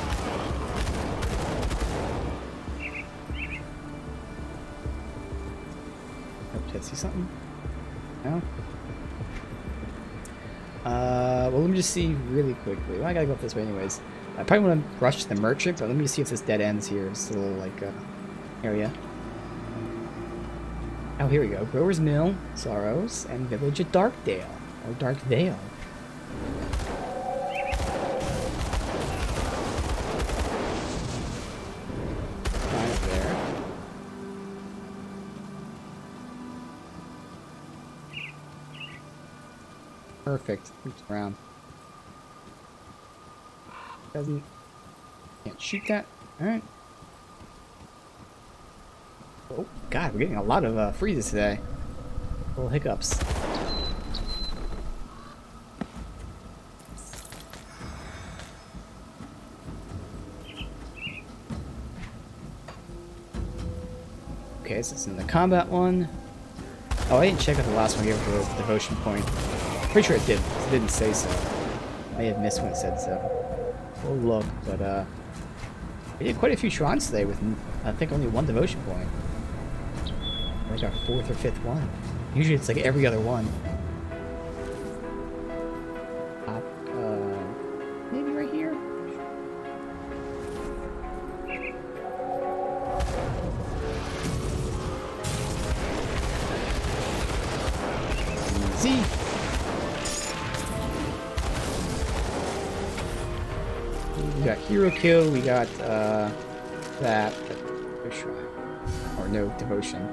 Oh, did I see something? No? Well, let me just see really quickly. Well, I gotta go up this way anyways. I probably want to rush to the merchant, but let me just see if this dead ends here. This little, like, area. Oh, here we go. Grower's Mill, Sorrows, and Village of Darkdale. Or Darkvale. Right there. Perfect. Oops, around. Doesn't. Can't shoot that. Alright. Oh, God, we're getting a lot of freezes today. Little hiccups. Okay, so it's in the combat one. Oh, I didn't check out the last one here for the devotion point. Pretty sure it did. It didn't say so. I may have missed when it said so. We'll look, but we did quite a few shrines today with, I think, only one devotion point. Like our 4th or 5th one. Usually it's like every other one. Maybe right here? Easy. We got hero kill, we got that, no shrine, or no devotion.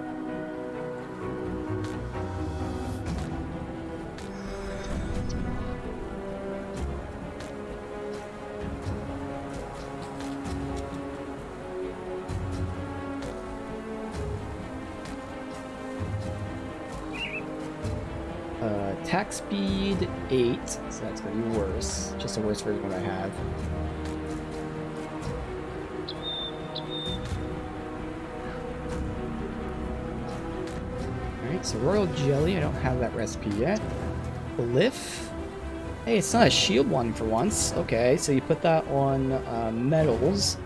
Attack speed 8, so that's gonna be worse. Just a worse version of what I have. Alright, so Royal Jelly, I don't have that recipe yet. Glyph. Hey, it's not a shield one for once. Okay, so you put that on metals,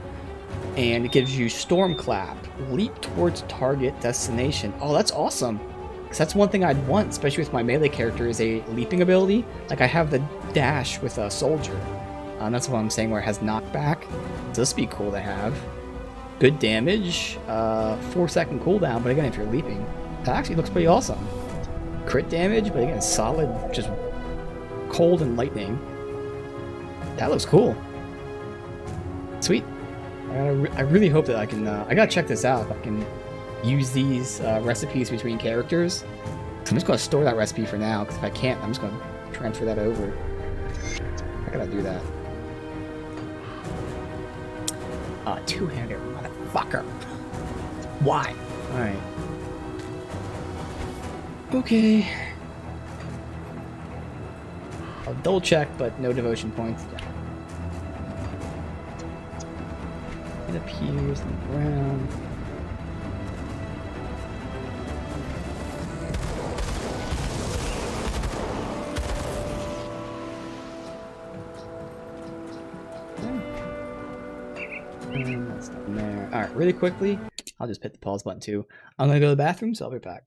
and it gives you Storm Clap. Leap towards target destination. Oh, that's awesome. Because that's one thing I'd want, especially with my melee character, is a leaping ability. Like, I have the dash with a soldier. That's what I'm saying, where it has knockback. So this would be cool to have. Good damage. 4-second cooldown, but again, if you're leaping, that actually looks pretty awesome. Crit damage, but again, solid, just cold and lightning. That looks cool. Sweet. I really hope that I can. I gotta check this out. If I can use these recipes between characters. So I'm just gonna store that recipe for now. Because if I can't, I'm just gonna transfer that over. I gotta do that. Two-hander, motherfucker. Why? All right. Okay. I'll double check, but no devotion points. It appears on the ground. And that's not in there. Alright, really quickly, I'll just hit the pause button too. I'm gonna go to the bathroom, so I'll be back.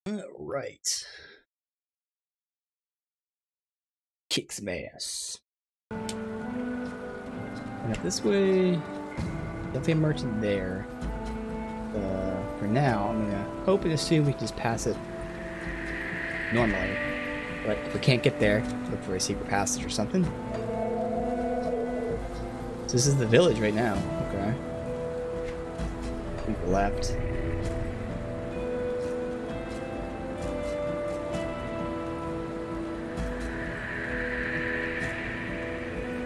Alright. Kick some ass. And up this way. Definitely a merchant there. For now, I'm gonna hope and assume we can just pass it normally. But if we can't get there, look for a secret passage or something. So this is the village right now. Okay. People left.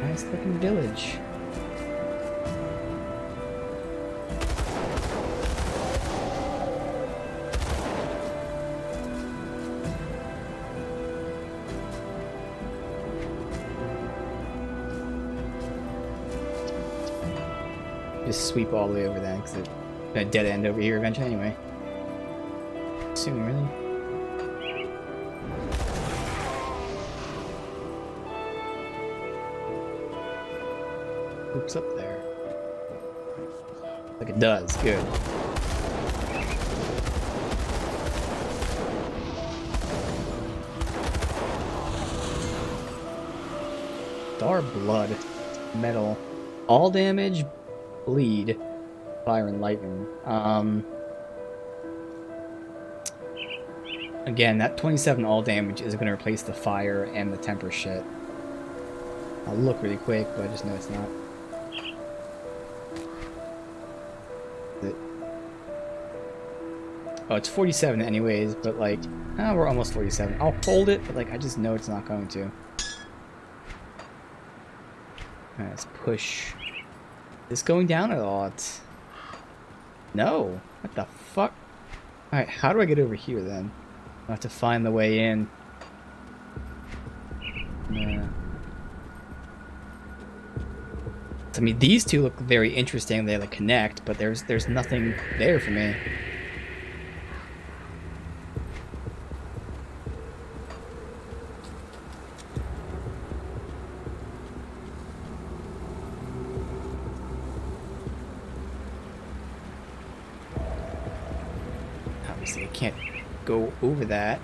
Nice looking village. Just sweep all the way over that because it's a dead end over here eventually anyway. Soon, really. Hooks up there. Like it does. Good. Star blood. Metal. All damage. Bleed. Fire and lightning. Again, that 27 all damage is going to replace the fire and the temper shit. I'll look really quick, but I just know it's not. Oh, it's 47 anyways, but like, we're almost 47. I'll hold it, but like, I just know it's not going to. Alright, let's push. Is this going down at all? No. What the fuck? Alright, how do I get over here then? I have to find the way in. Yeah. I mean, these two look very interesting. They like connect, but there's nothing there for me. Obviously, I can't go over that.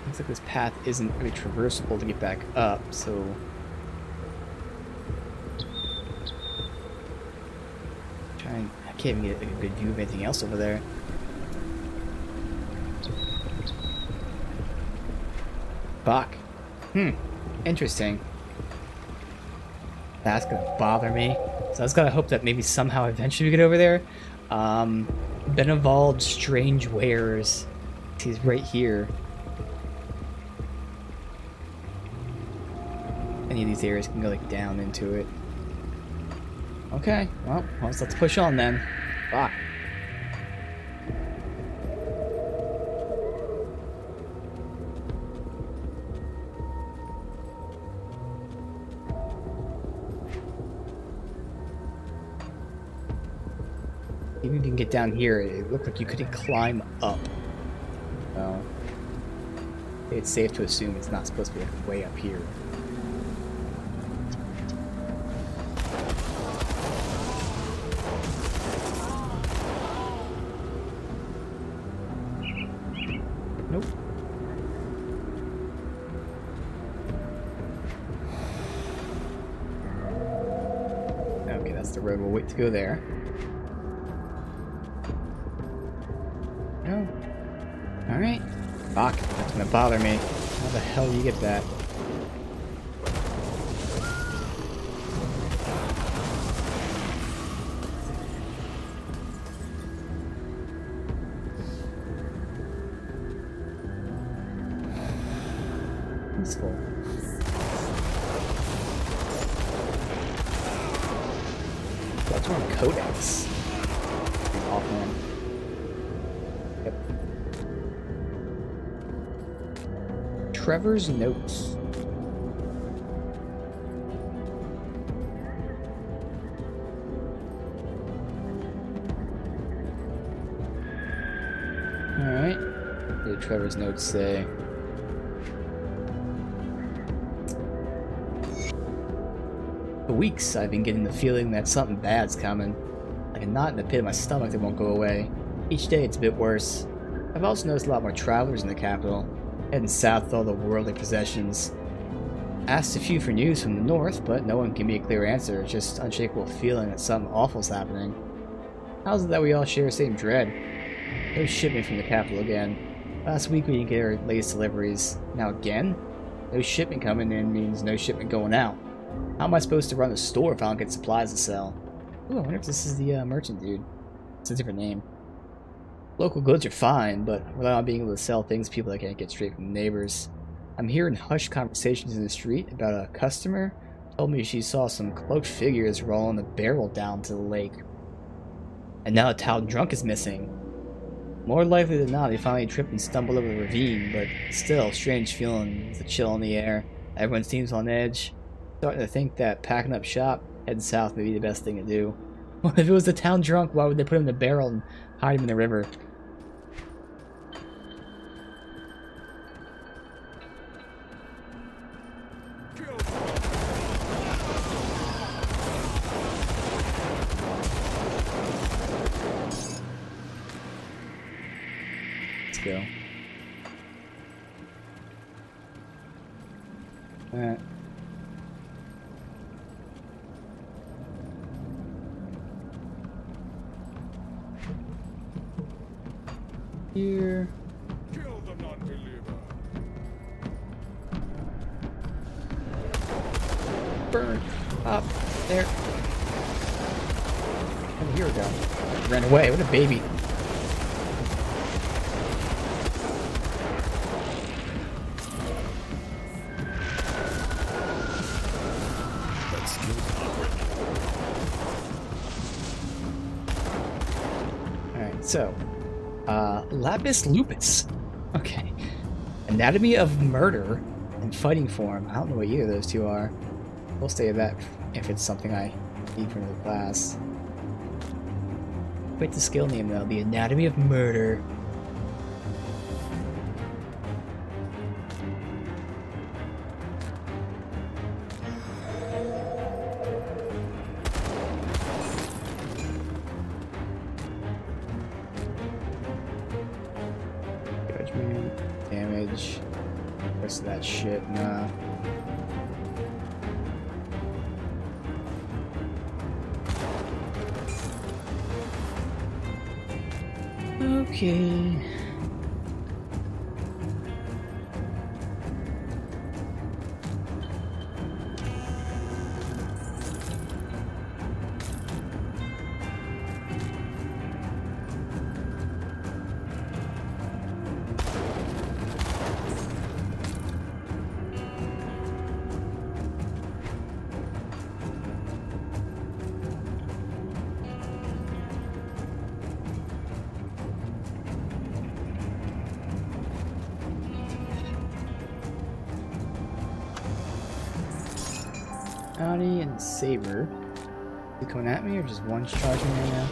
Looks like this path isn't really traversable to get back up, so... I can't even get a good view of anything else over there. Fuck. Interesting. That's gonna bother me. So I was gonna hope that maybe somehow eventually we get over there. Benevolved Strange Wares. He's right here. Any of these areas can go like down into it. Okay, well, let's push on then. Fuck. Even if you can get down here, it looked like you couldn't climb up. Well, it's safe to assume it's not supposed to be like way up here. Nope. Okay, that's the road. We'll wait to go there. No. Alright. Fuck. That's gonna bother me. How the hell do you get that? Peaceful. That's one codex. Offhand. Yep. Trevor's notes. Alright. What did Trevor's notes say? For weeks, I've been getting the feeling that something bad's coming. Like a knot in the pit of my stomach that won't go away. Each day it's a bit worse. I've also noticed a lot more travelers in the capital, heading south with all the worldly possessions. Asked a few for news from the north, but no one can give me a clear answer, just unshakable feeling that something awful's happening. How's it that we all share the same dread? No shipment from the capital again. Last week we didn't get our latest deliveries. Now again? No shipment coming in means no shipment going out. How am I supposed to run the store if I don't get supplies to sell? Ooh, I wonder if this is the merchant dude. It's a different name. Local goods are fine, but without being able to sell things people that can't get straight from the neighbors. I'm hearing hushed conversations in the street about a customer told me she saw some cloaked figures rolling a barrel down to the lake. And now a town drunk is missing. More likely than not, they finally tripped and stumbled over the ravine, but still, strange feeling, the chill in the air. Everyone seems on edge. Starting to think that packing up shop, heading south may be the best thing to do. Well, if it was the town drunk, why would they put him in a barrel and hide him in the river? Let's go. Alright. Here. Kill the non-believer. Burn up there. Oh, here we go. Ran away. What a baby. That skill's not written. so, lapis lupus. Okay. Anatomy of murder and fighting form. I don't know what either of those two are. We'll stay with that if it's something I need for the class. Wait, the skill name though. The anatomy of murder. Damage. Rest of that shit, nah. Okay. Audi and Saber. Is he coming at me or just one charging right now?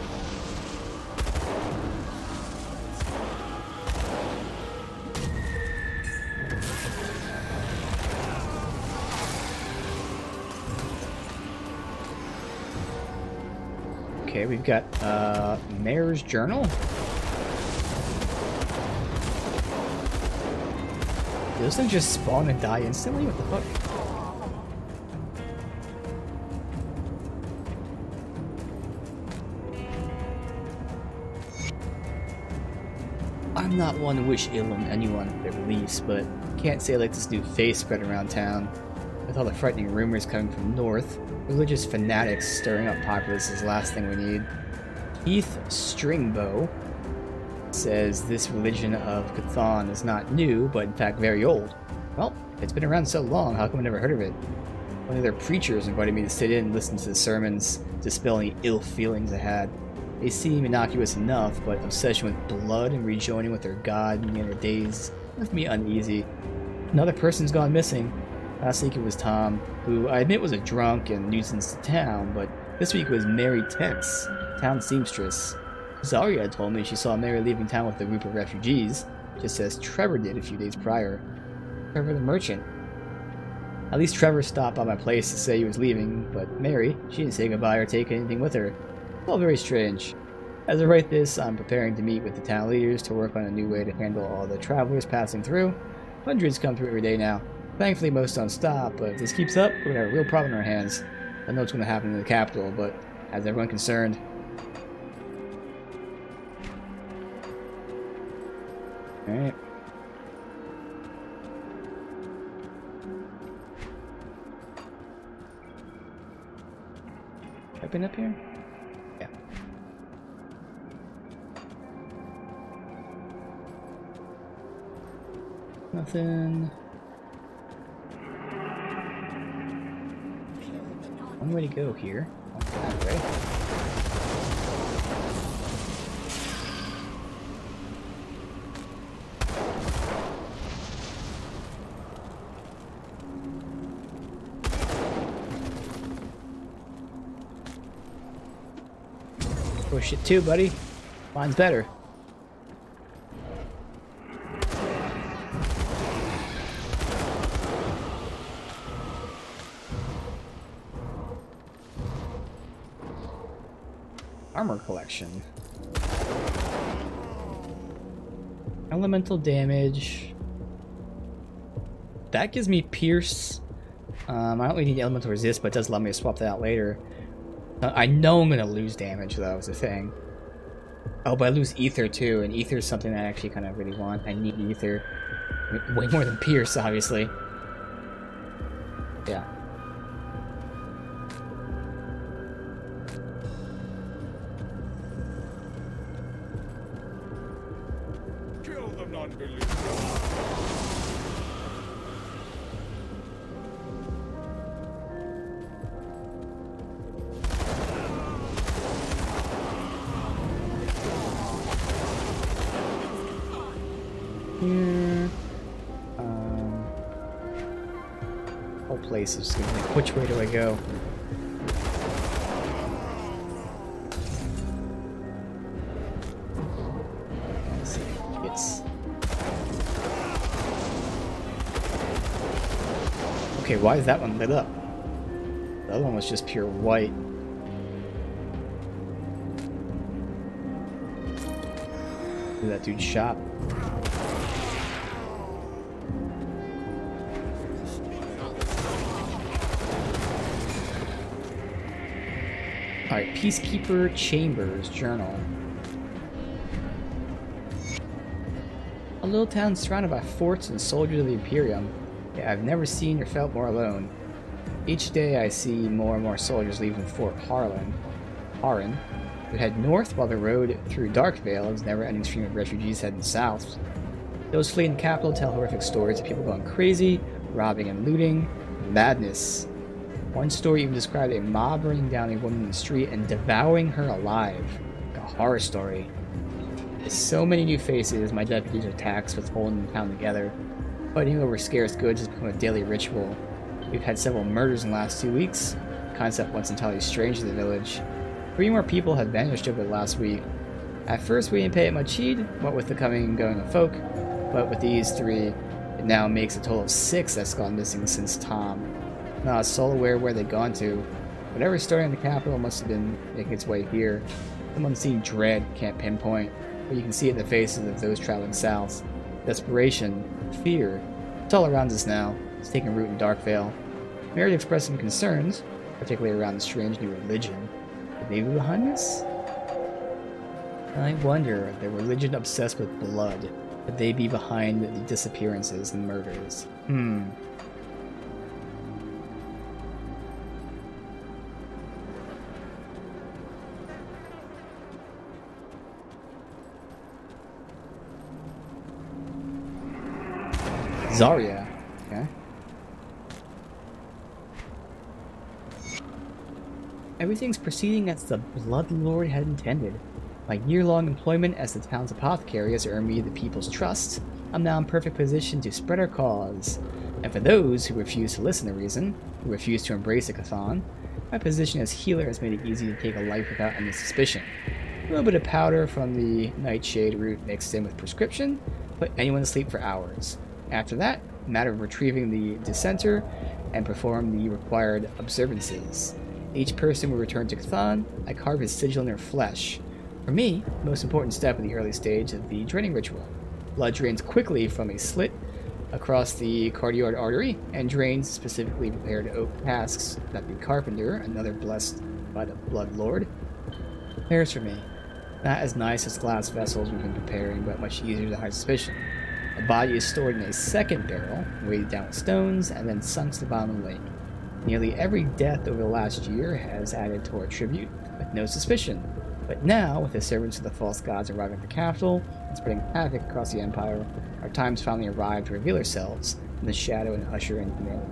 Okay, we've got Mayor's Journal. Do those things just spawn and die instantly? What the fuck? I'm not one to wish ill on anyone at their release, but can't say I like this new face spread around town. With all the frightening rumors coming from north, religious fanatics stirring up populace is the last thing we need. Keith Stringbow says this religion of Cthon is not new, but in fact very old. Well, if it's been around so long, how come I never heard of it? One of their preachers invited me to sit in and listen to the sermons, dispel any ill feelings I had. They seem innocuous enough, but obsession with blood and rejoining with their god in the other days left me uneasy. Another person's gone missing. Last week it was Tom, who I admit was a drunk and nuisance to town, but this week it was Mary Tense, town seamstress. Zarya told me she saw Mary leaving town with a group of refugees, just as Trevor did a few days prior. Trevor the merchant. At least Trevor stopped by my place to say he was leaving, but Mary, she didn't say goodbye or take anything with her. All very strange. As I write this, I'm preparing to meet with the town leaders to work on a new way to handle all the travelers passing through. Hundreds come through every day now. Thankfully, most don't stop, but if this keeps up, we're going to have a real problem in our hands. I know what's going to happen in the capital, but has everyone concerned? Alright. Have I been up here? Yeah. Nothing. One way to go here. That way. Push it too, buddy. Mine's better. Armor collection. Elemental damage. That gives me pierce. I don't really need elemental resist, but it does allow me to swap that out later. I know I'm gonna lose damage though, is the thing. Oh, but I lose ether too, and ether is something I actually kind of really want. I need ether. Way more than pierce, obviously. Yeah. Kill the non-believers. place is just gonna be like, which way do I go? Let's see. It's okay. Why is that one lit up? The other one was just pure white. Look at that dude's shop. Alright, Peacekeeper Chambers Journal. A little town surrounded by forts and soldiers of the Imperium. Yeah, I've never seen or felt more alone. Each day I see more and more soldiers leaving Fort Harlan. They head north while the road through Darkvale is a never-ending stream of refugees heading south. Those fleeing the capital tell horrific stories of people going crazy, robbing and looting, madness. One story even described a mob running down a woman in the street and devouring her alive. Like a horror story. With so many new faces, my deputies are tasked with holding the town together. Fighting over scarce goods has become a daily ritual. We've had several murders in the last 2 weeks, a concept once entirely strange to the village. 3 more people have vanished over the last week. At first we didn't pay it much heed, what with the coming and going of folk, but with these 3, it now makes a total of 6 that's gone missing since Tom. Not a soul aware where they've gone to. Whatever's starting in the capital must have been making its way here. Some unseen dread, can't pinpoint, but you can see it in the faces of those traveling south. Desperation, fear, it's all around us now. It's taking root in Darkvale. Mary expressed some concerns, particularly around the strange new religion. Could they be behind this? I wonder if the religion obsessed with blood, could they be behind the disappearances and murders? Zarya. Okay. Everything's proceeding as the Blood Lord had intended. My year-long employment as the town's apothecary has earned me the people's trust. I'm now in perfect position to spread our cause. And for those who refuse to listen to reason, who refuse to embrace a Cathan, my position as healer has made it easy to take a life without any suspicion. A little bit of powder from the nightshade root mixed in with prescription put anyone to sleep for hours. After that, a matter of retrieving the dissenter and perform the required observances. Each person will return to Cathan. I carve his sigil in their flesh. For me, the most important step in the early stage of the draining ritual. Blood drains quickly from a slit across the cardiac artery and drains specifically prepared oak casks that the carpenter, another blessed by the Blood Lord, prepares for me. Not as nice as glass vessels we've been preparing, but much easier to hide suspicion. The body is stored in a second barrel, weighted down with stones, and then sunk to the bottom of the lake. Nearly every death over the last year has added to our tribute, with no suspicion. But now, with the servants of the false gods arriving at the capital and spreading havoc across the empire, our time's finally arrived to reveal ourselves in the shadow and usher in humanity.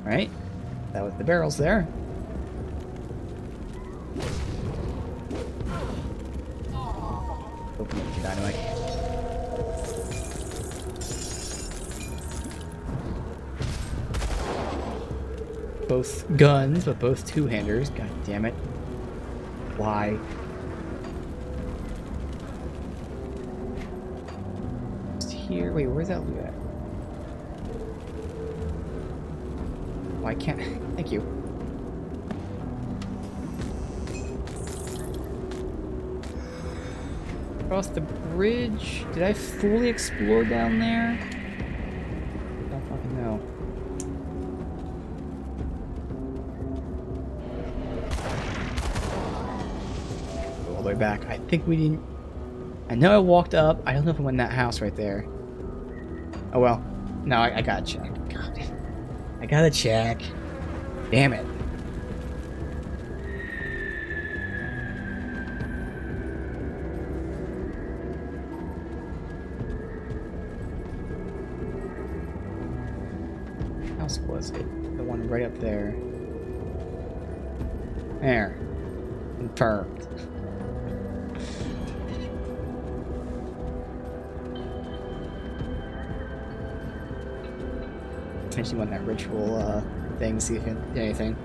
Alright, that was the barrels there. Open up the dynamite. Both guns, but both two-handers. God damn it. Why? Just here. Wait, where's that loot at? Why can't... Thank you. Across the bridge? Did I fully explore down there? I don't fucking know. All the way back. I think we didn't... I know I walked up. I don't know if I went in that house right there. Oh well. No, I gotta check. God. I gotta check. Damn it. House was it? The one right up there. There. Confirmed. potentially want that ritual thing, see if it did anything.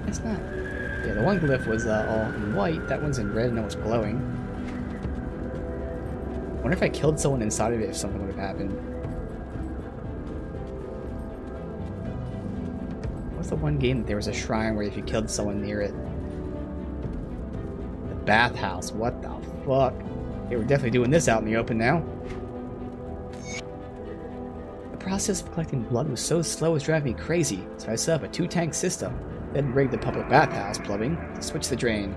It's not. Yeah, the one glyph was all in white. That one's in red and it was glowing. I wonder if I killed someone inside of it, if something would have happened. What's the one game that there was a shrine where if you killed someone near it? The bathhouse. What the fuck? Okay, we're definitely doing this out in the open now. The process of collecting blood was so slow it was driving me crazy, so I set up a 2-tank system. Then rigged the public bathhouse plumbing to switch the drain.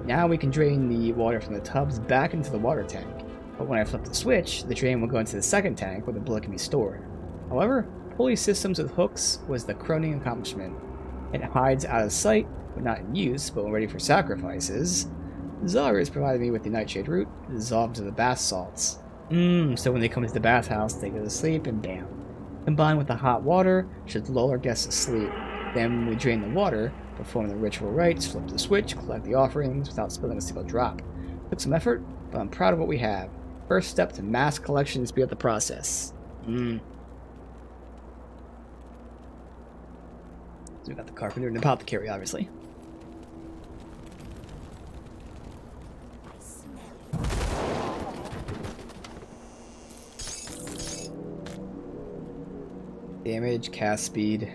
Now we can drain the water from the tubs back into the water tank. But when I flip the switch, the drain will go into the second tank where the blood can be stored. However, pulley systems with hooks was the crowning accomplishment. It hides out of sight, but not in use, but when ready for sacrifices. Zara's provided me with the nightshade root, dissolved into the bath salts. So when they come into the bathhouse, they go to sleep and bam. Combined with the hot water, should lull our guests to sleep. Then we drain the water, perform the ritual rites, flip the switch, collect the offerings without spilling a single drop. Took some effort, but I'm proud of what we have. First step to mass collection is speed up the process. So we got the carpenter and the apothecary, obviously. Damage, cast speed.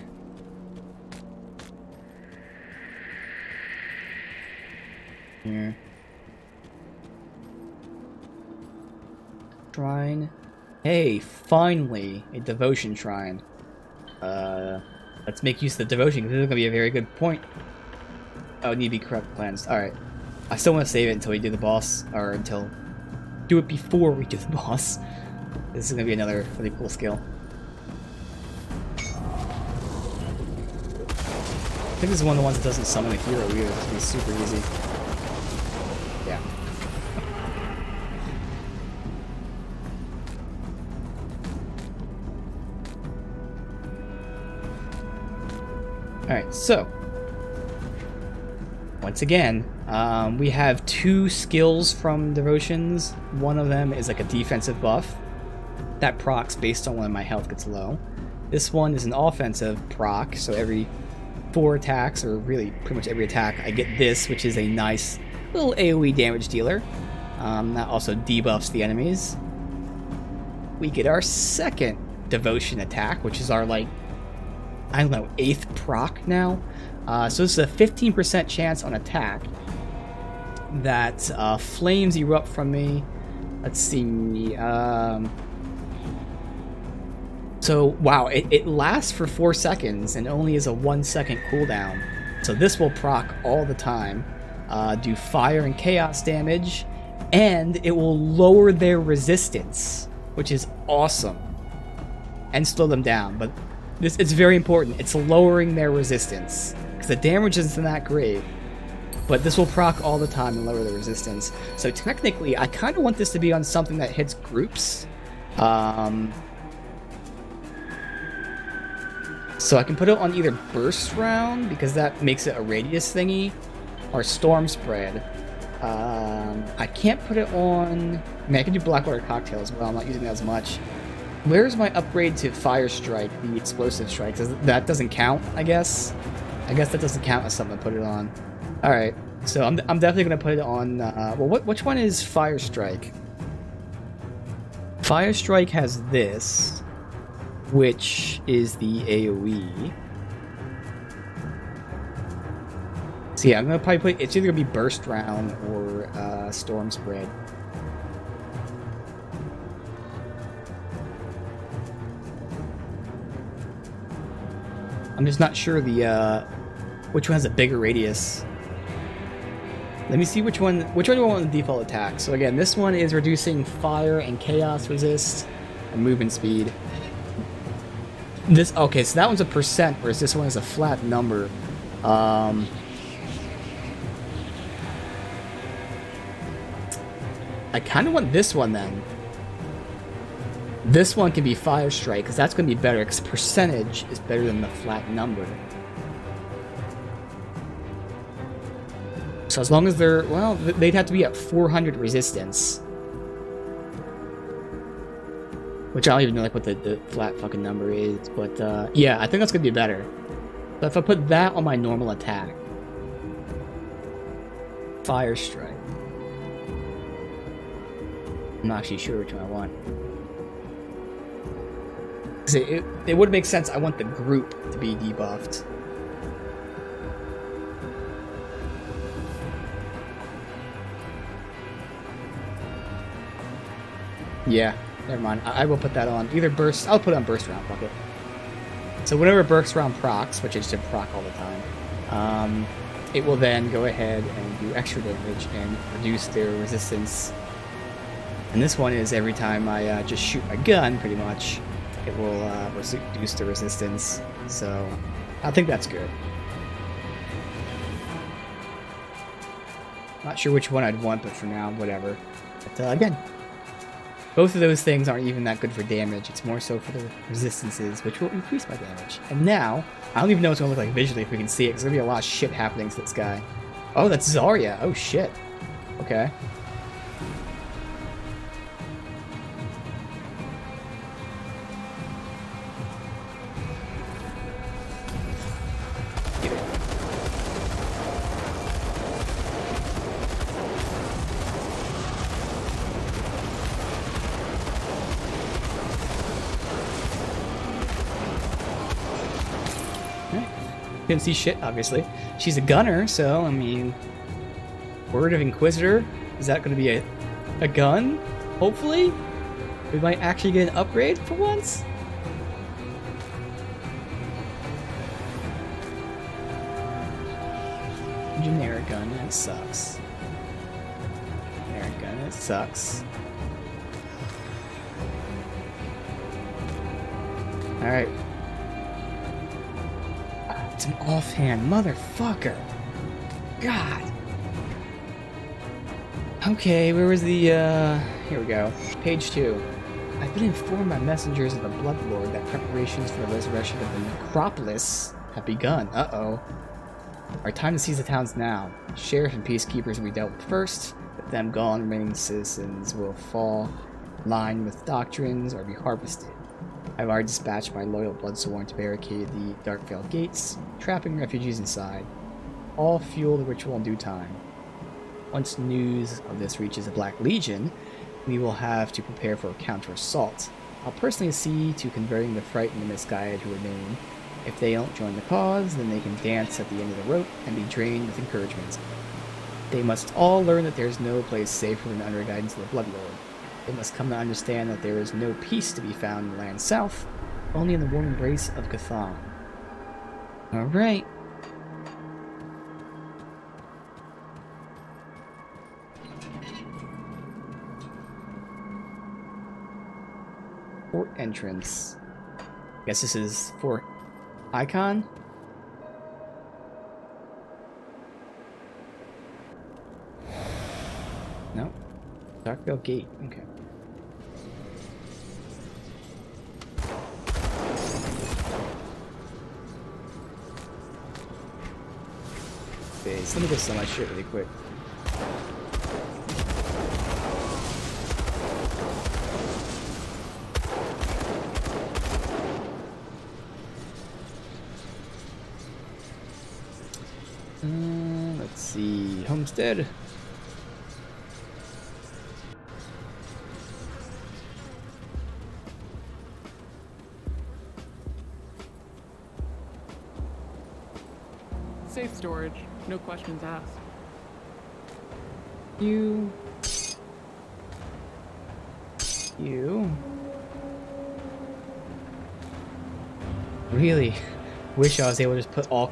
Here. Shrine. Hey, finally, a devotion shrine. Let's make use of the devotion, because this is going to be a very good point. Oh, need to be corrupt cleansed. Alright. I still want to save it until we do the boss, or until... do it before we do the boss. This is going to be another really cool skill. I think this is one of the ones that doesn't summon a hero either. It's going to be super easy. Yeah. Alright, so. Once again, we have 2 skills from Devotions. One of them is like a defensive buff that procs based on when my health gets low. This one is an offensive proc, so every 4 attacks, or really pretty much every attack, I get this, which is a nice little AoE damage dealer. That also debuffs the enemies. We get our second Devotion attack, which is our, like, I don't know, 8th proc now. So this is a 15% chance on attack that flames erupt from me. Let's see. So, wow, it lasts for 4 seconds and only is a 1-second cooldown. So this will proc all the time. Do fire and chaos damage, and it will lower their resistance, which is awesome. And slow them down, but it's very important. It's lowering their resistance, because the damage isn't that great. But this will proc all the time and lower the resistance. So technically, I kind of want this to be on something that hits groups. So I can put it on either Burst Round, because that makes it a radius thingy, or Storm Spread. I can't put it on... I mean, I can do Blackwater Cocktail as well. I'm not using that as much. Where's my upgrade to Fire Strike, the Explosive Strike? That doesn't count, I guess? I guess that doesn't count as something to put it on. Alright, so I'm definitely going to put it on... well, which one is Fire Strike? Fire Strike has this, which is the AoE. So yeah, I'm going to probably put... It's either going to be Burst Round or Storm Spread. I'm just not sure the which one has a bigger radius. Let me see which one do I want in the default attack. So again, this one is reducing fire and chaos resist and movement speed. This okay, so that one's a percent, whereas this one is a flat number. I kind of want this one then. This one can be Fire Strike, because that's going to be better, because percentage is better than the flat number. So as long as they're, well, they'd have to be at 400 resistance. Which I don't even know like what the flat fucking number is, but yeah, I think that's gonna be better. So if I put that on my normal attack, Fire Strike. I'm not actually sure which one I want. It would make sense. I want the group to be debuffed. Yeah, never mind. I will put that on. Either burst. I'll put it on burst round. Fuck it. So whenever burst round procs, which is to proc all the time, it will then go ahead and do extra damage and reduce their resistance. And this one is every time I just shoot my gun, pretty much, it will reduce the resistance. So I think that's good. Not sure which one I'd want, but for now, whatever. But again, both of those things aren't even that good for damage. It's more so for the resistances, which will increase my damage. And now, I don't even know what it's going to look like visually if we can see it, because there's going to be a lot of shit happening to this guy. Oh, that's Zarya. Oh, shit. Okay. Couldn't see shit, obviously. She's a gunner, so, I mean... Word of Inquisitor? Is that going to be a gun? Hopefully? We might actually get an upgrade for once? Generic gun, that sucks. Generic gun, it sucks. Alright. It's an offhand motherfucker. God. Okay, where was the, here we go. Page 2. I've been informed by messengers of the Bloodlord that preparations for the resurrection of the Necropolis have begun. Uh-oh. Our time to seize the towns now. Sheriff and peacekeepers will be dealt with first. With them gone, remaining citizens will fall in line with doctrines or be harvested. I've already dispatched my loyal Bloodsworn to barricade the Darkvale gates, trapping refugees inside. All fuel the ritual in due time. Once news of this reaches the Black Legion, we will have to prepare for a counter-assault. I'll personally see to converting the frightened and misguided who remain. If they don't join the cause, then they can dance at the end of the rope and be drained with encouragement. They must all learn that there is no place safer than under the guidance of the Bloodlord. They must come to understand that there is no peace to be found in the land south, only in the warm embrace of Cthulhu. Alright. Fort entrance. Guess this is Fort Icon? No. Darkvale Gate. Okay. Okay, so let me go sell my shit really quick. Let's see. Homestead. Safe storage, no questions asked. You. Really wish I was able to just put all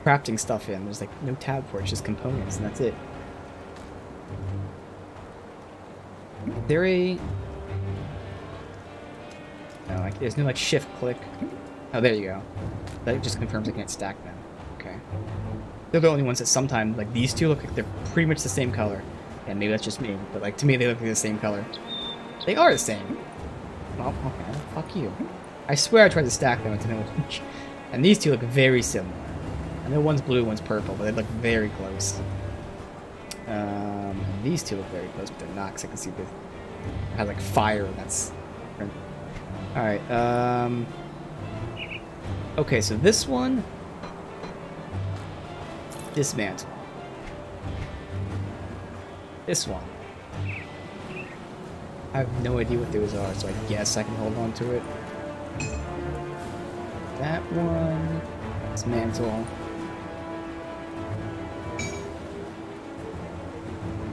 crafting stuff in. There's like no tab for it, it's just components, and that's it. There a... No, like there's no like shift click. Oh, there you go. That just confirms I can't stack them. Okay. They're the only ones that sometimes, like these two look like they're pretty much the same color. And maybe that's just me, but like to me they look like the same color. They are the same. Well, okay, fuck you. I swear I tried to stack them into no which. And these two look very similar. I know one's blue, one's purple, but they look very close. These two look very close, but they're not, because I can see they have like fire, and that's different. Alright, okay, so this one... Dismantle. This one. I have no idea what those are, so I guess I can hold on to it. That one... Dismantle.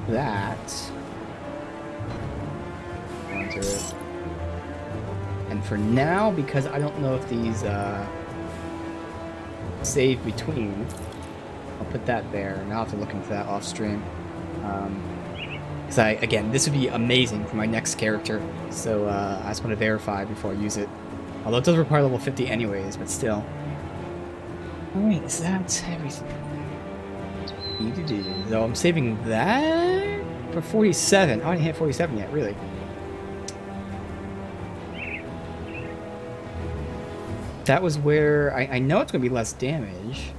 That... Onto it. And for now, because I don't know if these save between, I'll put that there, and I'll have to look into that off stream. Because again, this would be amazing for my next character, so I just want to verify before I use it. Although it does require level 50 anyways, but still. Alright, is that everything? So I'm saving that for 47. Oh, I didn't hit 47 yet, really. That was where I know it's going to be less damage.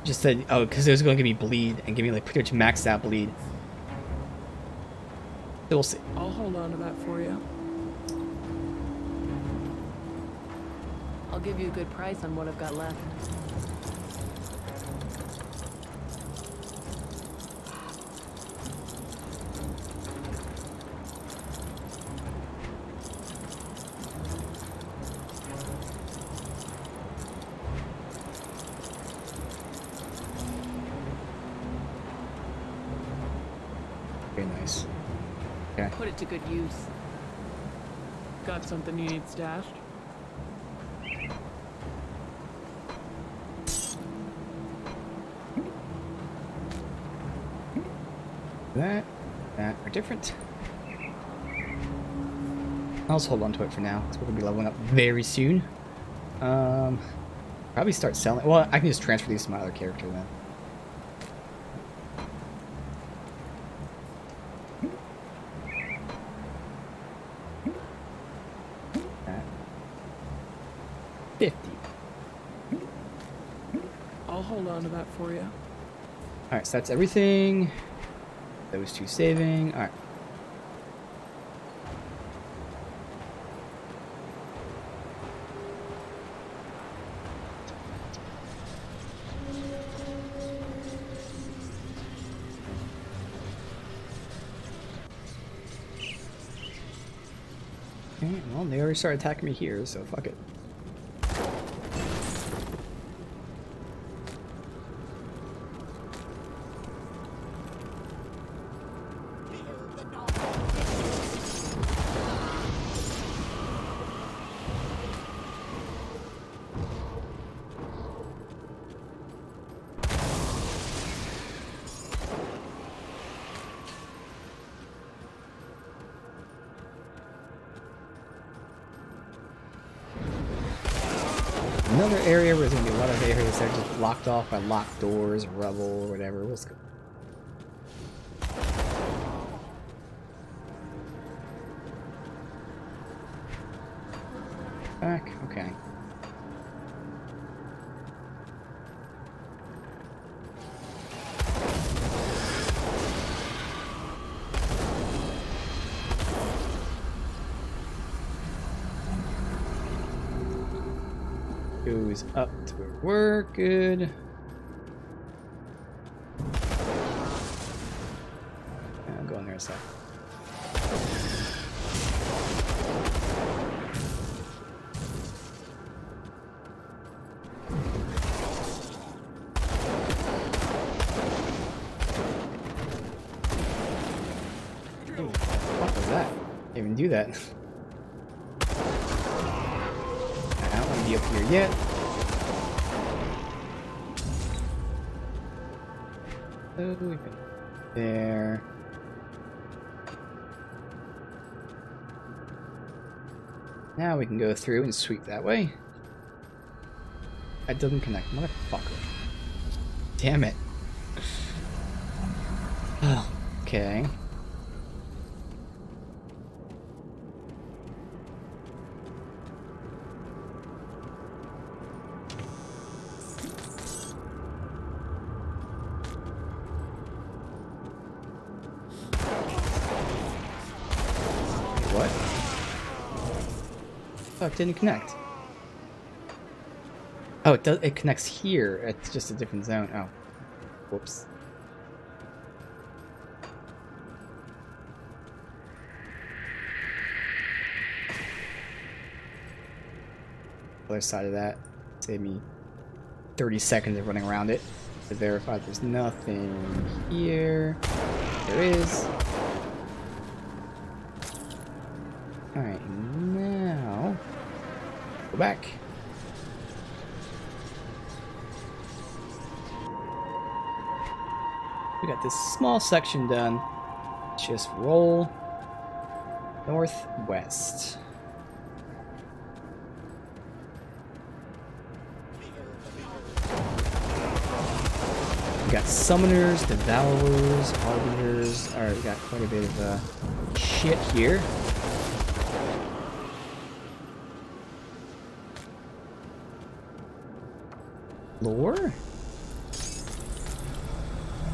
Just said, oh, because it was going to give me bleed and give me like pretty much maxed out bleed. So we'll see. I'll hold on to that for you. I'll give you a good price on what I've got left. Very nice. Okay. Put it to good use. Got something you need stashed? That are different. I'll just hold on to it for now, because we're going to be leveling up very soon. Probably start selling. Well, I can just transfer these to my other character then. That. 50. I'll hold on to that for you. Alright, so that's everything. Those two saving. Alright. Okay, well, they already started attacking me here, so fuck it. Another area where there's going to be a lot of areas that are just blocked off by locked doors, rubble, or whatever. Let's go. Back, okay. Goes up to where we're good. I'll go in there a sec. Oh, what was that? Didn't even do that. I don't want to be up here yet. So we've been there. Now we can go through and sweep that way. That doesn't connect, motherfucker. Damn it. Okay. What? Oh, it didn't connect. Oh, it does. It connects here. It's just a different zone. Oh, whoops. Other side of that. Save me 30 seconds of running around it to verify there's nothing here. There is. Alright, now go back. We got this small section done. Just roll northwest. We got summoners, devourers, harbingers. Alright, we got quite a bit of shit here. Lore?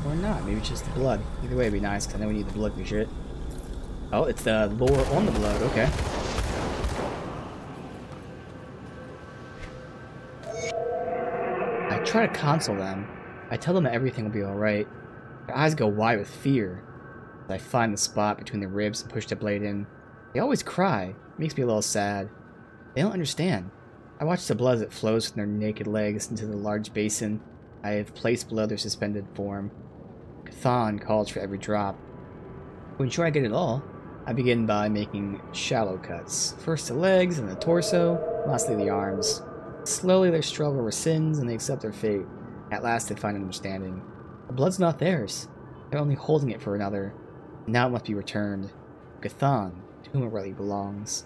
Or not, maybe it's just the blood. Either way would be nice, because I know we need the blood for shit. Oh, it's the lore on the blood, okay. I try to console them. I tell them that everything will be alright. Their eyes go wide with fear. As I find the spot between the ribs and push the blade in. They always cry. It makes me a little sad. They don't understand. I watch the blood as it flows from their naked legs into the large basin I have placed below their suspended form. Cthon calls for every drop. To ensure I get it all, I begin by making shallow cuts. First the legs and the torso, lastly the arms. Slowly their struggle rescinds and they accept their fate. At last they find understanding. The blood's not theirs. They're only holding it for another. Now it must be returned. Cthon, to whom it rightly belongs.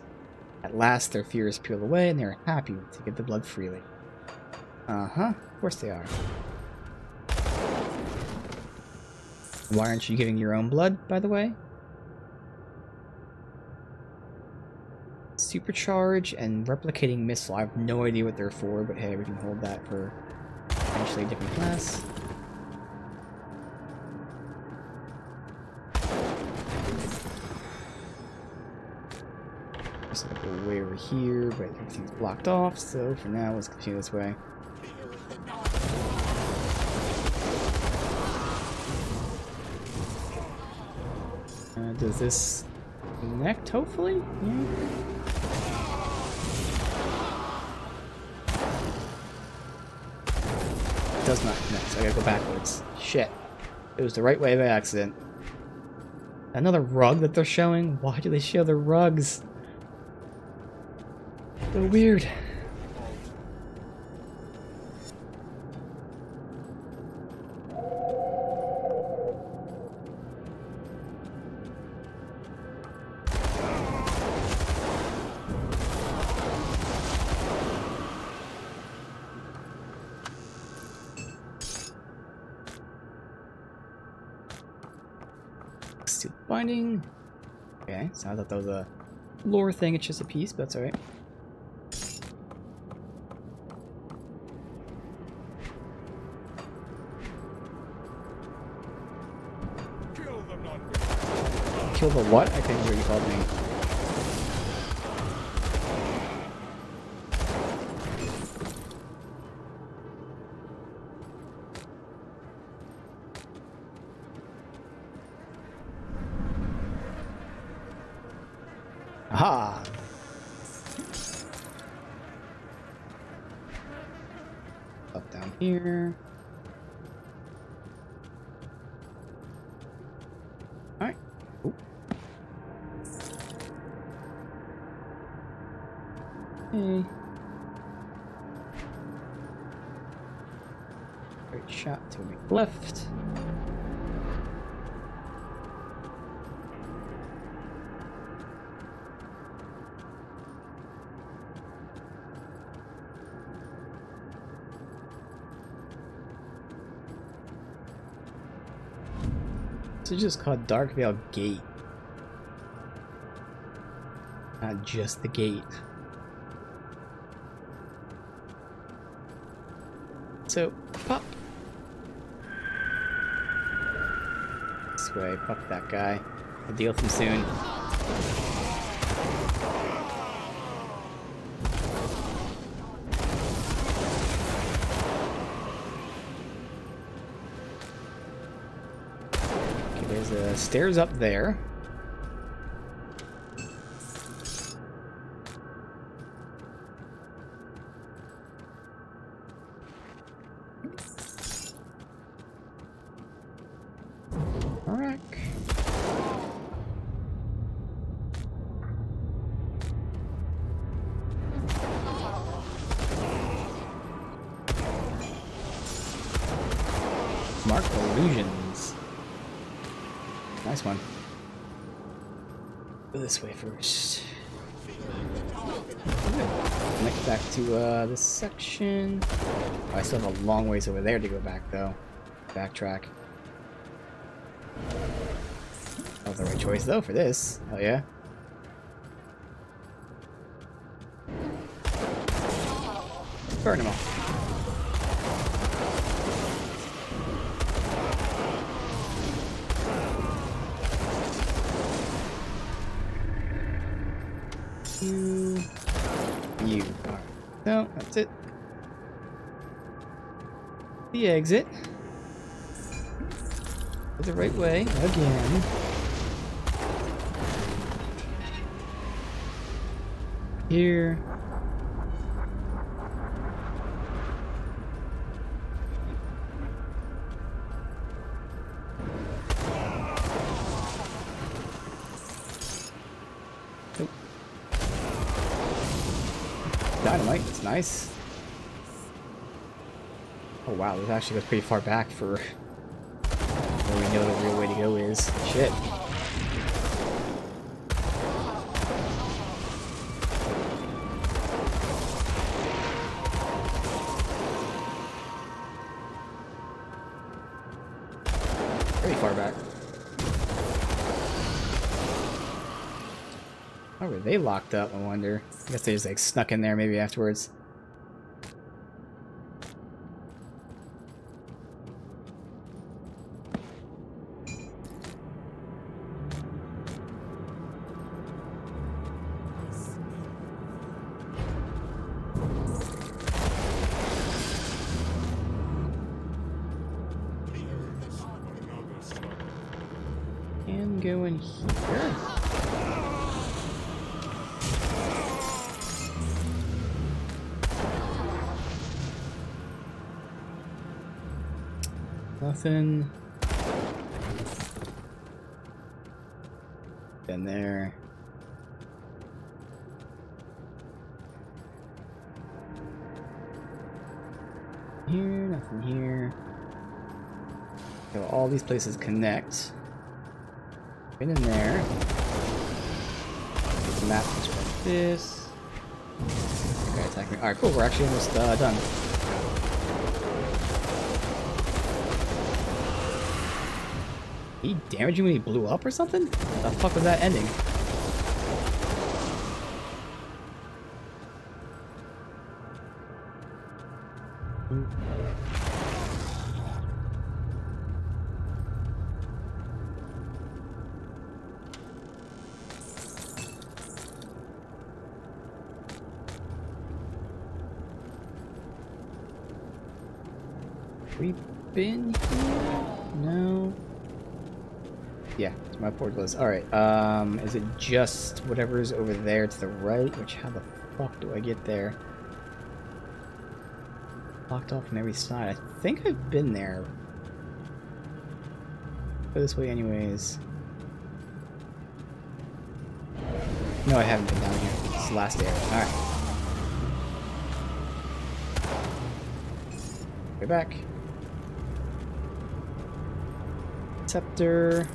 At last their fears peel away and they are happy to give the blood freely. Uh-huh, of course they are. Why aren't you giving your own blood, by the way? Supercharge and replicating missile. I have no idea what they're for, but hey, we can hold that for potentially a different class. Just like a way over here, but everything's blocked off, so for now, let's continue this way. Does this connect, hopefully? Yeah. It does not connect, so I gotta go backwards. Shit. It was the right way by accident. Another rug that they're showing? Why do they show the rugs? So weird. Steel binding. Okay, so I thought that was a lore thing, it's just a piece, but that's alright. Kill the what? I couldn't hear what you called me. Aha! Up down here. Alright. Ooh. Hey. Great shot to make left. This is just called Darkvale Gate. Not just the gate. So, pop. This way, fuck that guy. I'll deal with him soon. stairs up there. Alright. Mark illusions. Nice one. Go this way first. Connect back to this section. Oh, I still have a long ways over there to go back though. Backtrack. That was the right choice though for this. Hell yeah. Burn them all. You. Alright. No, that's it. The exit. The right way again. Here. Nope. Dynamite, that's nice. Oh wow, this actually goes pretty far back for where we know the real way to go is. Shit. Pretty far back. Why were they locked up, I wonder? I guess they just like snuck in there maybe afterwards. And go in here. Nothing. Been there. Here, nothing here. So all these places connect. Been in there. The map looks like this. Okay, attack me. Alright, cool. We're actually almost done. He damaged you when he blew up or something? What the fuck was that ending? We been here? No. Yeah, it's my portal is. Alright, is it just whatever's over there to the right? Which, how the fuck do I get there? Locked off from every side. I think I've been there. Go this way anyways. No, I haven't been down here. It's the last area. Alright. Way back. Scepter.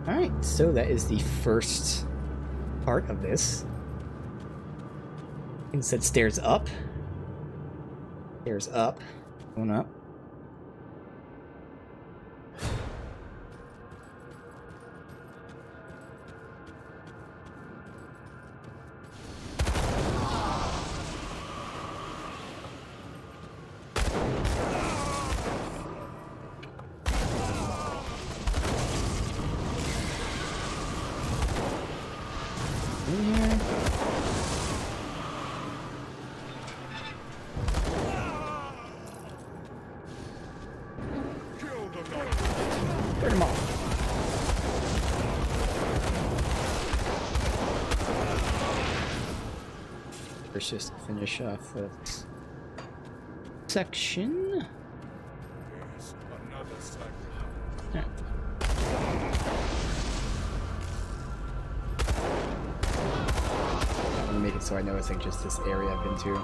Alright, so that is the first part of this. Instead, stairs up. Stairs up. Going up. In here. First, just to finish off this section. Yes, another cycle. Yeah. I'm gonna make it so I know it's like just this area I've been to.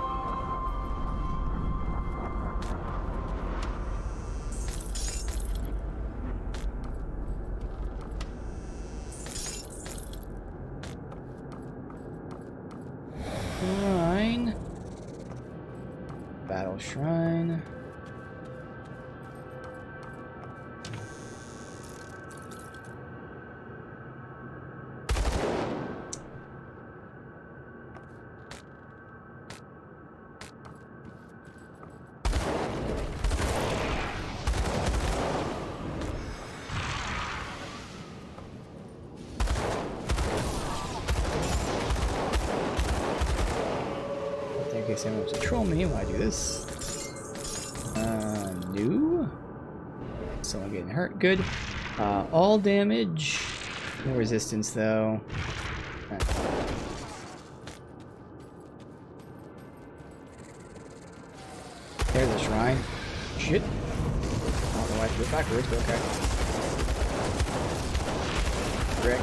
Shrine. Battle Shrine. In case anyone wants to troll me while I do this. New. Someone getting hurt. Good. All damage. No resistance though. Right. There's a shrine. Shit. I don't know why I threw it backwards, but okay. Correct.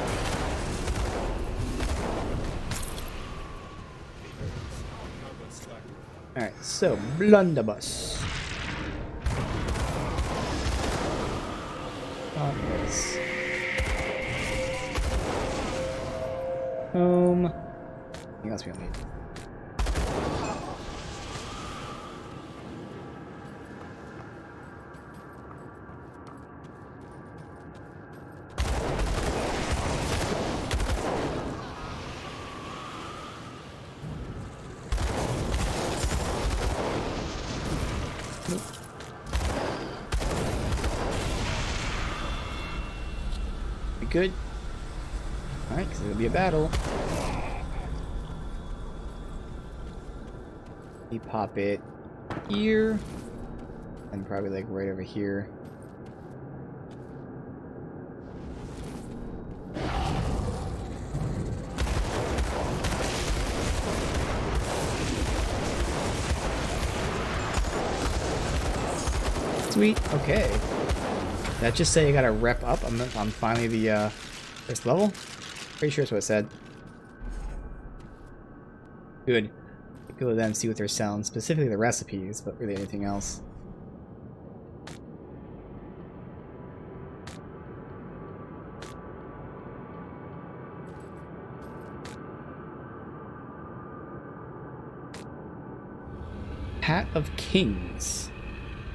Alright, so blunderbuss. Onwards. Home. Anything else we don't need? Good. Alright, because it'll be a battle. You pop it here. And probably like right over here. Sweet. Okay. That just say you gotta rep up? I'm finally the first level? Pretty sure that's what it said. Good. Go to them, see what they're selling, specifically the recipes, but really anything else. Hat of Kings.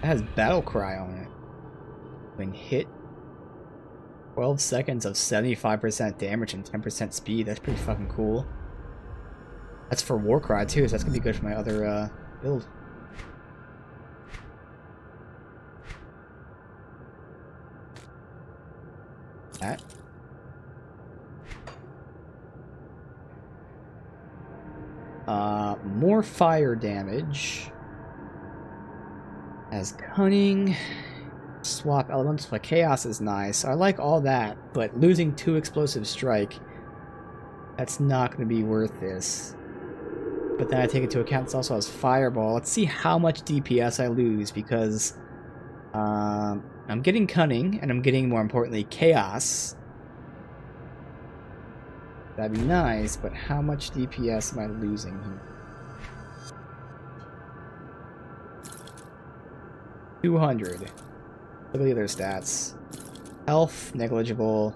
It has battle cry on it. When hit, 12 seconds of 75% damage and 10% speed. That's pretty fucking cool. That's for Warcry too, so that's gonna be good for my other build. That. More fire damage. As cunning. Swap elements, but chaos is nice. I like all that, but losing 2 explosive strike, that's not going to be worth this. But then I take into account this also has fireball. Let's see how much DPS I lose, because I'm getting cunning, and I'm getting, more importantly, chaos. That'd be nice, but how much DPS am I losing here? 200. Look at the other stats. Health, negligible.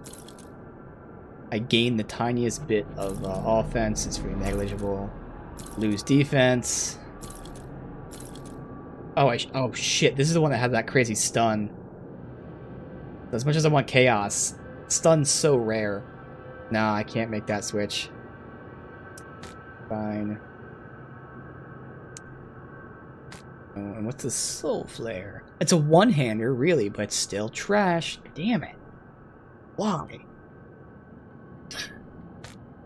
I gain the tiniest bit of offense, it's pretty negligible. Lose defense. Oh, oh shit, this is the one that had that crazy stun. As much as I want chaos, stun's so rare. Nah, I can't make that switch. Fine. Oh, and what's the Soul Flare? It's a one-hander, really, but still trash. Damn it. Why?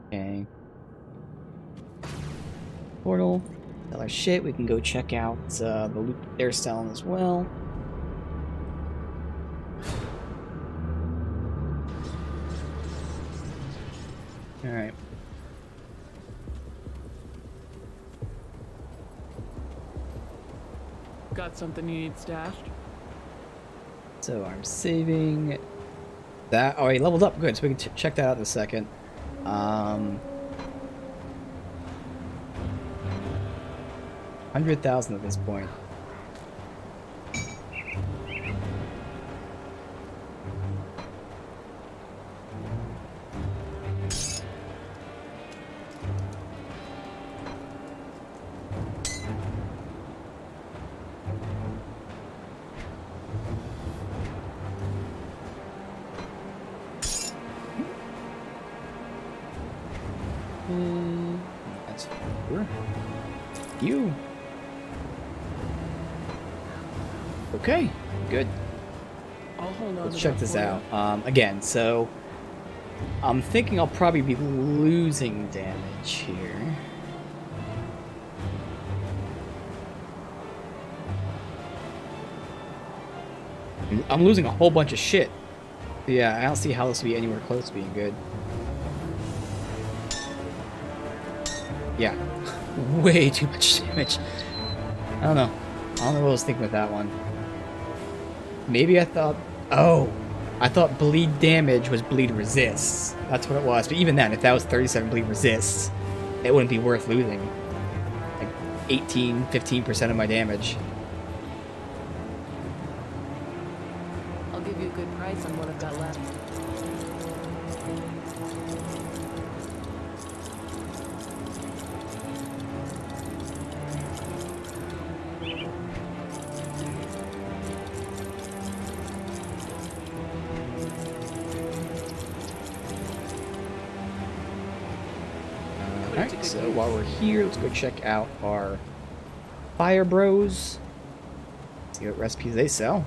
Okay. Portal. Sell our shit. We can go check out the loot they're selling as well. Alright. Got something you need stashed? So I'm saving that. Oh, he leveled up. Good. So we can check that out in a second. 100,000 at this point. That's four. You. Okay, good. I'll hold on. Let's to check that this for you. out. Again, so I'm thinking I'll probably be losing damage here. I'm losing a whole bunch of shit. Yeah, I don't see how this will be anywhere close to being good. Yeah, way too much damage. I don't know. I don't know what I was thinking with that one. Maybe I thought... Oh! I thought bleed damage was bleed resists. That's what it was. But even then, if that was 37 bleed resists, it wouldn't be worth losing. Like 18, 15% of my damage. I'll give you a good price on what I've got left. Alright, so while we're here, let's go check out our Fire Bros. See what recipes they sell.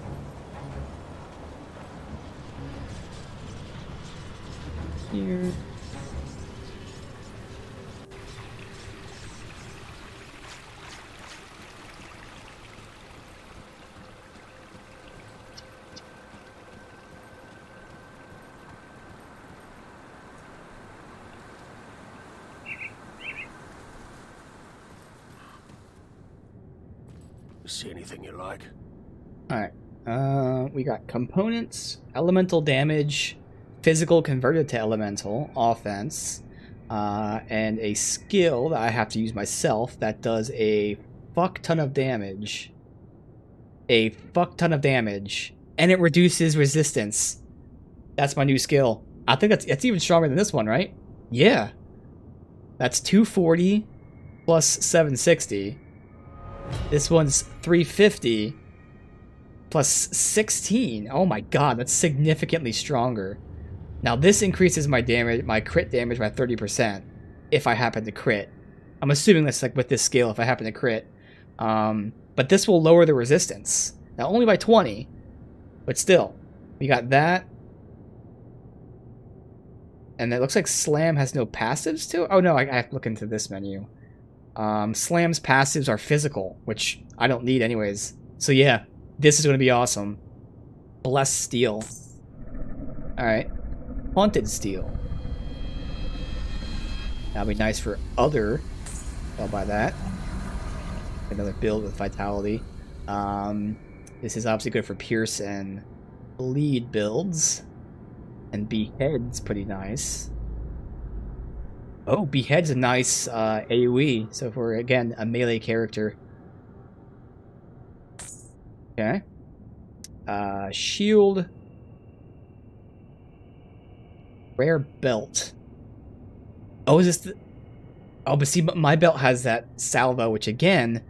Here. See anything you like? Alright, we got components, elemental damage, physical converted to elemental, offense, and a skill that I have to use myself that does a fuck ton of damage. A fuck ton of damage. And it reduces resistance. That's my new skill. I think that's even stronger than this one, right? Yeah. That's 240 plus 760. This one's 350 plus 16. Oh my god, that's significantly stronger. Now this increases my damage, my crit damage by 30% if I happen to crit. I'm assuming that's like with this skill if I happen to crit. But this will lower the resistance. Now only by 20, but still. We got that. And it looks like Slam has no passives to it. Oh no, I have to look into this menu. Slam's passives are physical, which I don't need anyways. So yeah, this is going to be awesome. Blessed Steel. Alright. Haunted Steel. That'll be nice for other... I'll buy that. Another build with Vitality. This is obviously good for Pierce and Bleed builds. And Behead's pretty nice. Oh, Behead's a nice AoE, so for, again, a melee character. Okay. Shield. Rare belt. Oh, is this the... Oh, but see, my belt has that salvo, which, again,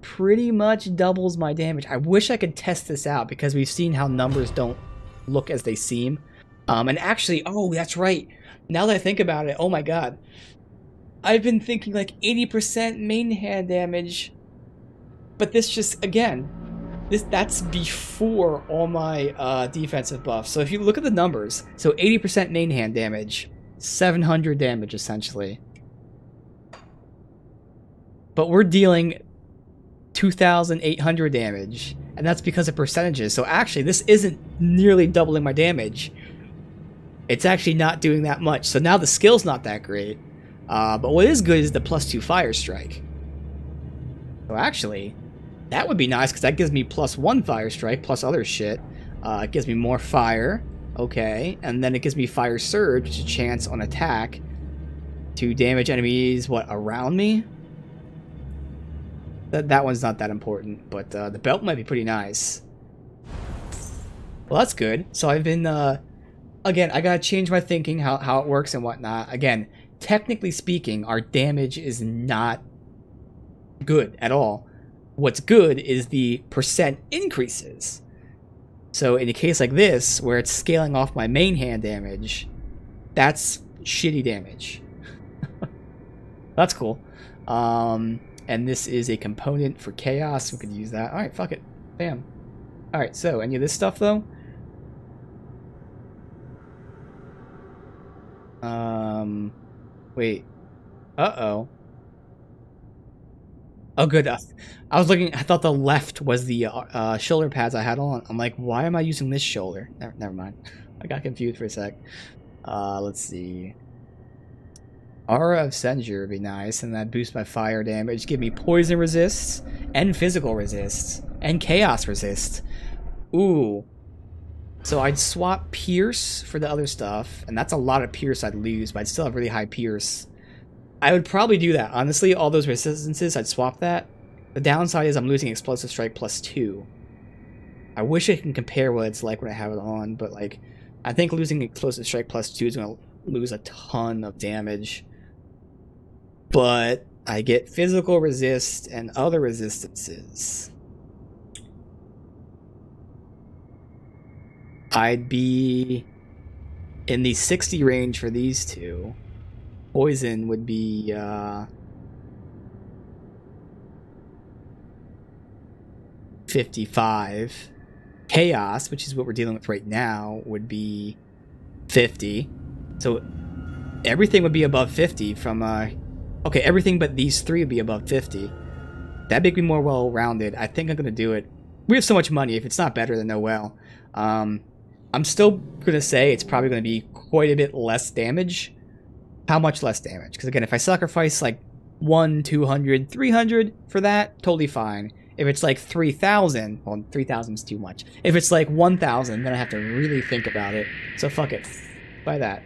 pretty much doubles my damage. I wish I could test this out, because we've seen how numbers don't look as they seem. And actually, oh, that's right. Now that I think about it, oh my god. I've been thinking like 80% main hand damage. But this just, again, that's before all my defensive buffs. So if you look at the numbers, so 80% main hand damage, 700 damage essentially. But we're dealing 2,800 damage, and that's because of percentages. So actually, this isn't nearly doubling my damage. It's actually not doing that much. So now the skill's not that great. But what is good is the +2 fire strike. So actually, That would be nice, because that gives me +1 fire strike, plus other shit. It gives me more fire. Okay. And then it gives me fire surge, which is a chance on attack to damage enemies, what, around me? That one's not that important, but the belt might be pretty nice. Well, that's good. So I've been, again, I gotta change my thinking, how it works and whatnot. Again, technically speaking, our damage is not good at all. What's good is the percent increases. So in a case like this, where it's scaling off my main hand damage, that's shitty damage. That's cool. And this is a component for chaos. We could use that. Alright, fuck it. Bam. Alright, so any of this stuff though? Wait. Uh-oh. Oh, good. I was looking, I thought the left was the shoulder pads I had on. I'm like, why am I using this shoulder? Never mind. I got confused for a sec. Let's see. Aura of Censure would be nice, and that boosts my fire damage. Give me poison resist, and physical resist, and chaos resist. Ooh. So I'd swap Pierce for the other stuff, and that's a lot of Pierce I'd lose, but I'd still have really high Pierce. I would probably do that. Honestly, all those resistances, I'd swap that. The downside is I'm losing Explosive Strike +2. I wish I can compare what it's like when I have it on, but like, I think losing Explosive Strike +2 is going to lose a ton of damage. But I get physical resist and other resistances. I'd be in the 60 range for these two. Poison would be 55. Chaos, which is what we're dealing with right now, would be 50. So everything would be above 50 from okay, everything but these three would be above 50. That'd make me more well-rounded. I think I'm gonna do it. We have so much money. If it's not better, then oh well. I'm still gonna say it's probably gonna be quite a bit less damage. How much less damage? Because again, if I sacrifice like 1, 200, 300 for that, totally fine. If it's like 3,000, well, 3,000 is too much. If it's like 1,000, then I have to really think about it. So fuck it. Buy that.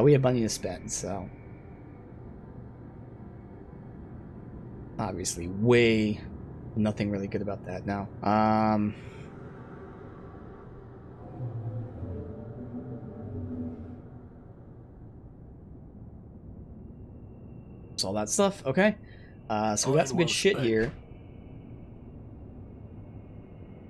We have money to spend, so. Obviously, nothing really good about that now. All that stuff. Okay. So we got some good shit here.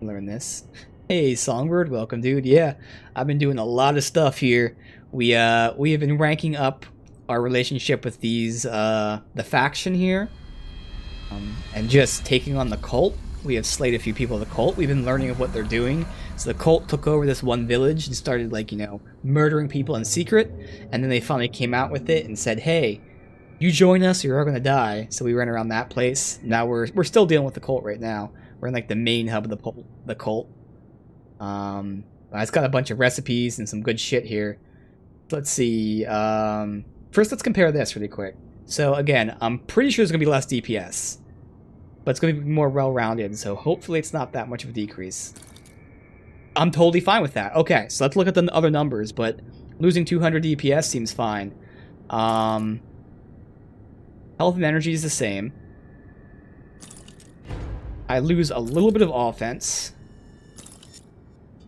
Learn this. Hey, Songbird, welcome, dude. Yeah, I've been doing a lot of stuff here. We have been ranking up our relationship with these the faction here, and just taking on the cult. We have slayed a few people of the cult. We've been learning of what they're doing. So the cult took over this one village and started, like, you know, murdering people in secret, and then they finally came out with it and said, hey, you join us, you're all gonna die. So we ran around that place. Now we're still dealing with the cult right now. We're in like the main hub of the cult. It's got a bunch of recipes and some good shit here. Let's see. First, let's compare this really quick. So again, I'm pretty sure there's gonna be less DPS, but it's gonna be more well-rounded. So hopefully, it's not that much of a decrease. I'm totally fine with that. Okay, so let's look at the other numbers. But losing 200 DPS seems fine. Health and energy is the same. I lose a little bit of offense.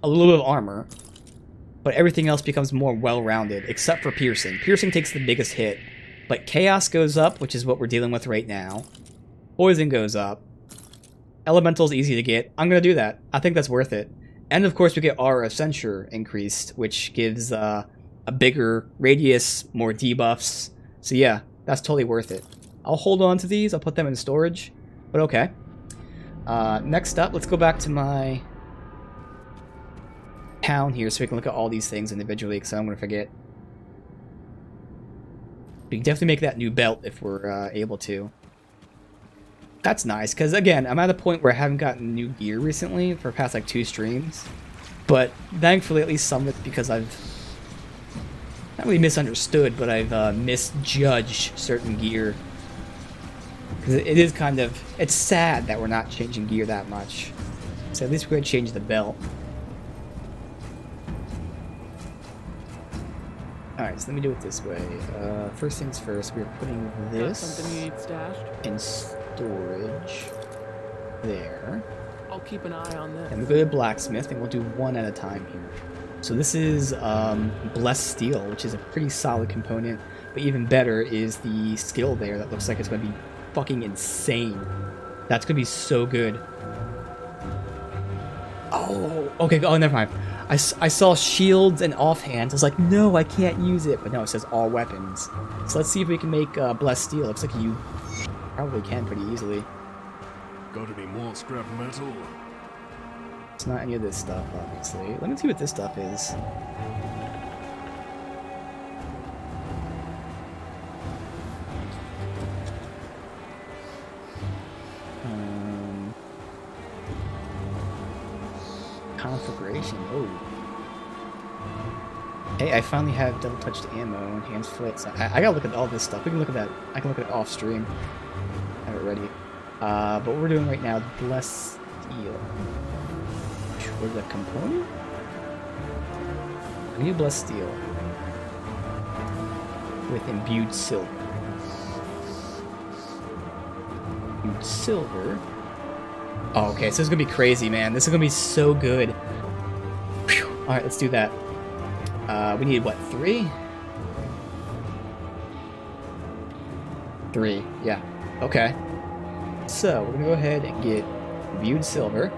A little bit of armor. But everything else becomes more well-rounded, except for piercing. Piercing takes the biggest hit. But chaos goes up, which is what we're dealing with right now. Poison goes up. Elemental's easy to get. I'm going to do that. I think that's worth it. And of course we get Aura of Censure increased, which gives a bigger radius, more debuffs. So yeah, that's totally worth it. I'll hold on to these. I'll put them in storage. But okay. Next up, let's go back to my town here so we can look at all these things individually, because I'm going to forget. We can definitely make that new belt if we're able to. That's nice, because again, I'm at a point where I haven't gotten new gear recently for the past like 2 streams. But thankfully, at least some of it's because I've not really misunderstood, but I've misjudged certain gear. Because it is kind of... It's sad that we're not changing gear that much. So at least we're going to change the belt. Alright, so let me do it this way. First things first, we're putting Got this something you need stashed? in storage. There. I'll keep an eye on this. And we'll go to blacksmith, and we'll do one at a time here. So this is blessed steel, which is a pretty solid component. But even better is the skill there that looks like it's going to be fucking insane. That's going to be so good. Oh, okay. Oh, never mind. I saw shields and offhands. I was like, no, I can't use it. But no, it says all weapons. So let's see if we can make blessed steel. Looks like you probably can pretty easily. Got any more scrap metal? It's not any of this stuff, obviously. Let me see what this stuff is. Conflagration. Oh. Hey, I finally have double-touched ammo, enhanced foot. So I gotta look at all this stuff. We can look at that. I can look at it off stream. I have it ready. But what we're doing right now, blessed steel. Was that component? I need blessed steel with imbued silver. Imbued silver. Oh, okay, so this is gonna be crazy, man. This is gonna be so good. All right, let's do that. We need what? 3? 3. Yeah. Okay. So we're gonna go ahead and get imbued silver.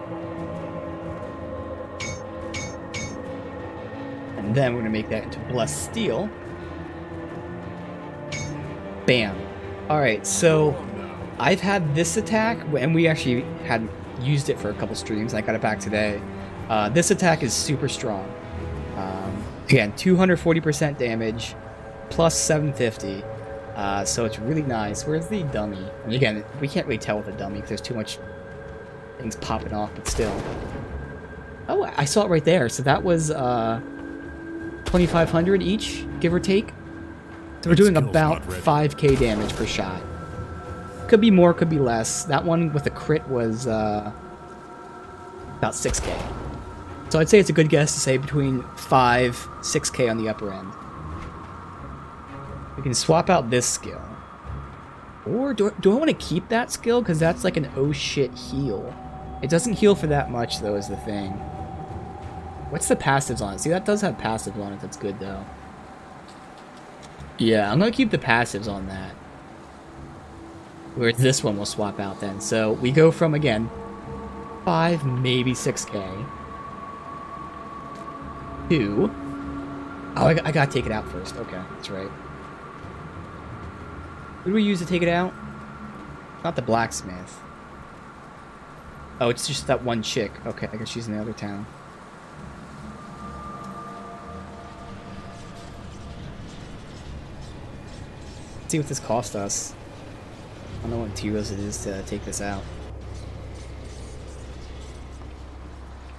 And then we're going to make that into blessed steel. Bam. Alright, so I've had this attack, and we actually had used it for a couple streams, and I got it back today. This attack is super strong. Again, 240% damage, plus 750. So it's really nice. Where's the dummy? I mean, again, we can't really tell with a dummy because there's too much things popping off, but still. Oh, I saw it right there. So that was... 2,500 each, give or take. So we're doing about 5k damage per shot. Could be more, could be less. That one with a crit was about 6k. So I'd say it's a good guess to say between 5, 6k on the upper end. We can swap out this skill. Or do I want to keep that skill? Because that's like an oh shit heal. It doesn't heal for that much though, is the thing. What's the passives on it? See, that does have passives on it. That's good, though. Yeah, I'm going to keep the passives on that. Whereas this one will swap out then. So we go from, again, 5, maybe 6k. To... Oh, I got to take it out first. Okay, that's right. What do we use to take it out? Not the blacksmith. Oh, it's just that one chick. Okay, I guess she's in the other town. Let's see what this cost us. I don't know what materials it is to take this out.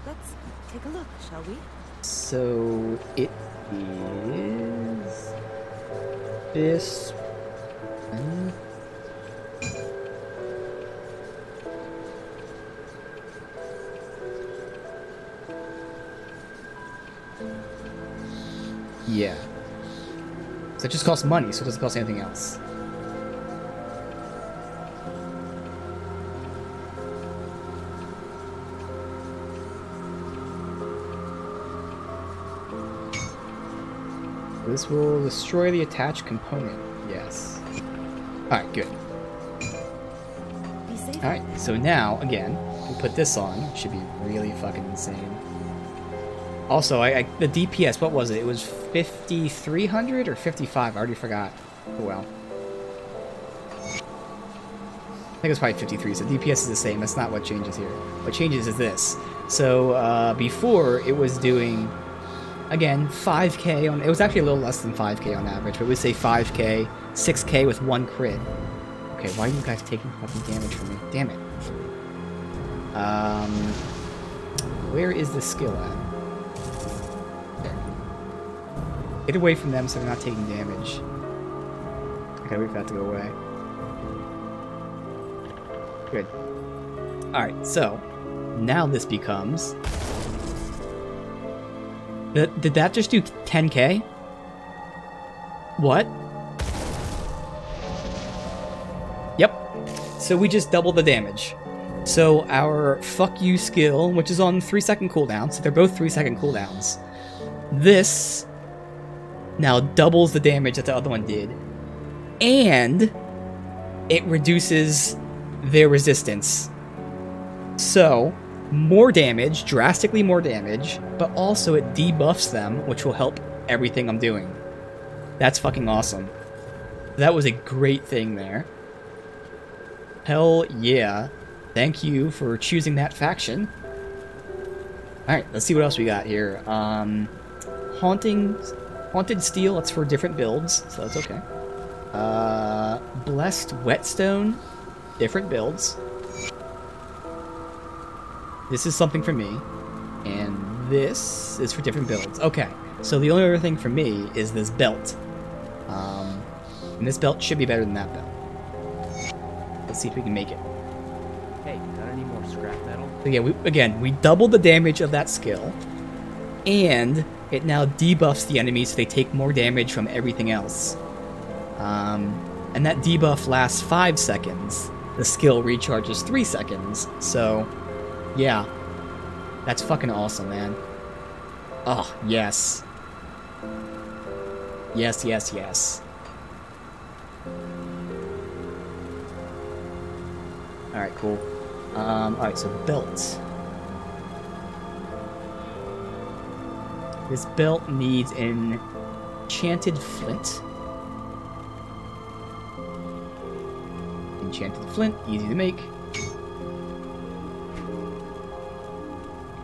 Let's take a look, shall we? So it is this one. Yeah. So it just costs money, so it doesn't cost anything else. This will destroy the attached component. Yes. Alright, good. Alright, so now, again, we put this on. It should be really fucking insane. Also, the DPS, what was it? It was 5,300 or 55? I already forgot. Oh well. I think it was probably 53, so DPS is the same. That's not what changes here. What changes is this. So, before, it was doing, again, 5k on... It was actually a little less than 5k on average, but we'd say 5k, 6k with 1 crit. Okay, why are you guys taking fucking damage from me? Damn it. Where is the skill at? Get away from them so they're not taking damage. I gotta wait for that to go away. Good. Alright, so now this becomes... Did that just do 10k? What? Yep. So we just doubled the damage. So our fuck you skill, which is on 3-second cooldown, so they're both 3-second cooldowns. This now doubles the damage that the other one did. And it reduces their resistance. So, more damage, drastically more damage, but also it debuffs them, which will help everything I'm doing. That's fucking awesome. That was a great thing there. Hell yeah. Thank you for choosing that faction. Alright, let's see what else we got here. Haunted Steel, that's for different builds, so that's okay. Blessed Whetstone, different builds. This is something for me, and this is for different builds. Okay, so the only other thing for me is this belt. And this belt should be better than that belt. Let's see if we can make it. Hey, got any more scrap metal? So yeah, we doubled the damage of that skill, and it now debuffs the enemies so they take more damage from everything else. And that debuff lasts 5 seconds. The skill recharges 3 seconds, so yeah. That's fucking awesome, man. Oh, yes. Yes, yes, yes. Alright, cool. Alright, so belt. This belt needs an enchanted flint. Enchanted flint, easy to make.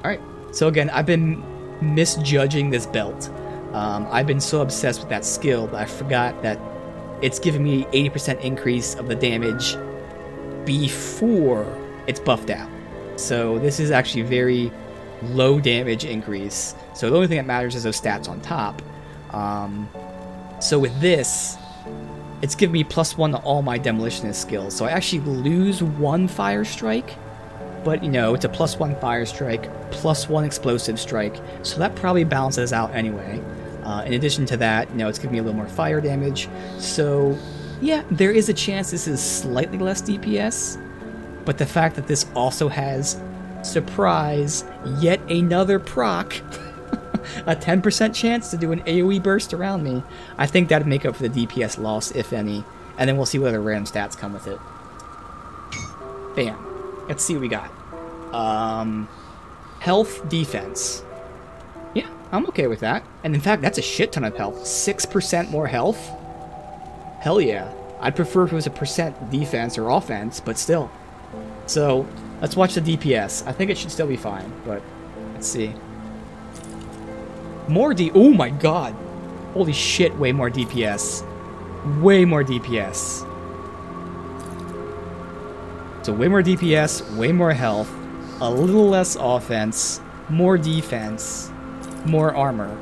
Alright, so again, I've been misjudging this belt. I've been so obsessed with that skill that I forgot that it's giving me 80% increase of the damage before it's buffed out. So this is actually very low damage increase. So the only thing that matters is those stats on top. So with this, it's giving me +1 to all my demolitionist skills. So I actually lose 1 fire strike, but you know, it's a +1 fire strike, +1 explosive strike. So that probably balances out anyway. In addition to that, you know, it's giving me a little more fire damage. So yeah, there is a chance this is slightly less DPS, but the fact that this also has, surprise, yet another proc, a 10% chance to do an AoE burst around me, I think that'd make up for the DPS loss, if any, and then we'll see what other random stats come with it. Bam. Let's see what we got. Health, defense. Yeah, I'm okay with that. And in fact, that's a shit ton of health. 6% more health? Hell yeah. I'd prefer if it was a % defense or offense, but still. So, let's watch the DPS. I think it should still be fine, but let's see. More oh my god. Holy shit, way more DPS. Way more DPS. So way more DPS, way more health, a little less offense, more defense, more armor.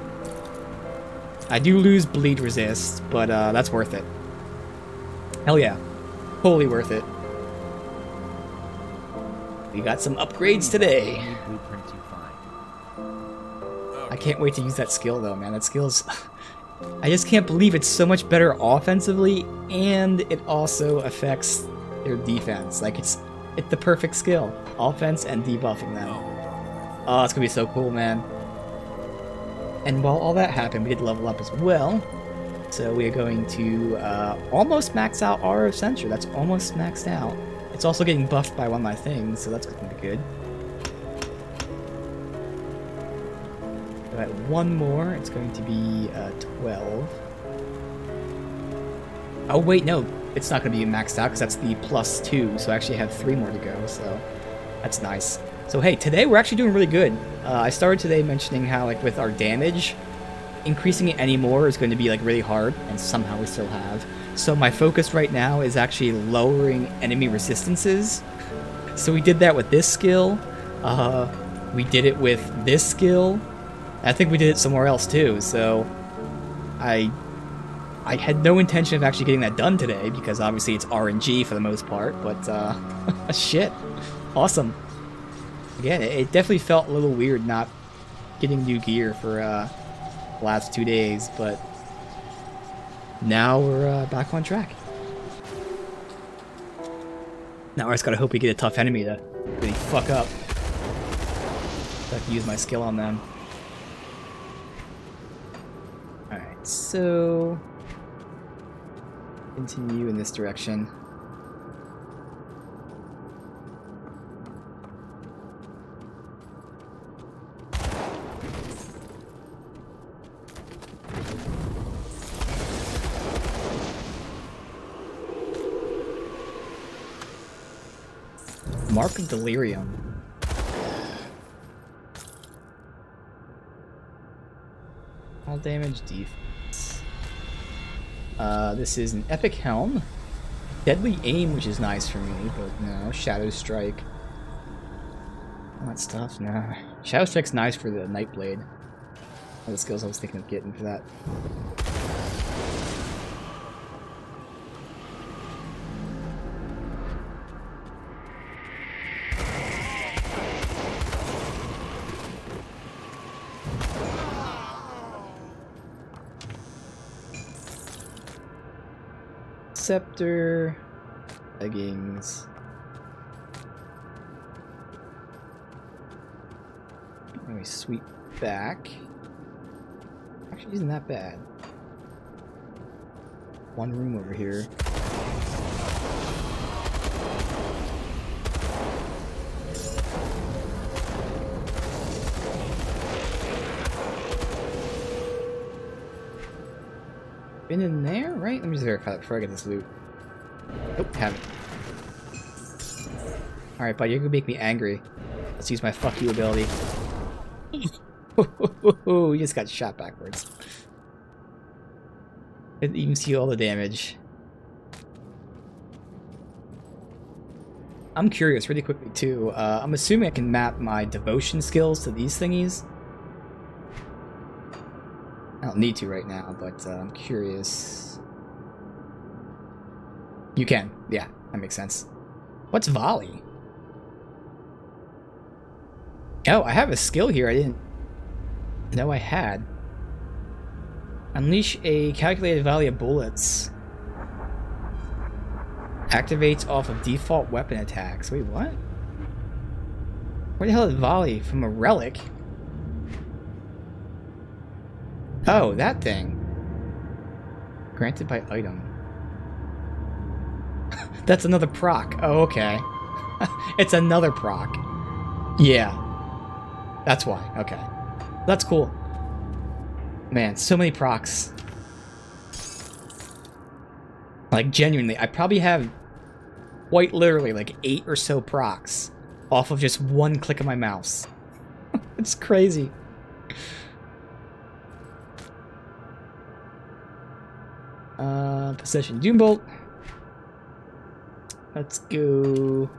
I do lose bleed resist, but that's worth it. Hell yeah. Totally worth it. We got some upgrades today. I can't wait to use that skill though, man. That skill's... I just can't believe it's so much better offensively, and it also affects their defense. Like, it's the perfect skill. Offense and debuffing them. Oh, it's gonna be so cool, man. And while all that happened, we did level up as well. So we are going to almost max out Aura of Censure. That's almost maxed out. It's also getting buffed by one of my things, so that's gonna be good. Alright, one more. It's going to be 12. Oh wait, no. It's not going to be maxed out because that's the +2, so I actually have 3 more to go, so that's nice. So hey, today we're actually doing really good. I started today mentioning how, like, with our damage, increasing it anymore is going to be, like, really hard, and somehow we still have. So my focus right now is actually lowering enemy resistances. So we did that with this skill. We did it with this skill. I think we did it somewhere else too, so I I had no intention of actually getting that done today, because obviously it's RNG for the most part, but, shit. Awesome. Again, it definitely felt a little weird not getting new gear for, the last 2 days, but now we're, back on track. Now I just gotta hope we get a tough enemy to really fuck up, so I can use my skill on them. Alright, so... continue in this direction. Mark of Delirium. All damage defense. This is an Epic Helm. Deadly Aim, which is nice for me, but no. Shadow Strike. All that stuff, nah. Shadow Strike's nice for the Nightblade. All the skills I was thinking of getting for that. Scepter, leggings. Let me sweep back. Actually, isn't that bad. One room over here. Been in there, right? Let me just verify that before I get this loot. Nope, haven't. Alright, buddy, you're gonna make me angry. Let's use my fuck you ability. You just got shot backwards. Didn't even see all the damage. I'm curious, really quickly too. I'm assuming I can map my devotion skills to these thingies. I don't need to right now, but I'm curious. You can. Yeah, that makes sense. What's volley? Oh, I have a skill here I didn't know I had. Unleash a calculated volley of bullets. Activates off of default weapon attacks. Wait, what? Where the hell is volley? From a relic? Oh, that thing. Granted by item. That's another proc. Oh, okay. It's another proc. Yeah. That's why. Okay. That's cool. Man, so many procs. Like, genuinely, I probably have quite literally like 8 or so procs off of just one click of my mouse. It's crazy. Possession Doombolt. Let's go.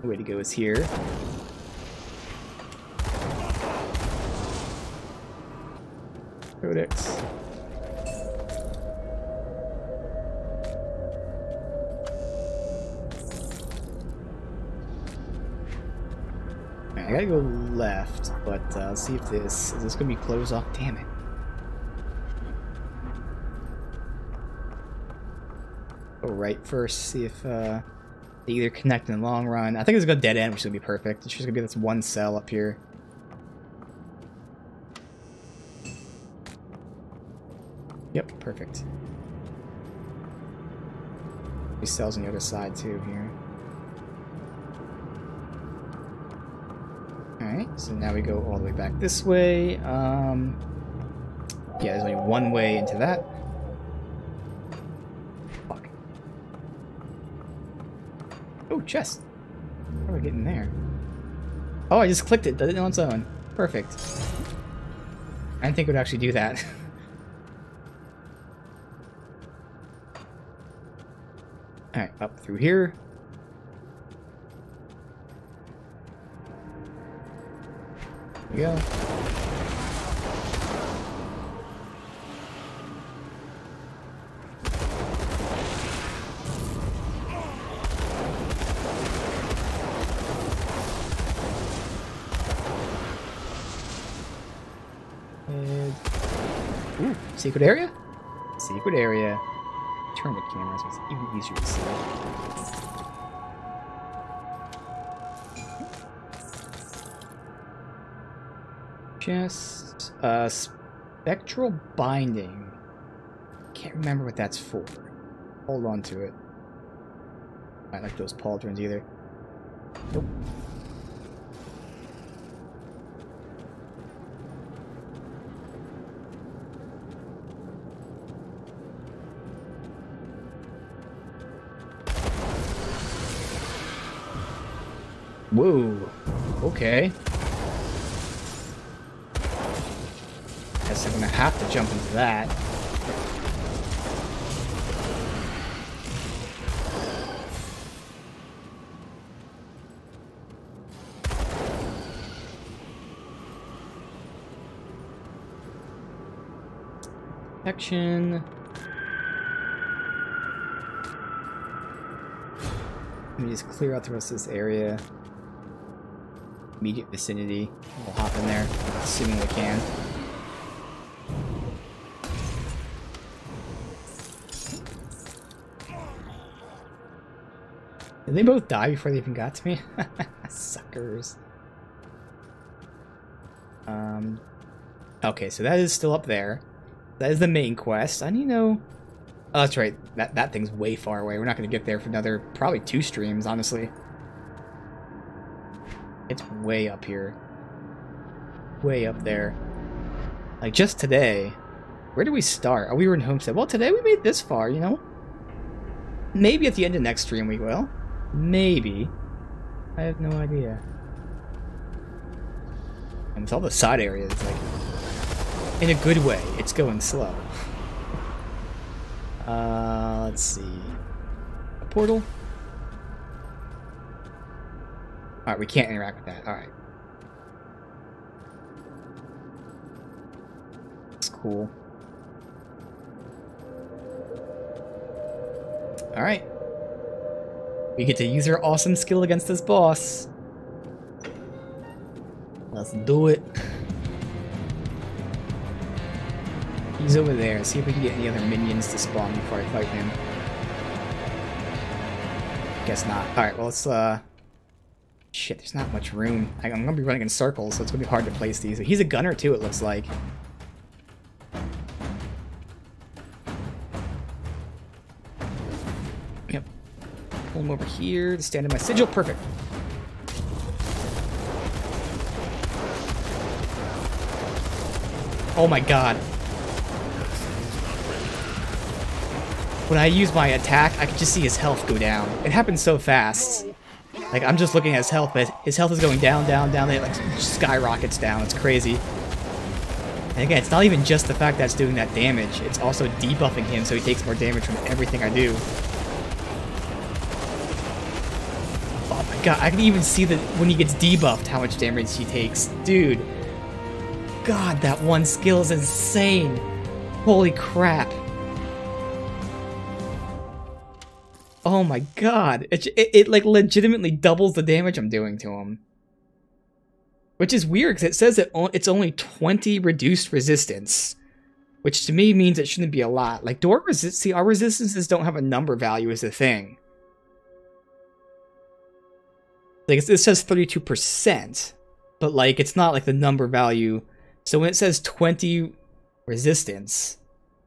The way to go is here. Codex. I gotta go left, but let's see if this is gonna be closed off. Damn it. Go right first, see if they either connect in the long run. I think it's gonna go dead end, which is gonna be perfect. It's just gonna be this one cell up here. Yep, perfect. These cells on the other side too here. Alright, so now we go all the way back this way. Yeah, there's only one way into that. Fuck. Oh, chest. How do I get in there? Oh, I just clicked it. Does it on its own. Perfect. I didn't think it would actually do that. Alright, up through here. There we go. Secret area? Secret area. Turn the camera so it's even easier to see. Just spectral binding. Can't remember what that's for. Hold on to it. I don't like those pauldrons either. Nope. Whoa. Okay. Guess I'm gonna have to jump into that. Protection. Let me just clear out the rest of this area. Immediate vicinity. We'll hop in there, assuming we can. Did they both die before they even got to me? Suckers. Okay, so that is still up there. That is the main quest. I need to know... Oh, that's right. That thing's way far away. We're not going to get there for another... probably 2 streams, honestly. It's way up here. Way up there. Like, just today... Where did we start? Oh, we were in Homestead. Well, today we made this far, you know? Maybe at the end of next stream we will. Maybe. I have no idea. And with all the side areas, like... in a good way, it's going slow. Let's see. A portal? Alright, we can't interact with that. Alright. That's cool. Alright. We get to use our awesome skill against this boss. Let's do it. He's over there. See if we can get any other minions to spawn before I fight him. Guess not. Alright, well, let's, shit, there's not much room. I'm gonna be running in circles, so it's gonna be hard to place these. He's a gunner, too, it looks like. Yep. Pull him over here to stand in my sigil. Perfect. Oh my god. When I use my attack, I can just see his health go down. It happens so fast. Like, I'm just looking at his health, but his health is going down, down, down. It, like, skyrockets down. It's crazy. And again, it's not even just the fact that it's doing that damage. It's also debuffing him so he takes more damage from everything I do. Oh my god, I can even see that when he gets debuffed how much damage he takes. Dude. God, that one skill is insane. Holy crap. Oh my god, it like legitimately doubles the damage I'm doing to him. Which is weird, because it says that it's only 20 reduced resistance. Which to me means it shouldn't be a lot. Like, see, our resistances don't have a number value as a thing. Like, it says 32%, but like, it's not like the number value. So when it says 20 resistance...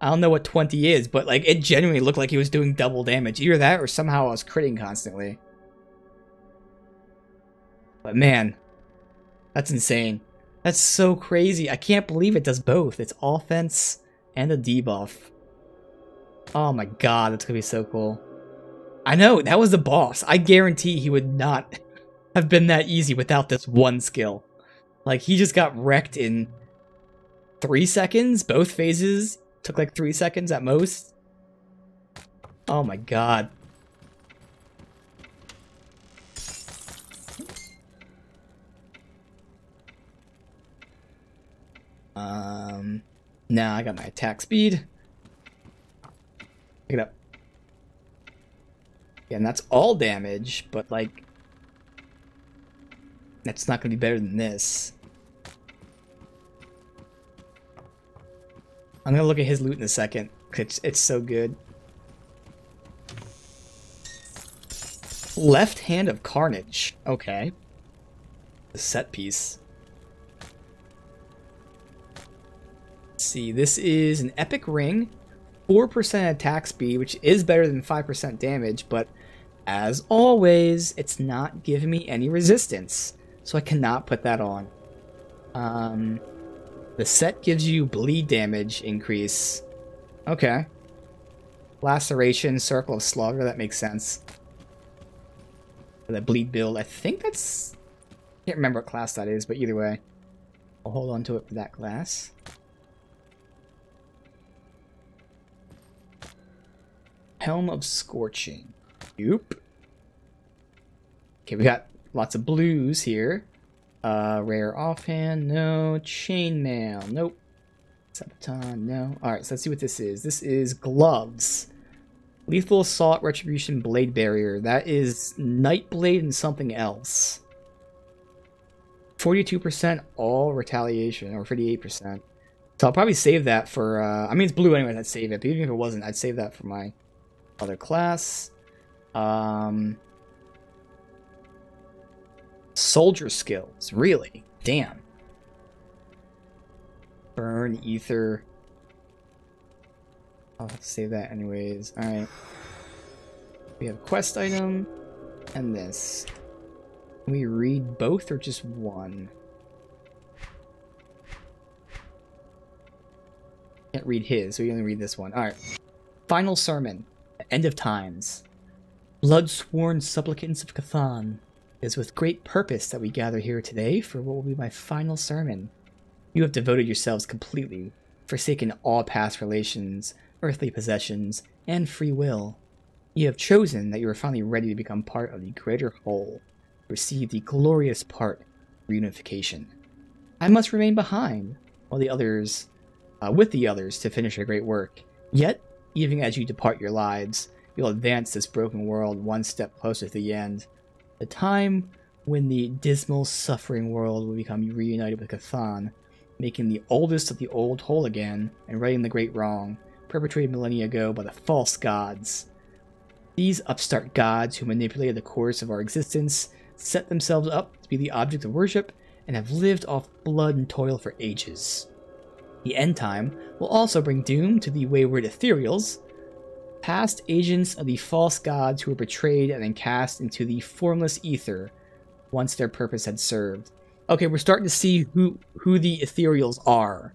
I don't know what 20 is, but like it genuinely looked like he was doing double damage. Either that or somehow I was critting constantly. But man, that's insane. That's so crazy. I can't believe it does both. It's offense and a debuff. Oh my god, that's gonna be so cool. I know, that was the boss. I guarantee he would not have been that easy without this one skill. Like, he just got wrecked in 3 seconds, both phases. Took like 3 seconds at most. Oh my god. Now I got my attack speed. Pick it up. Yeah, and that's all damage, but like... that's not gonna be better than this. I'm gonna look at his loot in a second. It's so good. Left Hand of Carnage. Okay. The set piece. Let's see, this is an epic ring. 4% attack speed, which is better than 5% damage, but as always, it's not giving me any resistance. So I cannot put that on. The set gives you bleed damage increase. Okay. Laceration, Circle of Slaughter, that makes sense. For that bleed build, I think that's... can't remember what class that is, but either way. I'll hold on to it for that class. Helm of Scorching. Oop. Okay, we got lots of blues here. Rare offhand, no. Chainmail, nope. Sabaton, no. Alright, so let's see what this is. This is Gloves. Lethal Assault, Retribution, Blade Barrier. That is Nightblade and something else. 42% all retaliation, or 38%. So I'll probably save that for, I mean, it's blue anyway, I'd save it. But even if it wasn't, I'd save that for my other class. Soldier skills, really? Damn. Burn, Ether. I'll have to save that anyways. Alright. We have a quest item, and this. Can we read both or just one? Can't read his, so we only read this one. Alright. Final Sermon. The End of Times. Blood-sworn supplicants of Cthulhu. It is with great purpose that we gather here today for what will be my final sermon. You have devoted yourselves completely, forsaken all past relations, earthly possessions, and free will. You have chosen that you are finally ready to become part of the greater whole, receive the glorious part of reunification. I must remain behind, while the others, with the others, to finish a great work. Yet, even as you depart your lives, you'll advance this broken world one step closer to the end. The time when the dismal, suffering world will become reunited with Cthulhu, making the oldest of the old whole again, and righting the great wrong, perpetrated millennia ago by the false gods. These upstart gods who manipulated the course of our existence, set themselves up to be the object of worship, and have lived off blood and toil for ages. The end time will also bring doom to the wayward ethereals, past agents of the false gods who were betrayed and then cast into the formless ether once their purpose had served. Okay, we're starting to see who the ethereals are.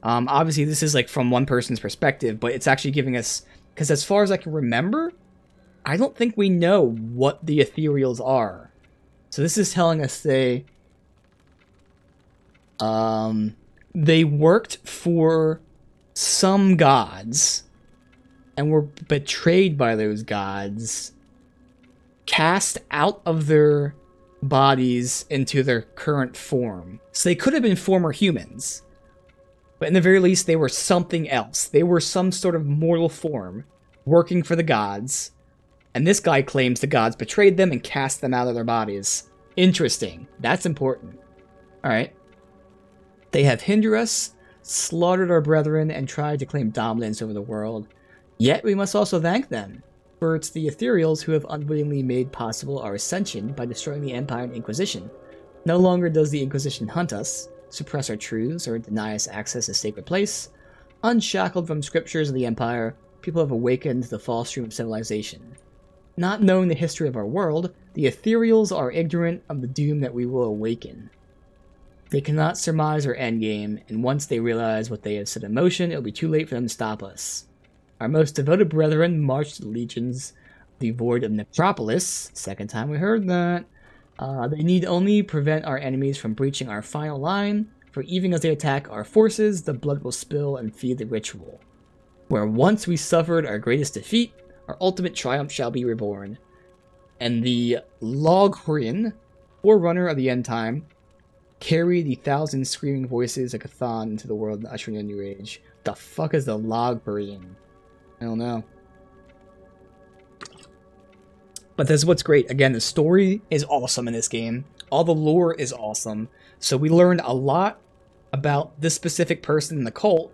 Obviously, this is like from one person's perspective, but it's actually giving us... because as far as I can remember, I don't think we know what the ethereals are. So this is telling us they worked for some gods and were betrayed by those gods, cast out of their bodies into their current form. So they could have been former humans, but in the very least they were something else. They were some sort of mortal form working for the gods, and this guy claims the gods betrayed them and cast them out of their bodies. Interesting. That's important. Alright. They have hindered us, slaughtered our brethren, and tried to claim dominance over the world. Yet we must also thank them, for it's the ethereals who have unwittingly made possible our ascension by destroying the Empire and Inquisition. No longer does the Inquisition hunt us, suppress our truths, or deny us access to sacred place. Unshackled from scriptures of the Empire, people have awakened to the false stream of civilization. Not knowing the history of our world, the ethereals are ignorant of the doom that we will awaken. They cannot surmise our endgame, and once they realize what they have set in motion, it will be too late for them to stop us. Our most devoted brethren marched to the legions of the void of Necropolis. Second time we heard that. They need only prevent our enemies from breaching our final line, for even as they attack our forces, the blood will spill and feed the ritual. Where once we suffered our greatest defeat, our ultimate triumph shall be reborn. And the Loghorn, forerunner of the end time, carry the thousand screaming voices of Cthulhu into the world and usher in a new age. The fuck is the Loghorn? I don't know. But that's what's great. Again, the story is awesome in this game. All the lore is awesome. So we learned a lot about this specific person in the cult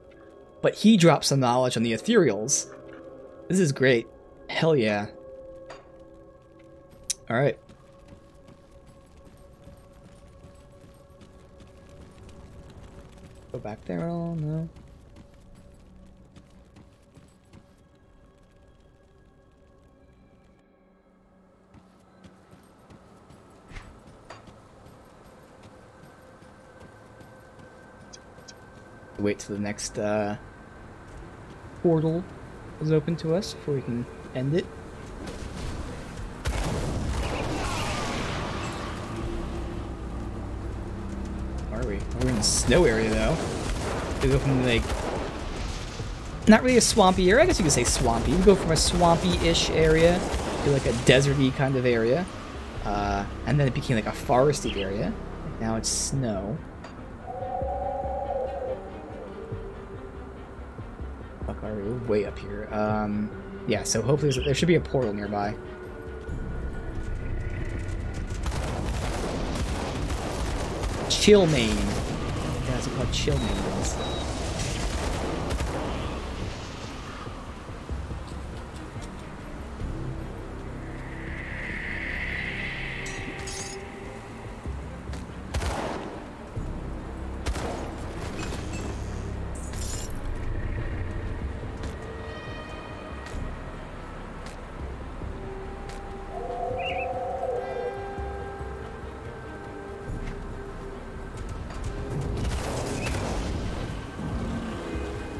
but he dropped some knowledge on the ethereals. This is great. Hell yeah. Alright. Go back there at all? No. Wait till the next portal is open to us before we can end it. Are we? We're in the snow area though. We go from like not really a swampy area. I guess you could say swampy. We go from a swampy-ish area to like a deserty kind of area, and then it became like a foresty area. Now it's snow. We're way up here. Yeah, so hopefully there should be a portal nearby. Chillmain. Yeah, it's called Chillmains.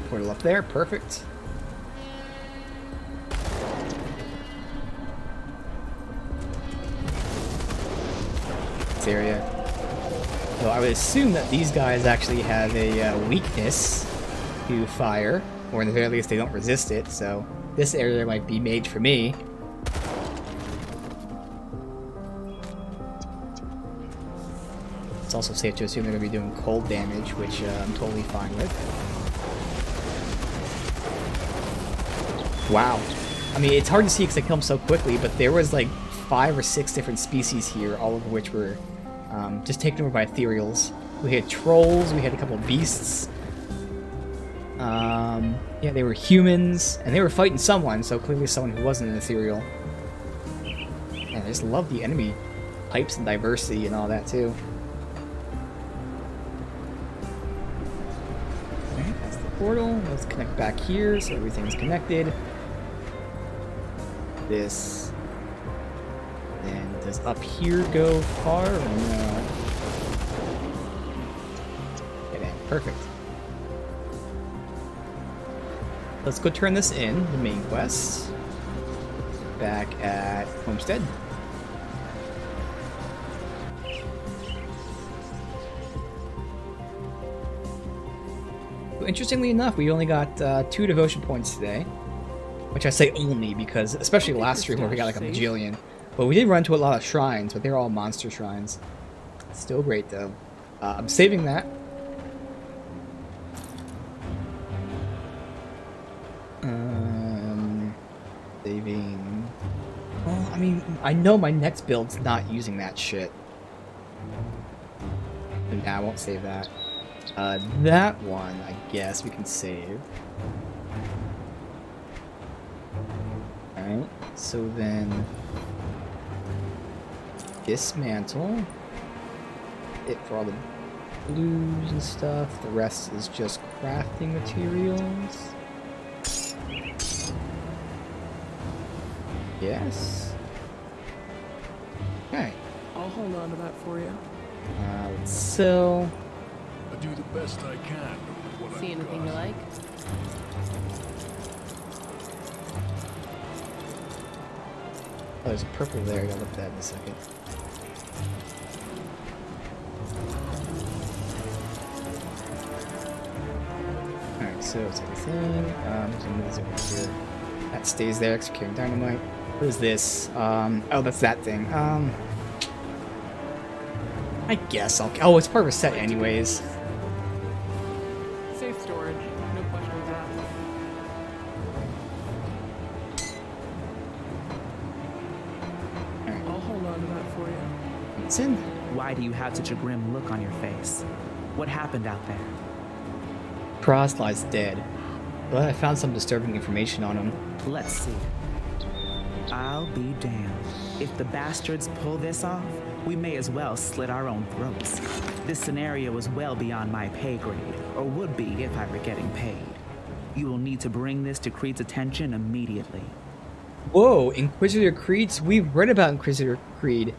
Portal up there, perfect. This area. So I would assume that these guys actually have a weakness to fire, or in the very least they don't resist it, so this area might be made for me. It's also safe to assume they're going to be doing cold damage, which I'm totally fine with. Wow. I mean, it's hard to see because they kill them so quickly, but there was like 5 or 6 different species here, all of which were just taken over by ethereals. We had trolls, we had a couple of beasts. Yeah, they were humans, and they were fighting someone, so clearly someone who wasn't an ethereal. And I just love the enemy types and diversity and all that too. Okay, that's the portal. Let's connect back here so everything's connected. This. And does up here go far or no? Okay, then, perfect. Let's go turn this in, the main quest. Back at Homestead. So interestingly enough, we only got 2 devotion points today. Which I say only because, especially last stream where we got like a bajillion. But we did run to a lot of shrines, but they're all monster shrines. Still great though. I'm saving that. Saving. Well, I mean, I know my next build's not using that shit. And nah, I won't save that. That one, I guess we can save. Alright, so then dismantle it for all the blues and stuff. The rest is just crafting materials. Yes. Okay. I'll hold on to that for you. Let's sell. I do the best I can with what See I've anything you got. like? Oh, there's a purple there. I gotta look at that in a second. Alright, so it's everything. So move this over here. That stays there, executing dynamite. What is this? Oh, that's that thing. I guess I'll. Oh, it's part of a set, anyways. Safe storage, no questions asked. Alright, I'll hold on to that for you. it's in. Why do you have such a grim look on your face? What happened out there? Prost lies dead. but I found some disturbing information on him. Let's see. I'll be damned. If the bastards pull this off, we may as well slit our own throats. This scenario is well beyond my pay grade, or would be if I were getting paid. You will need to bring this to Creed's attention immediately. Whoa, Inquisitor Creed's? We've read about Inquisitor Creed.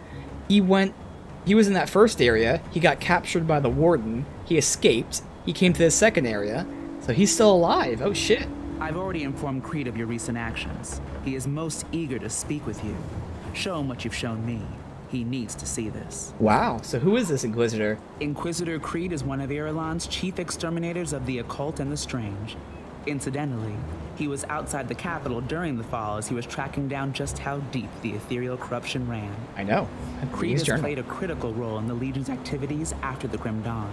He was in that first area, he got captured by the Warden, he escaped, he came to the second area, so he's still alive. Oh shit. I've already informed Creed of your recent actions. He is most eager to speak with you. Show him what you've shown me. He needs to see this. Wow, so who is this Inquisitor? Inquisitor Creed is one of Irulan's chief exterminators of the occult and the strange. Incidentally, he was outside the capital during the fall as he was tracking down just how deep the ethereal corruption ran. I know. Creed has played a critical role in the Legion's activities after the Grim Dawn,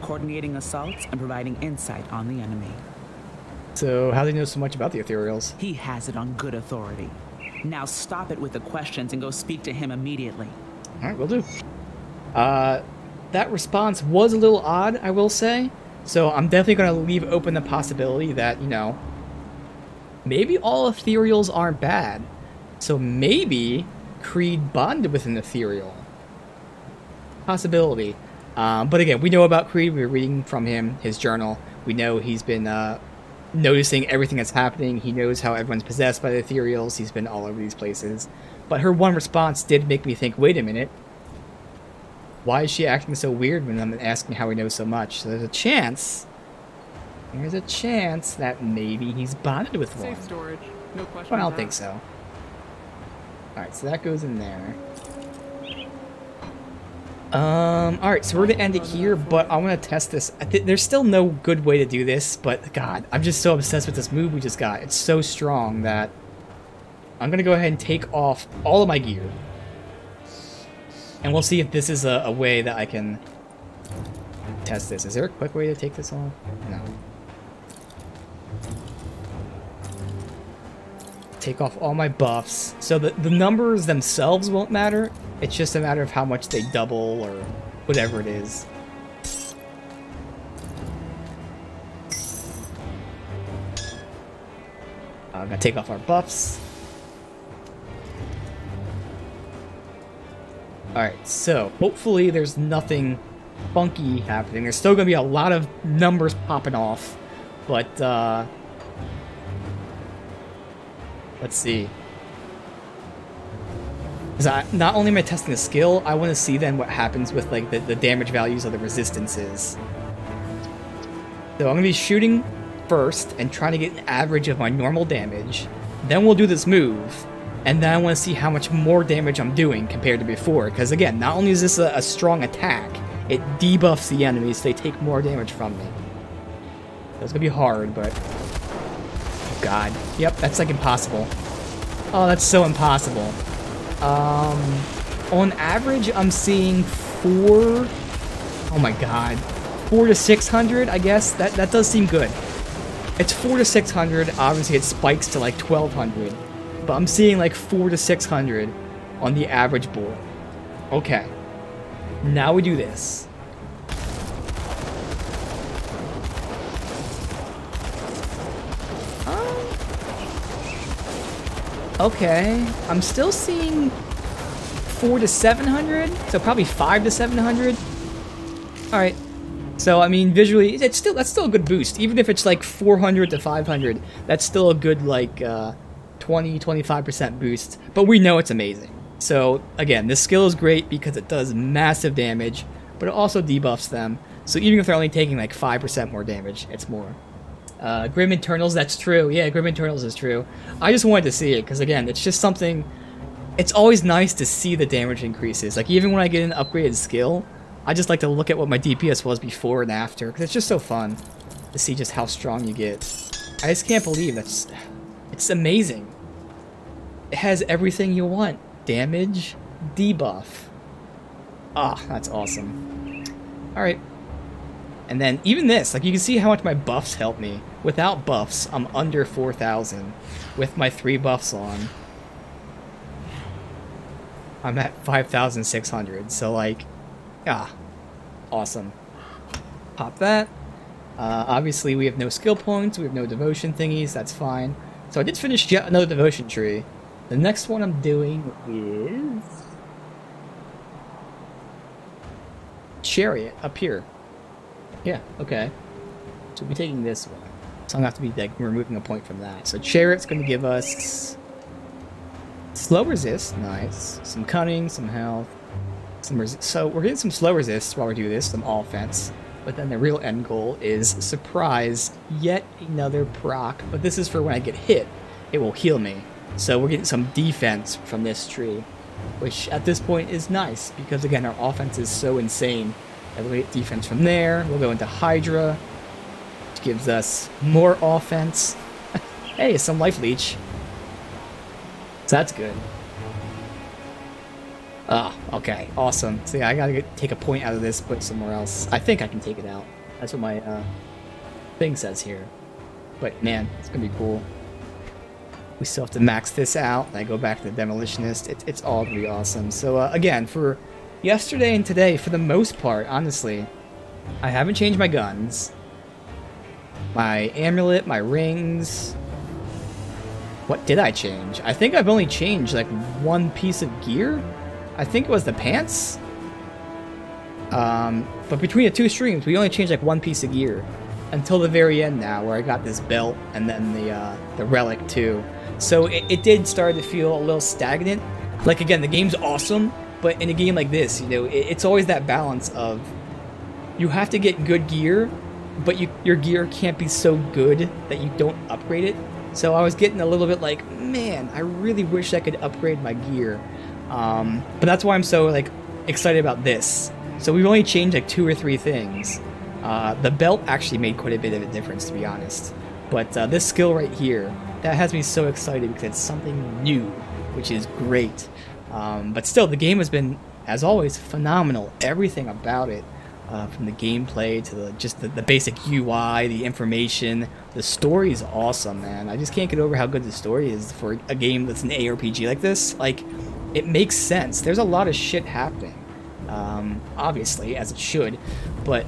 coordinating assaults and providing insight on the enemy. So how do you know so much about the Ethereals? He has it on good authority. Now stop it with the questions and go speak to him immediately. Alright, will do. That response was a little odd, I will say. So I'm definitely going to leave open the possibility that, you know, maybe all Ethereals aren't bad. So maybe Creed bonded with an Ethereal. Possibility. But again, we know about Creed. We're reading from him, his journal. We know he's been noticing everything that's happening. He knows how everyone's possessed by the Ethereals. He's been all over these places. But her one response did make me think, wait a minute. Why is she acting so weird when I'm asking how he knows so much? So there's a chance that maybe he's bonded with one. Safe storage. No question. Well, I don't think so. Alright, so that goes in there. Alright, so we're gonna end it here, but I want to test this. There's still no good way to do this, but god, I'm just so obsessed with this move we just got. It's so strong that I'm gonna go ahead and take off all of my gear. And we'll see if this is a way that I can test this. Is there a quick way to take this off? No. Take off all my buffs. So the numbers themselves won't matter. It's just a matter of how much they double or whatever it is. I'm gonna take off our buffs. Alright, so hopefully there's nothing funky happening. There's still gonna be a lot of numbers popping off, but let's see. Because not only am I testing the skill, I want to see then what happens with like the damage values of the resistances. So I'm going to be shooting first and trying to get an average of my normal damage. Then we'll do this move. And then I want to see how much more damage I'm doing compared to before. Because again, not only is this a strong attack, it debuffs the enemies so they take more damage from me. So it's going to be hard, but... Oh god. Yep, that's like impossible. Oh, that's so impossible. On average, I'm seeing 4... Oh my god. 4 to 600, I guess? That does seem good. It's 4 to 600. Obviously, it spikes to like 1200. But I'm seeing like 4 to 600 on the average board. Okay. Now we do this. Okay. I'm still seeing 4 to 700. So probably 5 to 700. Alright. So, I mean, visually, that's still a good boost. Even if it's like 400 to 500, that's still a good, like, 20-25% boost. But we know it's amazing. So, again, this skill is great because it does massive damage, but it also debuffs them. So even if they're only taking, like, 5% more damage, it's more. Grim Internals, that's true. Yeah, Grim Internals is true. I just wanted to see it, because, again, it's just something... It's always nice to see the damage increases. Like, even when I get an upgraded skill... I just like to look at what my DPS was before and after, because it's just so fun to see just how strong you get. I just can't believe that's... It's amazing. It has everything you want. Damage, debuff. Ah, that's awesome. Alright. And then even this, like you can see how much my buffs help me. Without buffs, I'm under 4,000. With my 3 buffs on, I'm at 5,600. So like... Ah, awesome. Pop that. Obviously, we have no skill points, we have no devotion thingies, that's fine. So I did finish yet another devotion tree. The next one I'm doing is... Chariot, up here. Yeah, okay. So we'll be taking this one. So I'm going to have to be like removing a point from that. So Chariot's going to give us... Slow resist, nice. Some cunning, some health. So we're getting some slow resist while we do this, some offense. But then the real end goal is surprise, yet another proc. But this is for when I get hit, it will heal me. So we're getting some defense from this tree, which at this point is nice because again our offense is so insane. And we'll get defense from there. We'll go into Hydra, which gives us more offense. Hey, some life leech. So that's good. Oh, okay, awesome. So yeah, I gotta take a point out of this, put it somewhere else. I think I can take it out. That's what my thing says here. But man, it's gonna be cool. We still have to max this out, and I go back to the Demolitionist. It's all gonna be awesome. So again, for yesterday and today, for the most part, honestly, I haven't changed my guns. My amulet, my rings. What did I change? I think I've only changed like one piece of gear. I think it was the pants. But between the two streams, we only changed like one piece of gear until the very end now, where I got this belt and then the relic too. So it did start to feel a little stagnant. Like again, the game's awesome, but in a game like this, you know, it's always that balance of you have to get good gear, but your gear can't be so good that you don't upgrade it. So I was getting a little bit like, man, I really wish I could upgrade my gear. But that's why I'm so like excited about this. So we've only changed like 2 or 3 things. The belt actually made quite a bit of a difference, to be honest. But this skill right here, that has me so excited because it's something new, which is great. But still, the game has been, as always, phenomenal. Everything about it, from the gameplay to just the basic UI, the information, the story is awesome, man. I just can't get over how good the story is for a game that's an ARPG like this. Like, it makes sense. There's a lot of shit happening, obviously, as it should, but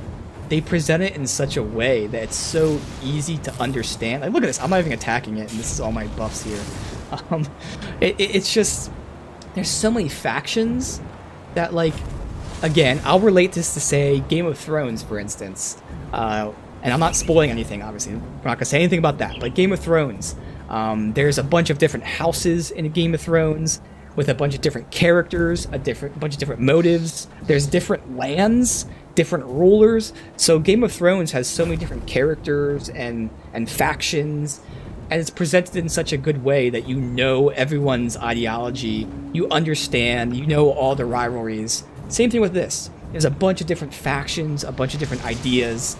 they present it in such a way that it's so easy to understand. Like, look at this. I'm not even attacking it, and this is all my buffs here. It's just... There's so many factions that, like... Again, I'll relate this to, say, Game of Thrones, for instance. And I'm not spoiling anything, obviously. We're not going to say anything about that. But Game of Thrones, there's a bunch of different houses in Game of Thrones with a bunch of different characters, bunch of different motives. There's different lands, different rulers. So Game of Thrones has so many different characters and factions, and it's presented in such a good way that you know everyone's ideology, you understand, you know all the rivalries. Same thing with this. There's a bunch of different factions, a bunch of different ideas,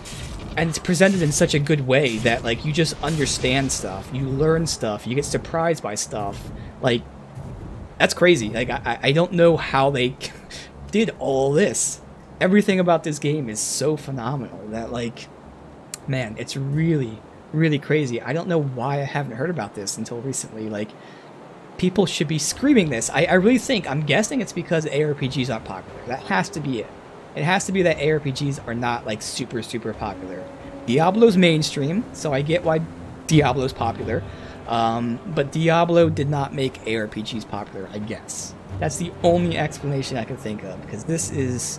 and it's presented in such a good way that, like, you just understand stuff, you learn stuff, you get surprised by stuff. Like, that's crazy. Like, I don't know how they did all this. Everything about this game is so phenomenal that, like, man, it's really, really crazy. I don't know why I haven't heard about this until recently. Like, people should be screaming this. I really think, I'm guessing it's because ARPGs aren't popular. That has to be it. It has to be that ARPGs are not, like, super, super popular. Diablo's mainstream, so I get why Diablo's popular. But Diablo did not make ARPGs popular, I guess. That's the only explanation I can think of, because this is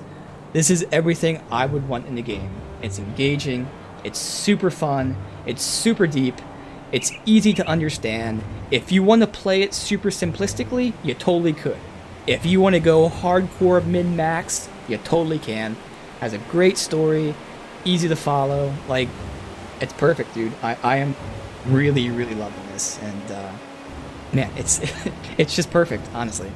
everything I would want in the game. It's engaging, it's super fun, it's super deep, it's easy to understand. If you want to play it super simplistically, you totally could. If you want to go hardcore min-max, you totally can. Has a great story, easy to follow. Like, it's perfect, dude. I am really, really loving this, and man, it's it's just perfect, honestly.